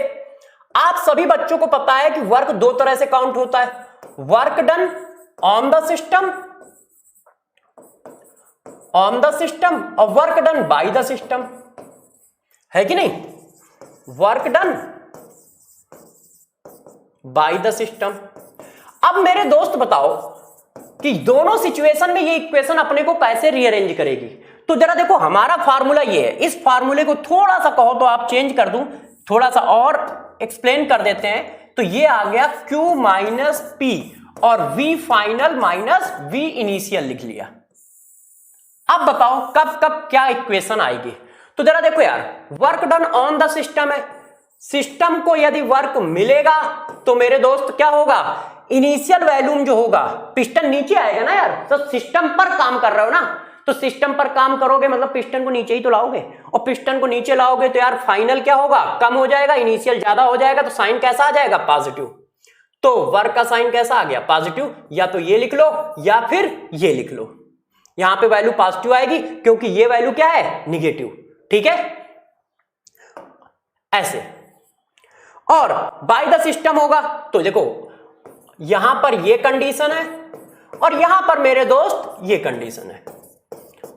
आप सभी बच्चों को पता है कि वर्क दो तरह से काउंट होता है, work done on the system और work done by the system, है कि नहीं? Work done by the system. अब मेरे दोस्त बताओ कि दोनों सिचुएशन में ये इक्वेशन अपने को कैसे रीअरेंज करेगी। तो जरा देखो, हमारा फार्मूला ये है, इस फार्मूले को थोड़ा सा कहो तो आप चेंज कर दूं, थोड़ा सा और एक्सप्लेन कर देते हैं। तो ये आ गया Q माइनस P और V final minus V initial लिख लिया। अब बताओ कब कब क्या इक्वेशन आएगी। तो जरा देखो यार, work done on the system है, सिस्टम को यदि वर्क मिलेगा तो मेरे दोस्त क्या होगा, इनिशियल वैल्यूम जो होगा, पिस्टन नीचे आएगा ना यार, तो सिस्टम पर काम कर रहे हो ना, तो सिस्टम पर काम करोगे मतलब पिस्टन को नीचे ही तो लाओगे, और पिस्टन को नीचे लाओगे तो यार फाइनल क्या होगा, कम हो जाएगा, इनिशियल ज्यादा हो जाएगा, तो साइन कैसा आ जाएगा, पॉजिटिव। तो वर्क का साइन कैसा आ गया, पॉजिटिव। या तो ये लिख लो या फिर ये लिख लो, यहां पे वैल्यू पॉजिटिव आएगी क्योंकि ये वैल्यू क्या है, निगेटिव। ठीक है, ऐसे। और बाय द सिस्टम होगा तो देखो यहां पर ये कंडीशन है और यहां पर मेरे दोस्त ये कंडीशन है,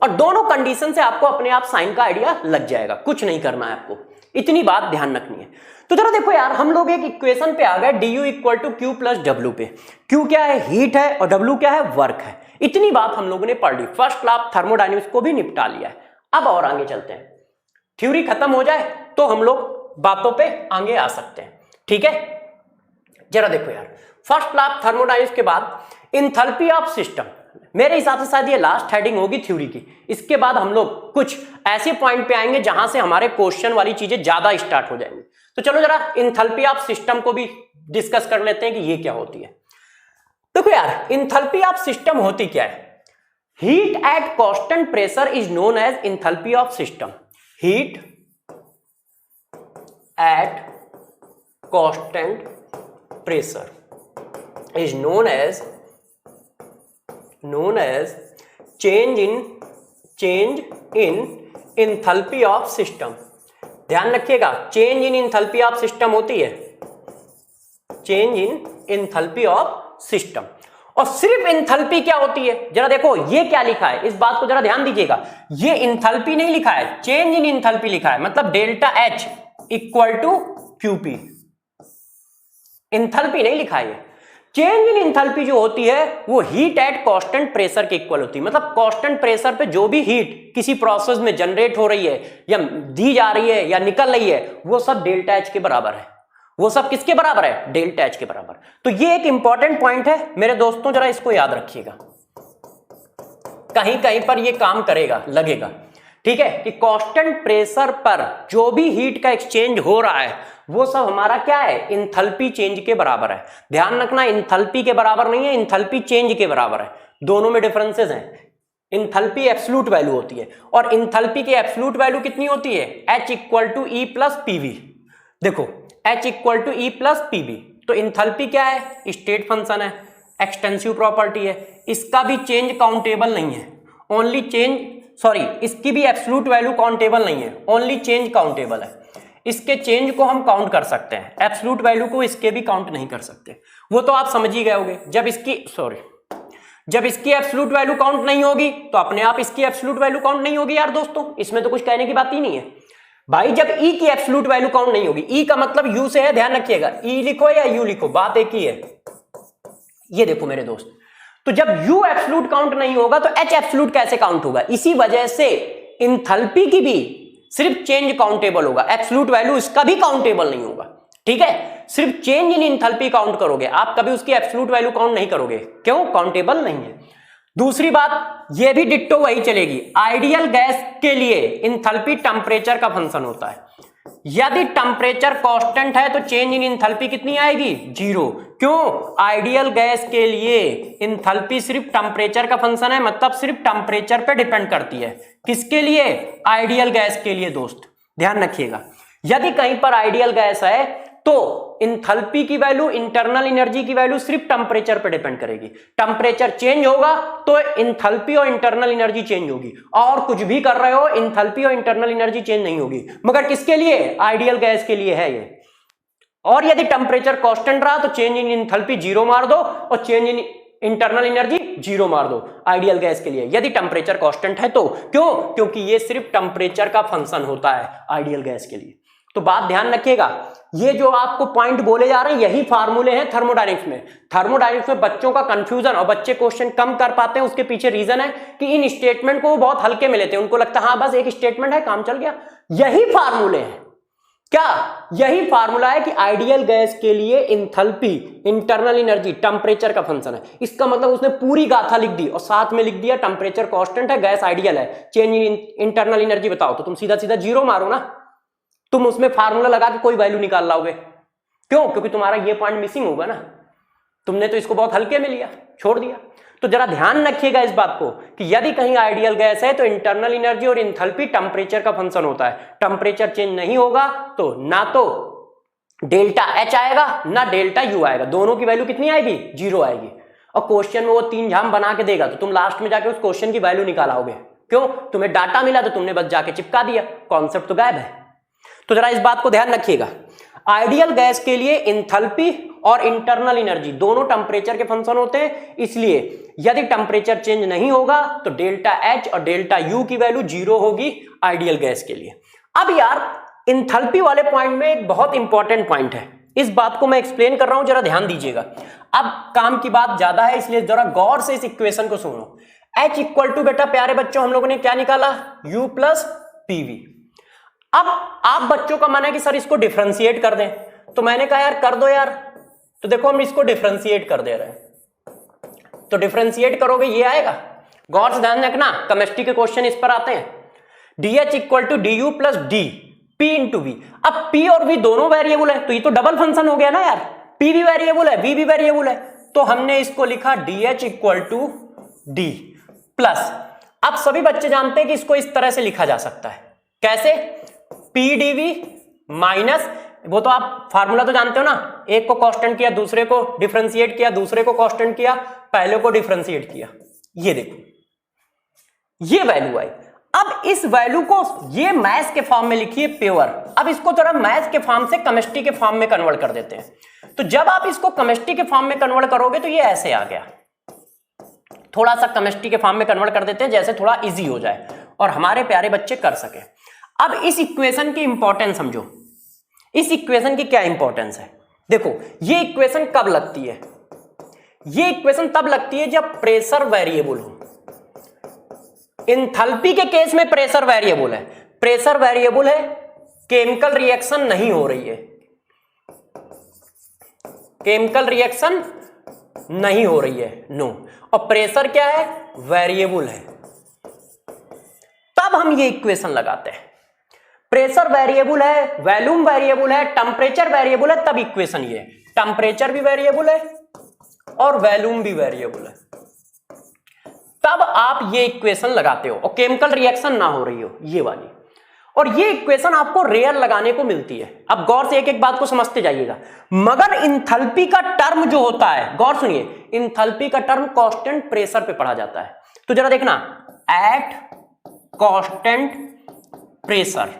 और दोनों कंडीशन से आपको अपने आप साइन का आइडिया लग जाएगा, कुछ नहीं करना है आपको, इतनी बात ध्यान रखनी है। तो जरा देखो यार, हम लोग एक इक्वेशन पे आ गए, du equal to Q plus W पे। Q क्या है, हीट है, और W क्या है, वर्क है। इतनी बात हम लोगों ने पढ़ ली, फर्स्ट लॉ ऑफ थर्मोडायनेमिक्स को भी निपटा लिया है। अब और आगे चलते हैं, थ्योरी खत्म हो जाए तो हम लोग बातों पे आगे आ सकते हैं। ठीक है, जरा देखो यार, फर्स्ट लॉ ऑफ थर्मोडायनेमिक्स के बाद इंथैल्पी ऑफ सिस्टम, मेरे हिसाब से शायद ये लास्ट हेडिंग होगी थ्योरी की। इसके बाद हम लोग कुछ ऐसे पॉइंट पे आएंगे जहां से हमारे क्वेश्चन वाली चीजें ज्यादा स्टार्ट हो जाएंगी। तो चलो जरा इंथैल्पी ऑफ सिस्टम को भी डिस्कस कर लेते हैं कि ये क्या होती है। देखो यार, इंथैल्पी ऑफ सिस्टम होती क्या है, heat at constant pressure is known as enthalpy of system. Heat at constant pressure is known as change in enthalpy of system। ध्यान रखिएगा, change in enthalpy of system होती है, change in enthalpy of system. और सिर्फ इंथैल्पी क्या होती है, जरा देखो ये क्या लिखा है, इस बात को जरा ध्यान दीजिएगा, ये इंथैल्पी नहीं लिखा है, चेंज इन इंथैल्पी लिखा है, मतलब delta H equal to qp, enthalpy नहीं लिखा है। चेंज इन इंथैल्पी जो होती है वो हीट एट कांस्टेंट प्रेशर के इक्वल होती है, मतलब कांस्टेंट प्रेशर पे जो भी हीट किसी प्रोसेस में जनरेट हो रही है या दी जा रही है या निकल रही है, वो सब डेल्टा एच के बराबर है। वो सब किसके बराबर है, डेल्टा एच के बराबर। तो ये एक इंपॉर्टेंट पॉइंट है मेरे दोस्तों, जरा इसको याद रखिएगा, कहीं कहीं पर ये काम करेगा, लगेगा, ठीक है, कि कांस्टेंट प्रेशर पर जो भी हीट का एक्सचेंज हो रहा है वो सब हमारा क्या है, इंथैल्पी चेंज के बराबर है। ध्यान रखना, इंथैल्पी के बराबर नहीं है, इंथैल्पी चेंज के बराबर है, दोनों में डिफरेंसेस हैं। इंथैल्पी एब्सोल्यूट वैल्यू होती है और इंथैल्पी की एब्सोल्यूट वैल्यू कितनी होती है, H equal to E plus PV. देखो H equal to E plus PV, तो इंथैल्पी क्या है, स्टेट फंक्शन है, एक्सटेंसिव प्रॉपर्टी है, इसका भी चेंज काउंटेबल नहीं है, ओनली चेंज, सॉरी इसकी भी एब्सोल्यूट वैल्यू काउंटेबल नहीं है, ओनली चेंज काउंटेबल है। इसके चेंज को हम काउंट कर सकते हैं, एब्सोल्यूट वैल्यू को इसके भी काउंट नहीं कर सकते, वो तो आप समझ ही गए होंगे। जब इसकी एब्सोल्यूट वैल्यू काउंट नहीं होगी तो अपने आप इसकी एब्सोल्यूट वैल्यू काउंट नहीं होगी यार दोस्तों, इसमें तो कुछ कहने की बात ही नहीं है भाई। जब ई की एब्सोल्यूट वैल्यू काउंट नहीं होगी, ई का मतलब यू से है, ध्यान रखिएगा, ई लिखो या यू लिखो बात एक ही है। ये देखो मेरे दोस्त, तो जब U एब्सोल्यूट काउंट नहीं होगा तो H एब्सोल्यूट कैसे काउंट होगा, इसी वजह से इंथैल्पी की भी सिर्फ चेंज काउंटेबल होगा, एब्सोल्यूट वैल्यू इसका भी काउंटेबल नहीं होगा, ठीक है। सिर्फ चेंज इन इंथैल्पी काउंट करोगे, आप कभी उसकी एब्सोल्यूट वैल्यू काउंट नहीं करोगे, क्यों, काउंटेबल नहीं है। दूसरी बात, ये भी डिट्टो वही चलेगी, आइडियल गैस के लिए इंथैल्पी टेम्परेचर का फंक्शन होता है। यदि टेम्परेचर कांस्टेंट है तो चेंज इन इंथैल्पी कितनी आएगी, जीरो। क्यों, आइडियल गैस के लिए इंथैल्पी सिर्फ टेम्परेचर का फंक्शन है, मतलब सिर्फ टेम्परेचर पे डिपेंड करती है। किसके लिए, आइडियल गैस के लिए दोस्त, ध्यान रखिएगा। यदि कहीं पर आइडियल गैस है तो इंथैल्पी की वैल्यू, इंटरनल एनर्जी की वैल्यू सिर्फ टेम्परेचर पे डिपेंड करेगी। टेम्परेचर चेंज होगा तो इंथैल्पी और इंटरनल एनर्जी चेंज होगी, और कुछ भी कर रहे हो इंथैल्पी और इंटरनल एनर्जी चेंज नहीं होगी, मगर किसके लिए, आइडियल गैस के लिए है ये। और यदि टेम्परेचर कांस्टेंट रहा तो चेंज इन इंथैल्पी जीरो मार दो और change in internal energy zero मार दो आइडियल गैस के लिए, यदि टेम्परेचर कांस्टेंट है तो। क्यों, क्योंकि ये सिर्फ टेम्परेचर का फंक्शन होता है आइडियल गैस के लिए। तो बात ध्यान रखिएगा, ये जो आपको पॉइंट बोले जा रहे हैं यही फार्मूले हैं थर्मोडायनेमिक्स में। थर्मोडायनेमिक्स में बच्चों का कंफ्यूजन और बच्चे क्वेश्चन कम कर पाते हैं, उसके पीछे रीजन है कि इन स्टेटमेंट को वो बहुत हल्के में लेते हैं, उनको लगता है हाँ बस एक स्टेटमेंट है काम चल गया। यही फार्मूले हैं, क्या यही फार्मूला है कि आइडियल गैस के लिए इंथैल्पी, इंटरनल एनर्जी टेम्परेचर का फंक्शन है। इसका मतलब उसने पूरी गाथा लिख दी और साथ में लिख दिया टेम्परेचर कांस्टेंट है, गैस आइडियल है, चेंज इन इंटरनल एनर्जी बताओ, तो तुम सीधा सीधा जीरो मारो ना, तुम उसमें फार्मूला लगा के कोई वैल्यू निकाल लाओगे। क्यों, क्योंकि तुम्हारा ये पॉइंट मिसिंग होगा ना, तुमने तो इसको बहुत हल्के में लिया, छोड़ दिया। तो जरा ध्यान रखिएगा इस बात को कि यदि कहीं आइडियल गैस है तो इंटरनल एनर्जी और इंथैल्पी टेम्परेचर का फंक्शन होता है। टेम्परेचर चेंज नहीं होगा तो ना तो डेल्टा एच आएगा ना डेल्टा यू आएगा, दोनों की वैल्यू कितनी आएगी, जीरो आएगी। और क्वेश्चन में वो तीन झाम बना के देगा तो तुम लास्ट में जाके उस क्वेश्चन की वैल्यू निकाल आओगे। क्यों, तुम्हें डाटा मिला तो तुमने बस जाके चिपका दिया, कॉन्सेप्ट तो गायब है। तो जरा इस बात को ध्यान रखिएगा, आइडियल गैस के लिए इंथैल्पी और इंटरनल एनर्जी दोनों टेम्परेचर के फंक्शन होते हैं, इसलिए यदि टेम्परेचर चेंज नहीं होगा तो डेल्टा एच और डेल्टा यू की वैल्यू जीरो होगी आइडियल गैस के लिए। अब यार इंथैल्पी वाले पॉइंट में एक बहुत इंपॉर्टेंट पॉइंट है, इस बात को मैं एक्सप्लेन कर रहा हूं, जरा ध्यान दीजिएगा। अब काम की बात ज्यादा है इसलिए जरा गौर से इस इक्वेशन को सुनो। H इक्वल टू, बेटा प्यारे बच्चों हम लोगों ने क्या निकाला, U प्लस पीवी। अब आप बच्चों का मन है कि सर इसको डिफरेंशिएट कर दें, तो मैंने कहा यार कर दो यार। तो देखो हम इसको डिफरेंशिएट कर दे रहे हैं, तो डिफरेंशिएट करोगे ये आएगा। गौर से ध्यान रखना, केमिस्ट्री के क्वेश्चन इस पर आते हैं। DH equal to d U plus d P into V. अब P और V दोनों वेरिएबल है तो ये तो डबल फंक्शन हो गया ना यार, P भी वेरिएबल है V भी वेरिएबल है, तो हमने इसको लिखा DH equal to d plus. अब सभी बच्चे जानते हैं कि इसको इस तरह से लिखा जा सकता है, कैसे, PdV माइनस, वो तो आप फार्मूला तो जानते हो ना, एक को कांस्टेंट किया, दूसरे को डिफरेंशिएट किया, दूसरे को कांस्टेंट किया, पहले को डिफरेंशिएट किया। ये देखो ये वैल्यू आई। अब इस वैल्यू को ये मैथ्स के फॉर्म में लिखिए प्योर, अब इसको थोड़ा मैथ्स के फॉर्म से केमिस्ट्री के फॉर्म में कन्वर्ट कर देते हैं। तो जब आप इसको केमिस्ट्री के फॉर्म में कन्वर्ट करोगे तो ये ऐसे आ गया, थोड़ा सा केमिस्ट्री के फॉर्म में कन्वर्ट कर देते हैं जैसे थोड़ा इजी हो जाए और हमारे प्यारे बच्चे कर सके। अब इस इक्वेशन की इंपॉर्टेंस समझो, इस इक्वेशन की क्या इंपॉर्टेंस है। देखो ये इक्वेशन कब लगती है, ये इक्वेशन तब लगती है जब प्रेशर वेरिएबल हो। एंथैल्पी के केस में प्रेशर वेरिएबल है, प्रेशर वेरिएबल है, केमिकल रिएक्शन नहीं हो रही है, केमिकल रिएक्शन नहीं हो रही है, नो। और प्रेशर क्या है, वेरिएबल है, तब हम ये इक्वेशन लगाते हैं। प्रेशर वेरिएबल है, वॉल्यूम वेरिएबल है, टेम्परेचर वेरिएबल है, तब इक्वेशन ये, टेम्परेचर भी वेरिएबल है और वॉल्यूम भी वेरिएबल है, तब आप ये इक्वेशन लगाते हो और केमिकल रिएक्शन ना हो रही हो, ये वाली। और ये इक्वेशन आपको रेयर लगाने को मिलती है। अब गौर से एक एक बात को समझते जाइएगा। मगर इंथैल्पी का टर्म जो होता है, गौर सुनिए, इंथैल्पी का टर्म कांस्टेंट प्रेशर पे पढ़ा जाता है। तो जरा देखना, एट कांस्टेंट प्रेशर,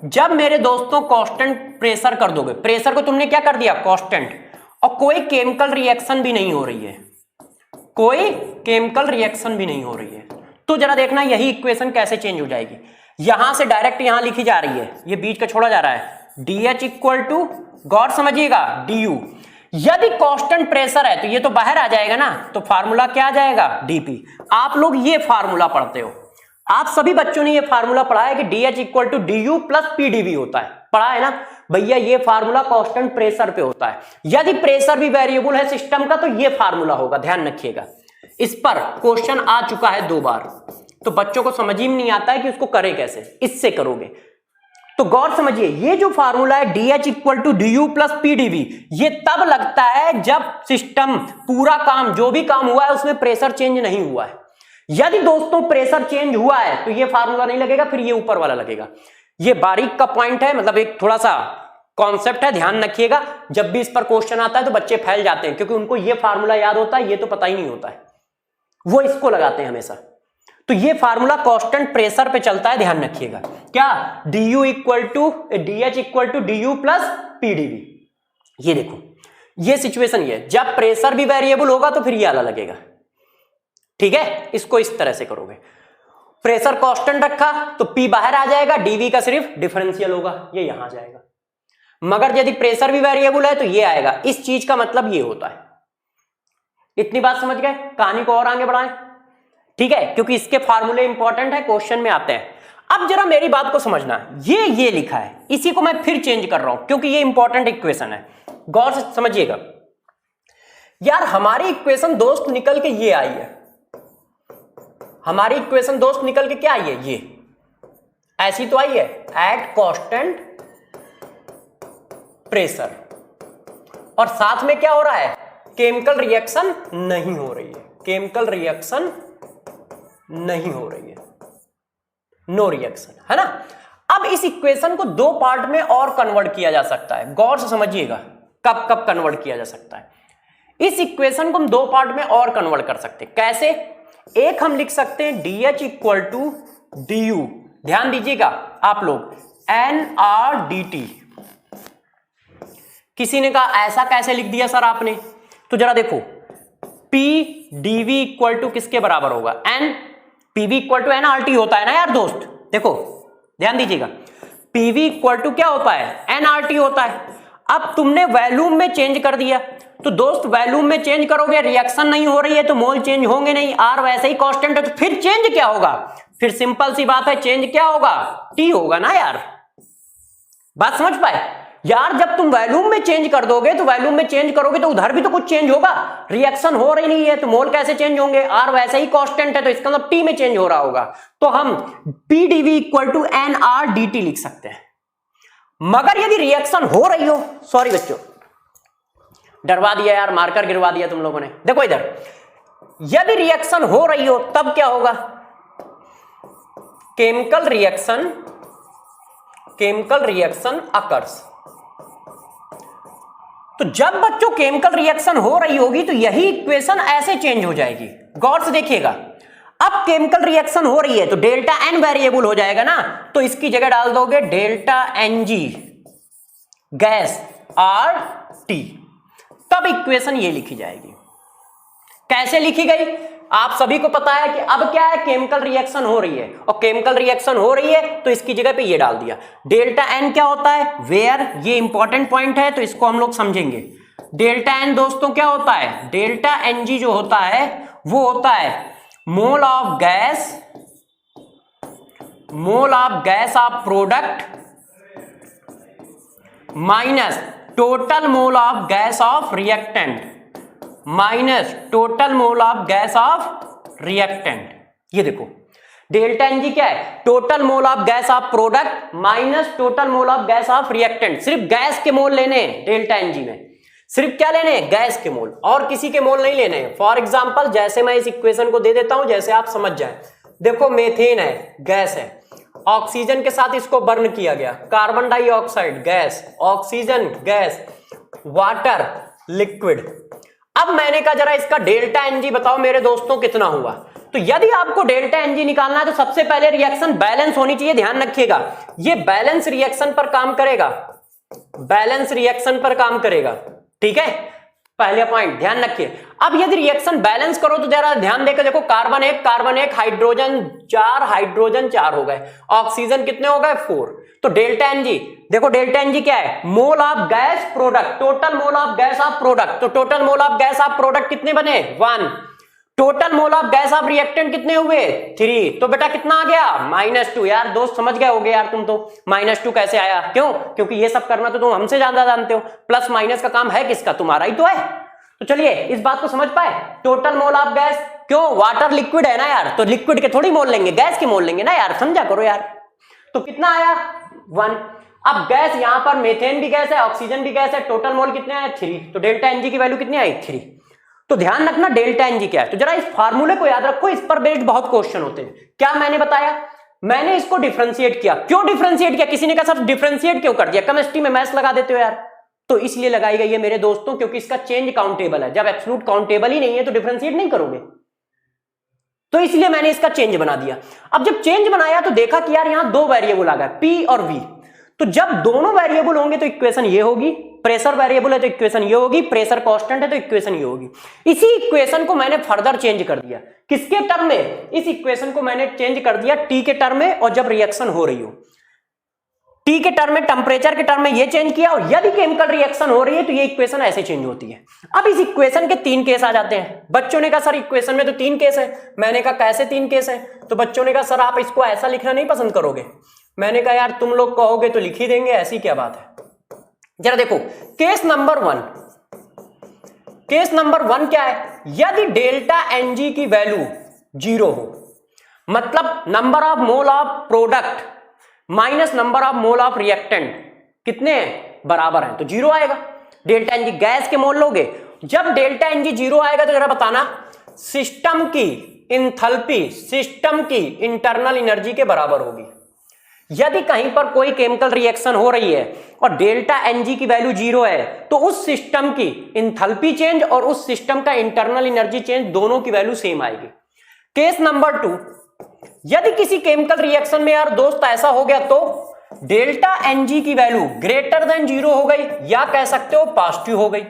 जब मेरे दोस्तों कांस्टेंट प्रेशर कर दोगे, प्रेशर को तुमने क्या कर दिया, कांस्टेंट, और कोई केमिकल रिएक्शन भी नहीं हो रही है, कोई केमिकल रिएक्शन भी नहीं हो रही है, तो जरा देखना यही इक्वेशन कैसे चेंज हो जाएगी। यहां से डायरेक्ट यहां लिखी जा रही है, ये बीच का छोड़ा जा रहा है, DH इक्वल टू, गौर समझिएगा, DU। यदि कांस्टेंट प्रेशर है तो ये तो बाहर आ जाएगा ना, तो फार्मूला क्या आ जाएगा, DP। आप लोग ये फार्मूला पढ़ते हो, आप सभी बच्चों ने ये फार्मूला पढ़ा है कि DH equal to DU plus PdV होता है, पढ़ा है ना भैया। ये फार्मूला कांस्टेंट प्रेशर पे होता है। यदि प्रेशर भी वेरिएबल है सिस्टम का तो ये फार्मूला होगा, ध्यान रखिएगा। इस पर क्वेश्चन आ चुका है 2 बार, तो बच्चों को समझ ही नहीं आता है कि उसको करे कैसे, इससे करोगे। तो गौर समझिए, ये जो फार्मूला है DH equal to DU plus PdV, ये तब लगता है जब सिस्टम पूरा काम, जो भी काम हुआ है उसमें प्रेशर चेंज नहीं हुआ है। यदि दोस्तों प्रेशर चेंज हुआ है तो ये फार्मूला नहीं लगेगा, फिर ये ऊपर वाला लगेगा। ये बारीक का पॉइंट है, मतलब एक थोड़ा सा कॉन्सेप्ट है, ध्यान रखिएगा। जब भी इस पर क्वेश्चन आता है तो बच्चे फैल जाते हैं, क्योंकि उनको ये फार्मूला याद होता है, ये तो पता ही नहीं होता है, वो इसको लगाते हैं हमेशा। तो ये फार्मूला कांस्टेंट प्रेशर पे चलता है, ध्यान रखिएगा। क्या, DH equal to DU plus PdV। ये देखो, ये सिचुएशन ये, जब प्रेशर भी वेरिएबल होगा तो फिर ये वाला लगेगा, ठीक है। इसको इस तरह से करोगे, प्रेशर कांस्टेंट रखा तो P बाहर आ जाएगा, DV का सिर्फ डिफरेंशियल होगा, ये यहां जाएगा। मगर यदि प्रेशर भी वेरिएबल है तो ये आएगा। इस चीज का मतलब ये होता है। इतनी बात समझ गए, कहानी को और आगे बढ़ाएं, ठीक है, क्योंकि इसके फार्मूले इंपॉर्टेंट है, क्वेश्चन में आते हैं। अब जरा मेरी बात को समझना, ये लिखा है, इसी को मैं फिर चेंज कर रहा हूं क्योंकि ये इंपॉर्टेंट इक्वेशन है, गौर से समझिएगा। यार हमारी इक्वेशन दोस्त निकल के ये आई है, हमारी इक्वेशन दोस्त निकल के क्या आई है, ये ऐसी तो आई है, एट कांस्टेंट प्रेशर, और साथ में क्या हो रहा है, केमिकल रिएक्शन नहीं हो रही है, केमिकल रिएक्शन नहीं हो रही है, नो रिएक्शन, है ना। अब इस इक्वेशन को 2 पार्ट में और कन्वर्ट किया जा सकता है, गौर से समझिएगा कब कब कन्वर्ट किया जा सकता है। इस इक्वेशन को हम 2 पार्ट में और कन्वर्ट कर सकते हैं। कैसे, एक हम लिख सकते हैं DH इक्वल टू DU, ध्यान दीजिएगा आप लोग, NRDT। किसी ने कहा ऐसा कैसे लिख दिया सर आपने, तो जरा देखो, PdV इक्वल टू किसके बराबर होगा, PV इक्वल टू NRT होता है ना यार दोस्त, देखो ध्यान दीजिएगा, PV इक्वल टू क्या होता है, NRT होता है। अब तुमने वॉल्यूम में चेंज कर दिया, तो दोस्त वॉल्यूम में चेंज करोगे, रिएक्शन नहीं हो रही है तो मोल चेंज होंगे नहीं, R वैसे ही कांस्टेंट है, तो फिर चेंज क्या होगा, फिर सिंपल सी बात है, चेंज क्या होगा, T होगा ना यार। बात समझ पाए यार, जब तुम वॉल्यूम में चेंज कर दोगे तो वॉल्यूम में चेंज करोगे तो उधर भी तो कुछ चेंज होगा, रिएक्शन हो रही नहीं है तो मोल कैसे चेंज होंगे, R वैसे ही कांस्टेंट है तो इसका मतलब T में चेंज हो रहा होगा, तो हम PdV इक्वल टू NRDT लिख सकते हैं। मगर यदि रिएक्शन हो रही हो, सॉरी बच्चों डरवा दिया यार, मार्कर गिरवा दिया तुम लोगों ने, देखो इधर, यदि रिएक्शन हो रही हो तब क्या होगा, केमिकल रिएक्शन अकर्स। तो जब बच्चों केमिकल रिएक्शन हो रही होगी तो यही इक्वेशन ऐसे चेंज हो जाएगी, गौर से देखिएगा। अब केमिकल रिएक्शन हो रही है तो डेल्टा एन वेरिएबल हो जाएगा ना, तो इसकी जगह डाल दोगे delta n g gas R T, तब इक्वेशन ये लिखी जाएगी। कैसे लिखी गई आप सभी को पता है कि अब क्या है, केमिकल रिएक्शन हो रही है, और केमिकल रिएक्शन हो रही है तो इसकी जगह पे ये डाल दिया। डेल्टा एन क्या होता है, वेयर, ये इंपॉर्टेंट पॉइंट है तो इसको हम लोग समझेंगे। डेल्टा एन दोस्तों क्या होता है, डेल्टा एन जी जो होता है वो होता है mole of gas of product minus total mole of gas of reactant minus total mole of gas of reactant. ये देखो डेल्टा एन जी क्या है, total mole of gas of product minus total mole of gas of reactant. सिर्फ गैस के मोल लेने हैं डेल्टा एन जी में, सिर्फ क्या लेने हैं, गैस के मोल, और किसी के मोल नहीं लेने हैं। फॉर एग्जांपल जैसे मैं इस इक्वेशन को दे देता हूं, जैसे आप समझ जाए। देखो मेथेन है, गैस है, ऑक्सीजन के साथ इसको बर्न किया गया, carbon dioxide gas, oxygen gas, water liquid. अब मैंने कहा जरा इसका डेल्टा एनजी बताओ मेरे दोस्तों कितना हुआ। तो यदि आपको डेल्टा एनजी निकालना है तो सबसे पहले रिएक्शन बैलेंस होनी चाहिए, ध्यान रखिएगा। ये बैलेंस रिएक्शन पर काम करेगा, बैलेंस रिएक्शन पर काम करेगा, ठीक है, पहले पॉइंट ध्यान रखिए। अब यदि रिएक्शन बैलेंस करो तो जरा ध्यान देकर देखो, कार्बन एक, हाइड्रोजन 4 हो गए, ऑक्सीजन कितने हो गए 4। तो डेल्टा एनजी देखो, डेल्टा एनजी क्या है, mole of gas product, total mole of gas of product. तो total mole of gas of product कितने बने 1, total mole of gas of reactant कितने हुए 3। तो बेटा कितना आ गया -2। यार दोस्त समझ गए होगे यार तुम तो, -2 कैसे आया, क्यों, क्योंकि ये सब करना तो तुम हमसे ज्यादा जानते हो, प्लस माइनस का काम है किसका, तुम्हारा ही तो है। तो चलिए इस बात को समझ पाए, टोटल मोल ऑफ गैस, क्यों, वाटर लिक्विड है ना यार, तो लिक्विड के थोड़ी मोल लेंगे, गैस के मोल लेंगे ना यार, समझा करो यार। तो कितना आया 1। अब गैस यहां पर मेथेन भी गैस है, ऑक्सीजन भी गैस है, टोटल मोल कितने आए 3। तो डेल्टा एनजी की वैल्यू कितनी आई 3। तो ध्यान रखना डेल्टा एनजी क्या है। तो जरा इस फार्मूले को याद रखो, इस पर बेस्ड बहुत क्वेश्चन होते हैं। क्या मैंने बताया, मैंने इसको डिफरेंशिएट किया। क्यों डिफरेंशिएट किया, किसी ने कहा सर डिफरेंशिएट क्यों कर दिया, केमिस्ट्री में मैथ्स लगा देते हो यार। तो इसलिए लगाई गई है मेरे दोस्तों क्योंकि इसका चेंज काउंटेबल है। जब एब्सोल्यूट काउंटेबल ही नहीं है तो डिफरेंशिएट नहीं करोगे, तो इसलिए मैंने इसका चेंज बना दिया। अब जब चेंज बनाया तो देखा कि यार यहां 2 वेरिएबल आ गए, पी और वी। तो जब दोनों वेरिएबल होंगे तो इक्वेशन ये होगी, प्रेशर वेरिएबल है तो इक्वेशन ये होगी, प्रेशर कांस्टेंट है तो इक्वेशन ये होगी। इसी इक्वेशन को मैंने फर्दर चेंज कर दिया, किसके टर्म में, इस इक्वेशन को मैंने चेंज कर दिया टी के टर्म में, और जब रिएक्शन हो रही हो टी के टर्म में, टेम्परेचर के टर्म में ये चेंज किया, और यदि केमिकल रिएक्शन हो रही है तो ये इक्वेशन ऐसे चेंज होती है। अब इस इक्वेशन के 3 केस आ जाते हैं। बच्चों ने कहा सर इक्वेशन में तो 3 केस है। मैंने कहा कैसे 3 केस है, तो बच्चों ने कहा सर आप इसको ऐसा लिखना नहीं पसंद करोगे। मैंने कहा यार तुम लोग कहोगे तो लिख ही देंगे, ऐसी क्या बात है। जरा देखो केस नंबर 1, केस नंबर 1 क्या है, यदि डेल्टा एनजी की वैल्यू 0 हो, मतलब number of mole of product minus number of mole of reactant कितने हैं, बराबर हैं, तो 0 आएगा। डेल्टा एनजी गैस के मोल लोगे, जब डेल्टा एनजी 0 आएगा तो जरा बताना सिस्टम की इंथैल्पी सिस्टम की इंटरनल एनर्जी के बराबर होगी। यदि कहीं पर कोई केमिकल रिएक्शन हो रही है और डेल्टा एनजी की वैल्यू 0 है तो उस सिस्टम की इंथैल्पी चेंज और उस सिस्टम का इंटरनल एनर्जी चेंज दोनों की वैल्यू सेम आएगी। केस नंबर 2, यदि किसी केमिकल रिएक्शन में यार दोस्त ऐसा हो गया तो डेल्टा एनजी की वैल्यू ग्रेटर देन 0 हो गई, या कह सकते हो पॉजिटिव हो गई,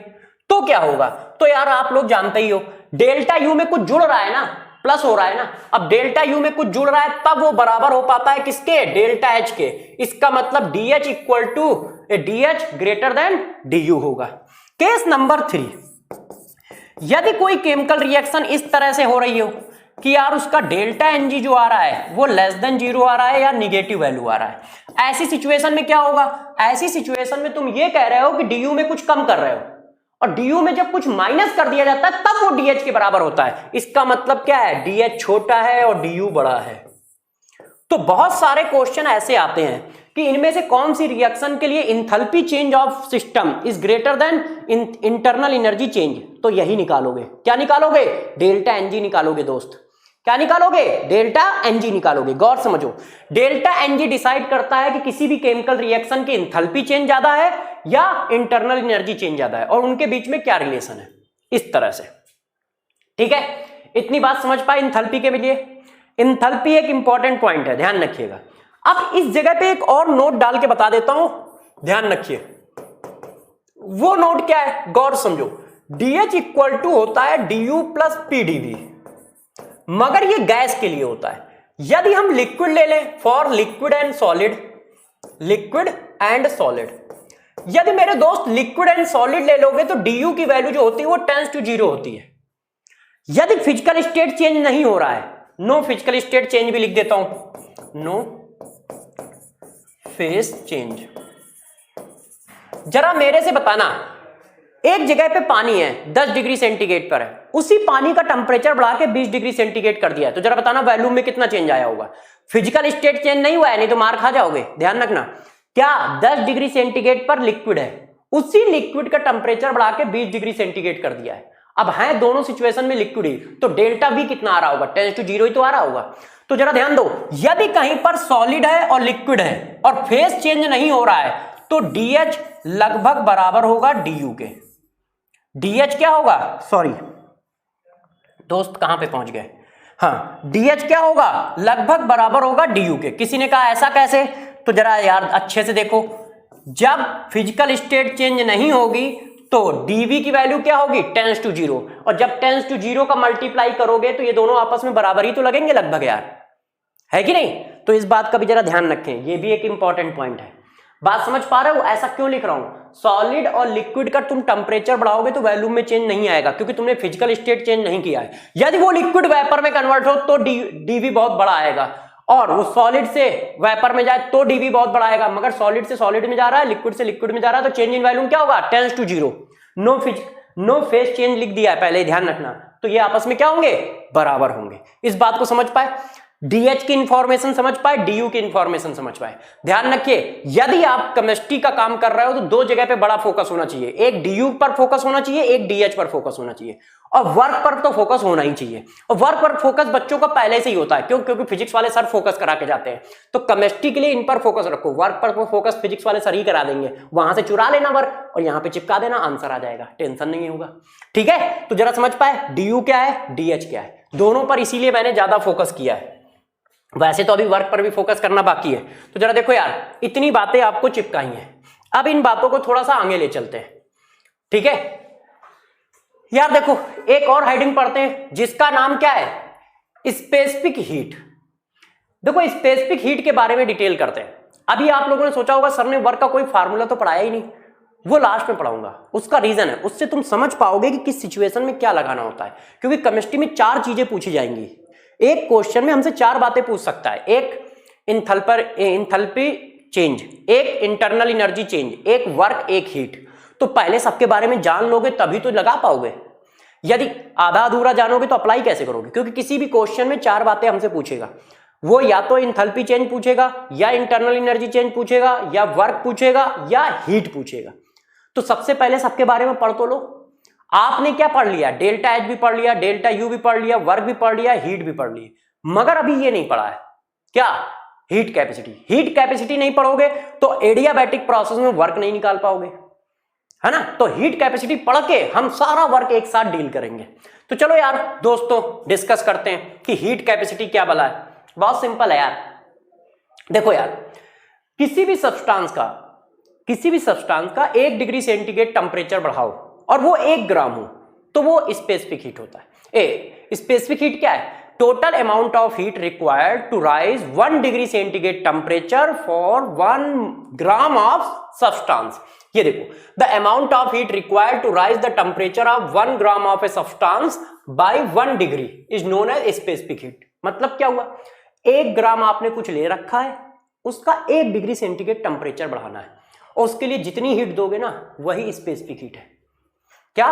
तो क्या होगा, तो यार आप लोग जानते ही हो डेल्टा यू में कुछ जुड़ रहा है ना, प्लस हो रहा है ना। अब डेल्टा यू में कुछ जुड़ रहा है तब वो बराबर हो पाता है किसके, डेल्टा एच के। इसका मतलब d H equal to d H greater than d U होगा। केस नंबर 3, यदि कोई केमिकल रिएक्शन इस तरह से हो रही हो कि यार उसका डेल्टा एनजी जो आ रहा है वो लेस देन 0 आ रहा है या निगेटिव वैल्यू आ रहा है, ऐसी सिचुएशन में क्या होगा, ऐसी सिचुएशन में तुम ये कह रहे हो कि डी यू में कुछ कम कर रहे हो, और डी में जब कुछ माइनस कर दिया जाता है तब वो डीएच के बराबर होता है। इसका मतलब क्या है, डीएच छोटा है और डीयू बड़ा है। तो बहुत सारे क्वेश्चन ऐसे आते हैं कि इनमें से कौन सी रिएक्शन के लिए enthalpy change of system is greater than internal energy change, तो यही निकालोगे। क्या निकालोगे, डेल्टा एनजी निकालोगे दोस्त। क्या निकालोगे, डेल्टा एनजी निकालोगे। गौर समझो, डेल्टा एनजी डिसाइड करता है कि किसी भी केमिकल रिएक्शन की इंथैल्पी चेंज ज्यादा है या इंटरनल एनर्जी चेंज ज्यादा है, और उनके बीच में क्या रिलेशन है, इस तरह से। ठीक है, इतनी बात समझ पाए इंथैल्पी के लिए? इंथैल्पी एक इंपॉर्टेंट पॉइंट है, ध्यान रखिएगा। अब इस जगह पे एक और नोट डाल के बता देता हूं, ध्यान रखिए। वो नोट क्या है, गौर समझो। DH इक्वल टू होता है DU प्लस PdV, मगर ये गैस के लिए होता है। यदि हम लिक्विड ले लें, for liquid and solid, liquid and solid, यदि मेरे दोस्त लिक्विड एंड सॉलिड ले लोगे तो DU की वैल्यू जो होती है वो टेंड्स टू 0 होती है। यदि फिजिकल स्टेट चेंज नहीं हो रहा है, नो फिजिकल स्टेट चेंज भी लिख देता हूं, नो फेज चेंज। जरा मेरे से बताना, एक जगह पे पानी है 10 डिग्री सेंटीग्रेड पर है, उसी पानी का टेंपरेचर बढ़ा के 20 डिग्री सेंटीग्रेड कर दिया है, तो जरा बताना वॉल्यूम में कितना चेंज आया होगा? फिजिकल स्टेट चेंज नहीं हुआ है, नहीं तो मार खा जाओगे। ध्यान रखना, क्या 10 डिग्री सेंटीग्रेड पर लिक्विड है, उसी लिक्विड का टेंपरेचर बढ़ा के 20 डिग्री सेंटीग्रेड कर दिया है। अब है दोनों सिचुएशन में लिक्विड ही, तो डेल्टा V कितना आ रहा होगा? टेंड्स टू 0 ही तो आ रहा होगा। तो जरा ध्यान दो, यदि कहीं पर सॉलिड है और लिक्विड है और फेज चेंज नहीं हो रहा है, तो DH लगभग बराबर होगा DU के। DH क्या होगा, सॉरी दोस्त कहां पे पहुंच गए, हाँ, DH क्या होगा, लगभग बराबर होगा DU के। किसी ने कहा ऐसा कैसे, तो जरा यार अच्छे से देखो, जब फिजिकल स्टेट चेंज नहीं होगी तो dV की वैल्यू क्या होगी, टेंड्स टू 0, और जब टेंड्स टू 0 का मल्टीप्लाई करोगे तो ये दोनों आपस में बराबर ही तो लगेंगे लगभग यार, है कि नहीं? तो इस बात का भी जरा ध्यान रखें, ये भी एक इंपॉर्टेंट पॉइंट है। बात समझ पा रहे हो? ऐसा क्यों लिख रहा हूं, सॉलिड और लिक्विड का तुम टेंपरेचर बढ़ाओगे तो वॉल्यूम में चेंज नहीं आएगा, क्योंकि तुमने फिजिकल स्टेट चेंज नहीं किया है। यदि वो लिक्विड वेपर में कन्वर्ट हो तो dV बहुत बड़ा आएगा, और वो सॉलिड से वेपर में जाए तो dV बहुत बड़ा आएगा, मगर सॉलिड से सॉलिड में जा रहा है, लिक्विड से लिक्विड में जा रहा है, तो चेंज इन वॉल्यूम क्या होगा, tends to 0। No phase change लिख दिया है पहले, ध्यान रखना। तो ये आपस में क्या होंगे, बराबर होंगे। इस बात को समझ पाए, DH की इंफॉर्मेशन समझ पाए, DU की इंफॉर्मेशन समझ पाए। ध्यान रखिए, यदि आप केमिस्ट्री का काम कर रहे हो तो दो जगह पे बड़ा फोकस होना चाहिए, एक DU पर फोकस होना चाहिए, एक DH पर फोकस होना चाहिए, और वर्क पर तो फोकस होना ही चाहिए। और वर्क पर फोकस बच्चों का पहले से ही होता है, क्यों? क्योंकि फिजिक्स वाले सर फोकस करा के जाते हैं। तो केमिस्ट्री के लिए इन पर फोकस रखो, वर्क पर फोकस फिजिक्स वाले सर ही करा देंगे, वहां से चुरा लेना वर्क और यहां पे चिपका देना, आंसर आ जाएगा, टेंशन नहीं होगा। ठीक है, तो जरा समझ पाए DU क्या है, DH क्या है, दोनों पर इसीलिए मैंने ज्यादा फोकस किया है। वैसे तो अभी वर्क पर भी फोकस करना बाकी है। तो जरा देखो यार, इतनी बातें आपको चिपकाई हैं, अब इन बातों को थोड़ा सा आगे ले चलते हैं। ठीक है यार, देखो एक और हेडिंग पढ़ते हैं जिसका नाम क्या है, स्पेसिफिक हीट। देखो स्पेसिफिक हीट के बारे में डिटेल करते हैं। अभी आप लोगों ने सोचा होगा सर ने वर्क का कोई फार्मूला तो पढ़ाया ही नहीं, वो लास्ट में पढ़ाऊंगा। उसका रीजन है, उससे तुम समझ पाओगे कि किस सिचुएशन में क्या लगाना होता है, क्योंकि केमिस्ट्री में 4 चीजें पूछी जाएंगी। एक क्वेश्चन में हमसे 4 बातें पूछ सकता है, एक इंथैल्पी चेंज, एक इंटरनल एनर्जी चेंज, एक वर्क, एक हीट। तो पहले सबके बारे में जान लोगे तभी तो लगा पाओगे। यदि आधा अधूरा जानोगे तो अप्लाई कैसे करोगे? क्योंकि किसी भी क्वेश्चन में 4 बातें हमसे पूछेगा, वो या तो इंथैल्पी चेंज पूछेगा, या इंटरनल एनर्जी चेंज पूछेगा, या वर्क पूछेगा, या हीट पूछेगा। तो सबसे पहले सबके बारे में पढ़ तो लो। आपने क्या पढ़ लिया, डेल्टा H भी पढ़ लिया, डेल्टा U भी पढ़ लिया, वर्क भी पढ़ लिया, हीट भी पढ़ ली, मगर अभी ये नहीं पढ़ा है क्या, हीट कैपेसिटी। हीट कैपेसिटी नहीं पढ़ोगे तो एडियाबैटिक प्रोसेस में वर्क नहीं निकाल पाओगे, है ना? तो हीट कैपेसिटी पढ़ के हम सारा वर्क एक साथ डील करेंगे। तो चलो यार दोस्तों डिस्कस करते हैं कि हीट कैपेसिटी क्या भला है। बहुत सिंपल है यार, देखो यार, किसी भी सब्सटेंस का 1 डिग्री सेंटीग्रेड टेंपरेचर बढ़ाओ और वो 1 ग्राम हो तो वो स्पेसिफिक हीट होता है। स्पेसिफिक हीट क्या है, total amount of heat required to raise 1 degree centigrade temperature for 1 gram of substance. ये देखो, the amount of heat required to raise the temperature of 1 gram of a substance by 1 degree is known as specific heat. मतलब क्या हुआ, 1 ग्राम आपने कुछ ले रखा है, उसका 1 डिग्री सेंटीग्रेड टेंपरेचर बढ़ाना है, और उसके लिए जितनी हीट दोगे ना वही स्पेसिफिक हीट है। क्या,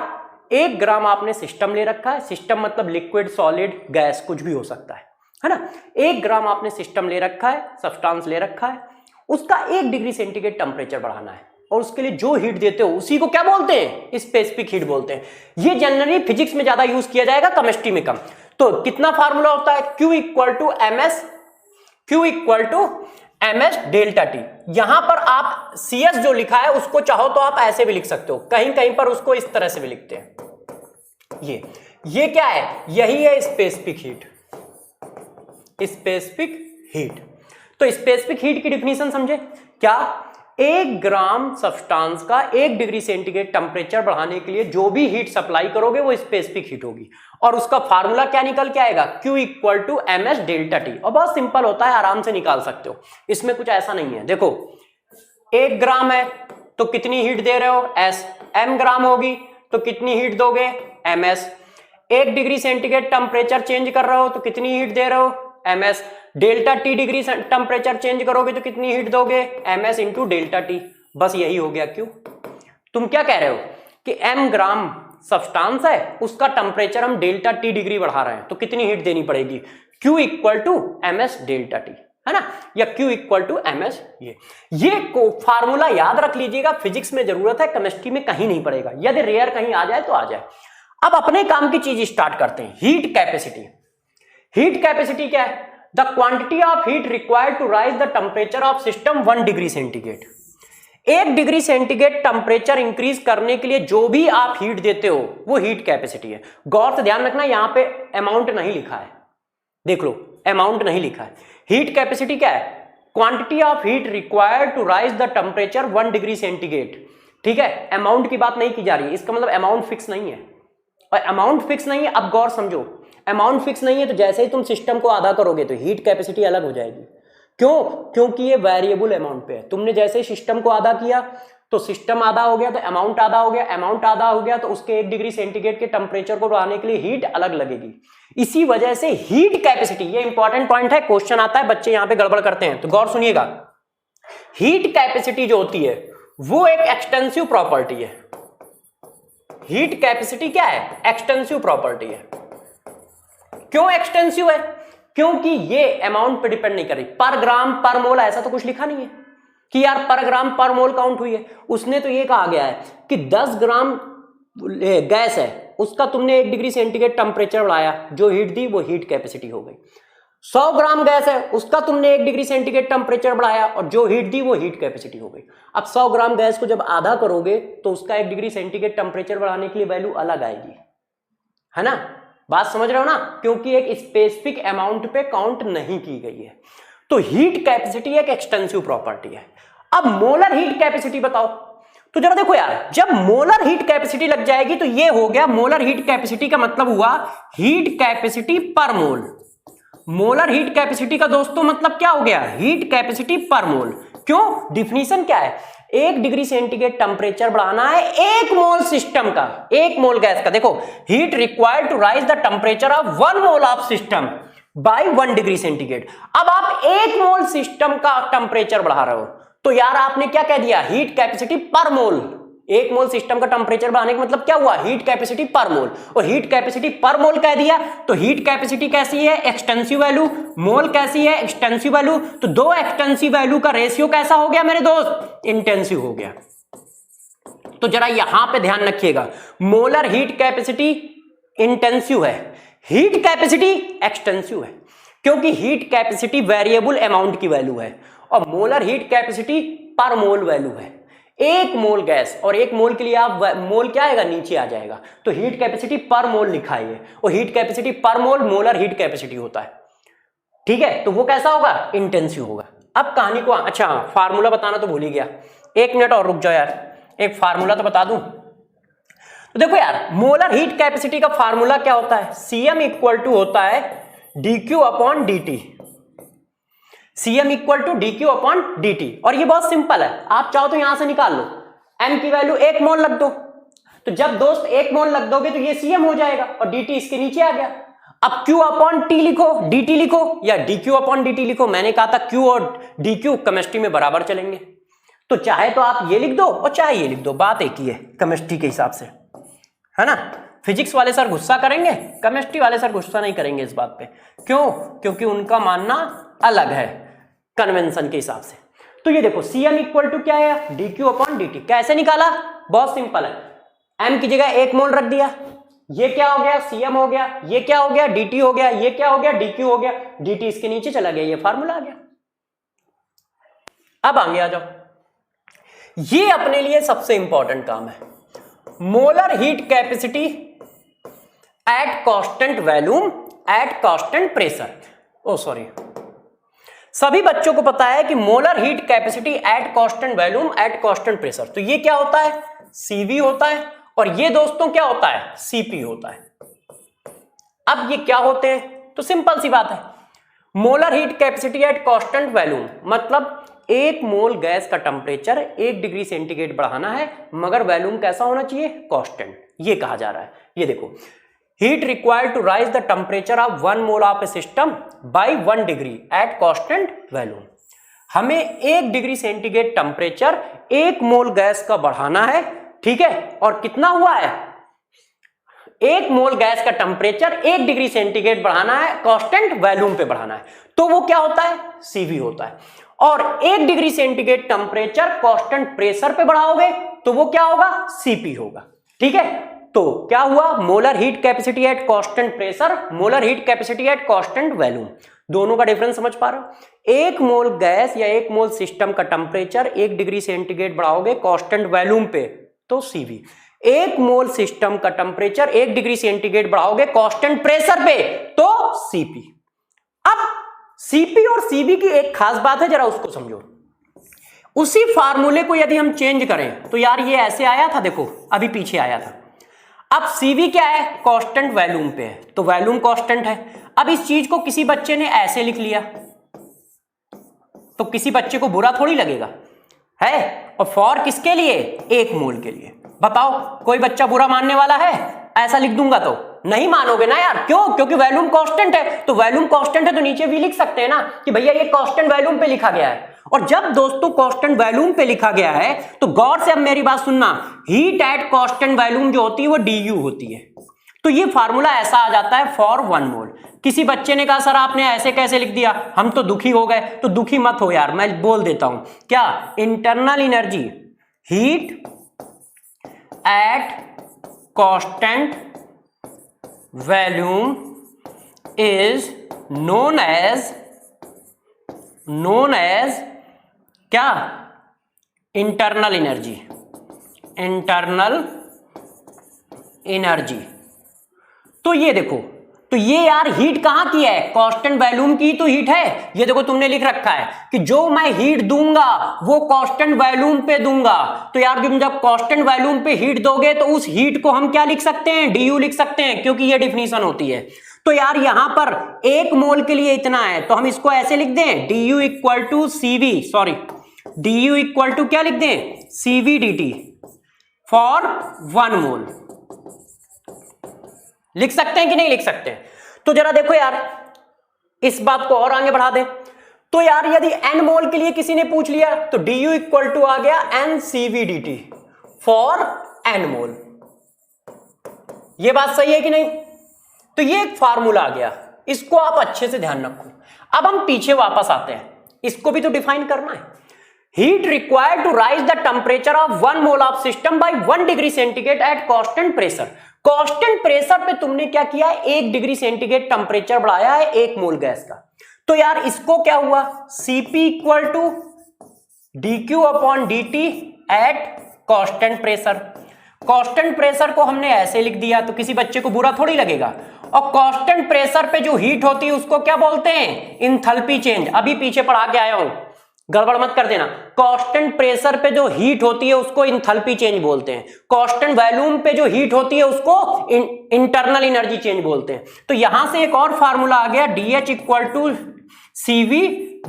1 ग्राम आपने सिस्टम ले रखा है, सिस्टम मतलब लिक्विड, सॉलिड, गैस, कुछ भी हो सकता है ना। 1 ग्राम आपने सिस्टम ले रखा है, सब्सटेंस ले रखा है, उसका 1 डिग्री सेंटीग्रेड टेंपरेचर बढ़ाना है, और उसके लिए जो हीट देते हो उसी को क्या बोलते हैं, स्पेसिफिक हीट बोलते हैं। ये जनरली फिजिक्स में ज्यादा यूज किया जाएगा, केमिस्ट्री में कम। तो कितना फार्मूला होता है, Q equal to MS delta T। यहां पर आप CS जो लिखा है उसको चाहो तो आप ऐसे भी लिख सकते हो, कहीं कहीं पर उसको इस तरह से भी लिखते हैं, ये क्या है, यही है स्पेसिफिक हीट। स्पेसिफिक हीट, तो स्पेसिफिक हीट की डिफिनीशन समझे क्या, 1 ग्राम सब्सटेंस का 1 डिग्री सेंटीग्रेड टेम्परेचर बढ़ाने के लिए जो भी हीट सप्लाई करोगे वो स्पेसिफिक हीट होगी। और उसका फार्मूला क्या निकल के आएगा, Q equal to ms delta T. और बहुत सिंपल होता है, आराम से निकाल सकते हो, इसमें कुछ ऐसा नहीं है। देखो 1 ग्राम है तो कितनी हीट दे रहे हो, S। m ग्राम होगी तो कितनी हीट दोगे, ms। 1 degree centigrade temperature change कर रहे हो तो कितनी हीट दे रहे हो, ms। Delta T degree temperature change करोगे तो कितनी हीट दोगे, ms इंटू डेल्टा टी। बस यही हो गया Q। तुम क्या कह रहे हो कि m ग्राम सब्सटेंस है, उसका टेम्परेचर हम डेल्टा टी डिग्री बढ़ा रहे हैं तो कितनी हीट देनी पड़ेगी, Q equal to ms delta T, है ना, या Q इक्वल टू ms। ये को फार्मूला याद रख लीजिएगा, फिजिक्स में जरूरत है, केमिस्ट्री में कहीं नहीं पड़ेगा, यदि रेयर कहीं आ जाए तो आ जाए। अब अपने काम की चीज स्टार्ट करते हैं, हीट कैपेसिटी। हीट कैपेसिटी क्या है, the quantity of heat required to raise the temperature of system 1 degree centigrade. 1 degree centigrade temperature increase करने के लिए जो भी आप हीट देते हो वो हीट कैपेसिटी है। गौर से ध्यान रखना, यहां पे अमाउंट नहीं लिखा है, देख लो अमाउंट नहीं लिखा है। हीट कैपेसिटी क्या है, quantity of heat required to raise the temperature 1 degree centigrade. ठीक है, अमाउंट की बात नहीं की जा रही है, इसका मतलब अमाउंट फिक्स नहीं है। और अमाउंट फिक्स नहीं है, अब गौर समझो, अमाउंट फिक्स नहीं है तो जैसे ही तुम सिस्टम को आधा करोगे तो हीट कैपेसिटी अलग हो जाएगी। क्यों, क्योंकि ये वेरिएबल अमाउंट पे है। तुमने जैसे ही सिस्टम को आधा किया तो सिस्टम आधा हो गया तो अमाउंट आधा हो गया, अमाउंट आधा हो गया तो उसके 1 डिग्री सेंटीग्रेड के टेम्परेचर को बढ़ाने के लिए हीट अलग लगेगी। इसी वजह से हीट कैपेसिटी, ये इंपॉर्टेंट पॉइंट है, क्वेश्चन आता है, बच्चे यहां पे गड़बड़ करते हैं, तो गौर सुनिएगा। हीट कैपेसिटी जो होती है वो एक एक्सटेंसिव प्रॉपर्टी है। हीट कैपेसिटी क्या है, एक्सटेंसिव प्रॉपर्टी है। क्यों एक्सटेंसिव है, क्योंकि ये अमाउंट पे डिपेंड नहीं कर रही। पर ग्राम पर मोल ऐसा तो कुछ लिखा नहीं है कि यार पर ग्राम पर मोल काउंट हुई है। उसने तो ये कहा गया है कि 10 ग्राम गैस है, उसका तुमने 1 डिग्री सेंटीग्रेड टेम्परेचर बढ़ाया, जो हीट दी वो हीट कैपेसिटी हो गई। 100 ग्राम गैस है, उसका तुमने 1 डिग्री सेंटीग्रेड टेम्परेचर बढ़ाया और जो हीट दी वो हीट कैपेसिटी हो गई। अब 100 ग्राम गैस को जब आधा करोगे तो उसका 1 डिग्री सेंटीग्रेड टेम्परेचर बढ़ाने के लिए वैल्यू अलग आएगी, है ना, बात समझ रहे हो ना, क्योंकि एक स्पेसिफिक अमाउंट पे काउंट नहीं की गई है। तो हीट कैपेसिटी एक एक्सटेंसिव प्रॉपर्टी है। अब मोलर हीट कैपेसिटी बताओ, तो जरा देखो यार, जब मोलर हीट कैपेसिटी लग जाएगी तो ये हो गया, मोलर हीट कैपेसिटी का मतलब हुआ हीट कैपेसिटी पर मोल। मोलर हीट कैपेसिटी का दोस्तों मतलब क्या हो गया, हीट कैपेसिटी पर मोल। क्यों, डिफिनीशन क्या है, 1 डिग्री सेंटीग्रेड टेम्परेचर बढ़ाना है 1 मोल सिस्टम का, 1 मोल गैस का। देखो, heat required to raise the temperature of 1 mole of system by 1 degree centigrade. अब आप 1 मोल सिस्टम का टेम्परेचर बढ़ा रहे हो तो यार आपने क्या कह दिया, हीट कैपेसिटी पर मोल। 1 मोल सिस्टम का टेम्परेचर बढ़ाने का मतलब क्या हुआ, हीट कैपेसिटी पर मोल। और हीट कैपेसिटी पर मोल कह दिया तो हीट कैपेसिटी कैसी है, एक्सटेंसिव वैल्यू। मोल कैसी है, एक्सटेंसिव वैल्यू। तो दो एक्सटेंसिव वैल्यू का रेशियो कैसा हो गया मेरे दोस्त, इंटेंसिव हो गया। तो जरा यहां पे ध्यान रखिएगा, मोलर हीट कैपेसिटी इंटेंसिव है, हीट कैपेसिटी एक्सटेंसिव है, क्योंकि हीट कैपेसिटी वेरिएबल अमाउंट की वैल्यू है और मोलर हीट कैपेसिटी पर मोल वैल्यू है। 1 मोल गैस और 1 मोल के लिए आप मोल क्या आएगा, नीचे आ जाएगा, तो हीट कैपेसिटी पर मोल लिखा है और हीट कैपेसिटी पर मोल मोलर हीट कैपेसिटी होता है। ठीक है, तो वो कैसा होगा, इंटेंसिव होगा। अब कहानी को, अच्छा फार्मूला बताना तो भूल ही गया, 1 मिनट और रुक जाओ यार, एक फार्मूला तो बता दूं। तो देखो यार, मोलर हीट कैपेसिटी का फार्मूला क्या होता है, Cm इक्वल टू होता है dq upon dt। Cm equal to dq upon dt, और ये बहुत सिंपल है, आप चाहो तो यहां से निकाल लो, m की वैल्यू 1 मोल लग दो, तो जब दोस्त 1 मोल लग दोगे तो ये Cm हो जाएगा और dt इसके नीचे आ गया। अब q अपॉन t लिखो, dt लिखो या dq अपॉन dt लिखो। मैंने कहा था q और dq केमिस्ट्री में बराबर चलेंगे, तो चाहे तो आप ये लिख दो और चाहे ये लिख दो, बात एक ही है केमिस्ट्री के हिसाब से, है ना। फिजिक्स वाले सर गुस्सा करेंगे, केमिस्ट्री वाले सर गुस्सा नहीं करेंगे इस बात पे। क्यों, क्योंकि उनका मानना अलग है कन्वेंशन के हिसाब से। तो ये देखो Cm इक्वल टू क्या है, dq अपॉन dt। कैसे निकाला, बहुत सिंपल है, m की जगह 1 मोल रख दिया, ये क्या हो गया, Cm हो गया, ये क्या हो गया, dt हो गया, ये क्या हो गया, dq हो गया, dt इसके नीचे चला गया, ये फार्मूला आ गया। अब आगे आ जाओ, ये अपने लिए सबसे इंपॉर्टेंट काम है, molar heat capacity at constant volume at constant pressure. Oh sorry, सभी बच्चों को पता है कि molar heat capacity at constant volume at constant pressure, तो ये क्या होता है, CV होता है, और ये दोस्तों क्या होता है, CP होता है। अब ये क्या होते हैं, तो सिंपल सी बात है, molar heat capacity at constant volume मतलब 1 मोल गैस का टेम्परेचर 1 डिग्री सेंटीग्रेड बढ़ाना है, मगर वॉल्यूम कैसा होना चाहिए, कांस्टेंट, ये कहा जा रहा है। ये देखो, heat required to raise the temperature of 1 mole of a system by 1 degree at constant volume. हमें 1 degree centigrade temperature 1 mole gas का बढ़ाना है, ठीक है, और कितना हुआ है, 1 मोल गैस का टेम्परेचर 1 डिग्री सेंटीग्रेड बढ़ाना है, कांस्टेंट वॉल्यूम पे बढ़ाना है, तो वो क्या होता है, CV होता है। और 1 degree centigrade temperature constant pressure पे बढ़ाओगे तो वो क्या होगा, CP होगा, ठीक है। तो क्या हुआ, molar heat capacity at constant pressure, molar heat capacity at constant volume, दोनों का डिफरेंस समझ पा रहे हो। 1 मोल गैस या 1 मोल सिस्टम का टेम्परेचर 1 डिग्री सेंटीग्रेड बढ़ाओगे कांस्टेंट वॉल्यूम पे तो CV, 1 मोल सिस्टम का टेम्परेचर 1 डिग्री सेंटीग्रेड बढ़ाओगे कांस्टेंट प्रेशर पे तो CP। अब CP और CV की एक खास बात है, जरा उसको समझो। उसी फार्मूले को यदि हम चेंज करें तो यार ये ऐसे आया था, देखो अभी पीछे आया था, अब CV क्या है, कांस्टेंट वॉल्यूम पे है, तो वॉल्यूम कांस्टेंट है। अब इस चीज को किसी बच्चे ने ऐसे लिख लिया तो किसी बच्चे को बुरा थोड़ी लगेगा है, और फॉर किसके लिए, 1 मोल के लिए। बताओ कोई बच्चा बुरा मानने वाला है, ऐसा लिख दूंगा तो नहीं मानोगे ना यार, क्यों, क्योंकि वॉल्यूम कांस्टेंट है, तो वॉल्यूम कांस्टेंट है तो नीचे भी लिख सकते हैं ना कि भैया ये कांस्टेंट वॉल्यूम पे लिखा गया है। और जब दोस्तों कांस्टेंट वॉल्यूम पे लिखा गया है तो गौर से अब मेरी बात सुनना, हीट एट कांस्टेंट वॉल्यूम जो होती है वो DU होती है, तो ये फार्मूला ऐसा आ जाता है फॉर 1 मोल। किसी बच्चे ने कहा सर आपने ऐसे कैसे लिख दिया, हम तो दुखी हो गए, तो दुखी मत हो यार, मैं बोल देता हूं क्या, internal energy heat at constant volume is known as क्या, इंटरनल एनर्जी, इंटरनल एनर्जी। तो ये देखो, तो ये यार हीट कहां की है, कांस्टेंट वॉल्यूम की तो हीट है। ये देखो तुमने लिख रखा है कि जो मैं हीट दूंगा वो कांस्टेंट वॉल्यूम पे दूंगा, तो यार तुम जब कांस्टेंट वॉल्यूम पे हीट दोगे तो उस हीट को हम क्या लिख सकते हैं, DU लिख सकते हैं, क्योंकि ये डिफिनीशन होती है। तो यार यहां पर 1 मोल के लिए इतना है, तो हम इसको ऐसे लिख दें, DU equal to CV, sorry DU equal to क्या लिख दें, CVDT फॉर 1 मोल। लिख सकते हैं कि नहीं लिख सकते? तो जरा देखो यार, इस बात को और आगे बढ़ा दें, तो यार यदि N मोल के लिए किसी ने पूछ लिया तो DU इक्वल टू आ गया NCVDT फॉर N मोल। यह बात सही है कि नहीं? तो ये एक फार्मूला आ गया, इसको आप अच्छे से ध्यान रखो। अब हम पीछे वापस आते हैं, इसको भी तो डिफाइन करना है। Heat required to raise the temperature of 1 mole of system by 1 degree centigrade at constant pressure. Constant pressure पे तुमने क्या किया है, 1 डिग्री सेंटीग्रेड टेम्परेचर बढ़ाया है 1 मोल गैस का। तो यार इसको क्या हुआ, CP equal to dQ upon dt at constant pressure. Constant pressure को हमने ऐसे लिख दिया तो किसी बच्चे को बुरा थोड़ी लगेगा। और कांस्टेंट प्रेशर पे जो हीट होती है उसको क्या बोलते हैं, इंथैल्पी चेंज। अभी पीछे पढ़ा के आया हूं, गड़बड़ मत कर देना। कांस्टेंट प्रेशर पे जो हीट होती है उसको इंथैल्पी चेंज बोलते हैं, कांस्टेंट वॉल्यूम पे जो हीट होती है उसको इंटरनल एनर्जी चेंज बोलते हैं। तो यहां से एक और फार्मूला आ गया, DH equal to CV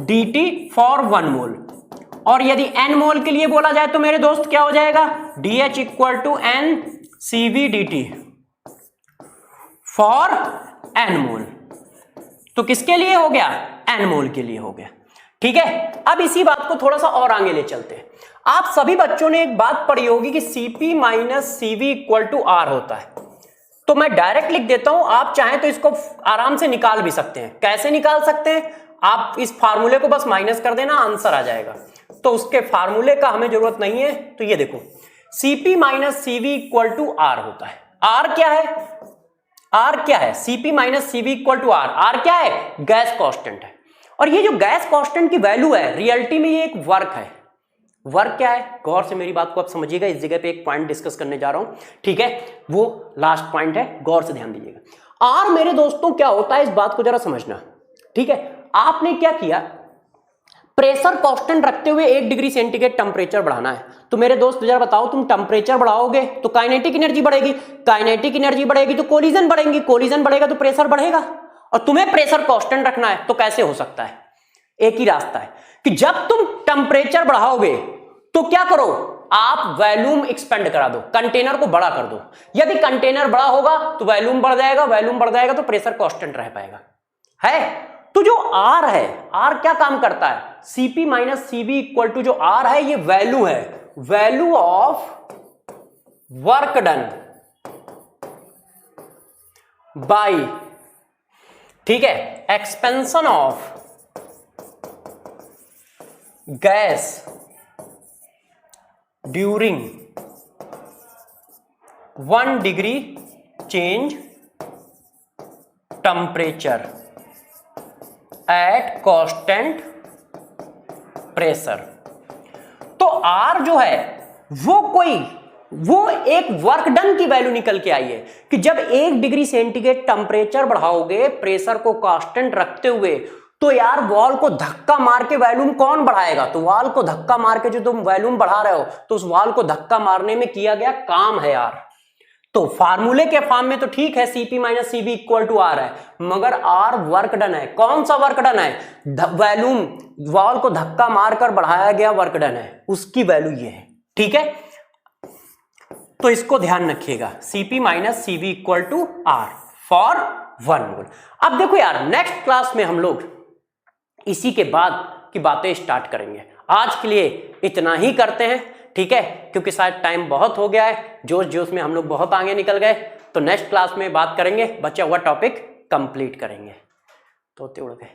dt for 1 mole. और यदि N मोल के लिए बोला जाए तो मेरे दोस्त क्या हो जाएगा, DH equal to N CV dt for N mole. तो किसके लिए हो गया, N मोल के लिए हो गया। ठीक है, अब इसी बात को थोड़ा सा और आगे ले चलते हैं। आप सभी बच्चों ने एक बात पढ़ी होगी कि CP minus CV equal to R होता है। तो मैं डायरेक्ट लिख देता हूं, आप चाहें तो इसको आराम से निकाल भी सकते हैं। कैसे निकाल सकते हैं, आप इस फार्मूले को बस माइनस कर देना, आंसर आ जाएगा। तो उसके फार्मूले का हमें जरूरत नहीं है। तो ये देखो, CP minus CV equal to R होता है। R क्या है, R क्या है, CP minus CV equal to R। R क्या है, गैस कांस्टेंट है। और ये जो गैस कांस्टेंट की वैल्यू है, रियलिटी में ये एक वर्क है। वर्क क्या है, गौर से मेरी बात को आप समझिएगा, इस जगह पे एक पॉइंट डिस्कस करने जा रहा हूं, ठीक है, वो लास्ट पॉइंट है, गौर से ध्यान दीजिएगा। आर मेरे दोस्तों क्या होता है, इस बात को जरा समझना, ठीक है। आपने क्या किया, प्रेशर कांस्टेंट रखते हुए 1 डिग्री सेंटीग्रेड टेम्परेचर बढ़ाना है, तो मेरे दोस्त जरा बताओ, तुम टेम्परेचर बढ़ाओगे तो काइनेटिक एनर्जी बढ़ेगी, काइनेटिक एनर्जी बढ़ेगी तो कोलिजन बढ़ेंगी, कोलिजन बढ़ेगा तो प्रेशर बढ़ेगा, और तुम्हें प्रेशर कांस्टेंट रखना है, तो कैसे हो सकता है? एक ही रास्ता है कि जब तुम टेम्परेचर बढ़ाओगे तो क्या करो, आप वॉल्यूम एक्सपेंड करा दो, कंटेनर को बड़ा कर दो। यदि कंटेनर बड़ा होगा तो वॉल्यूम बढ़ जाएगा, वॉल्यूम बढ़ जाएगा तो प्रेशर कांस्टेंट रह पाएगा, है। तो जो आर है, आर क्या काम करता है, CP minus CV equal to जो आर है, ये वैल्यू है, value of work done by, ठीक है, expansion of gas during 1 degree change temperature at constant pressure. तो आर जो है वो एक वर्क डन की वैल्यू निकल के आई है कि जब 1 डिग्री सेंटीग्रेड टेम्परेचर बढ़ाओगे प्रेशर को कांस्टेंट रखते हुए, तो यार वॉल को धक्का मार के वॉल्यूम कौन बढ़ाएगा, तो वॉल को धक्का मार के जो तुम वॉल्यूम बढ़ा रहे हो, तो उस वॉल को धक्का मारने में किया गया काम है यार। तो फार्मूले के फॉर्म में तो ठीक है, CP minus CV equal to R है, मगर आर वर्क डन है। कौन सा वर्क डन है, वॉल्यूम, वॉल को धक्का मारकर बढ़ाया गया वर्क डन है, उसकी वैल्यू ये है, ठीक है। तो इसको ध्यान रखिएगा, CP minus CV equal to R for 1 mole. अब देखो यार, नेक्स्ट क्लास में हम लोग इसी के बाद की बातें स्टार्ट करेंगे। आज के लिए इतना ही करते हैं, ठीक है, क्योंकि शायद टाइम बहुत हो गया है, जोश जोश में हम लोग बहुत आगे निकल गए। तो नेक्स्ट क्लास में बात करेंगे, बचा हुआ टॉपिक कंप्लीट करेंगे। तो उड़ गए।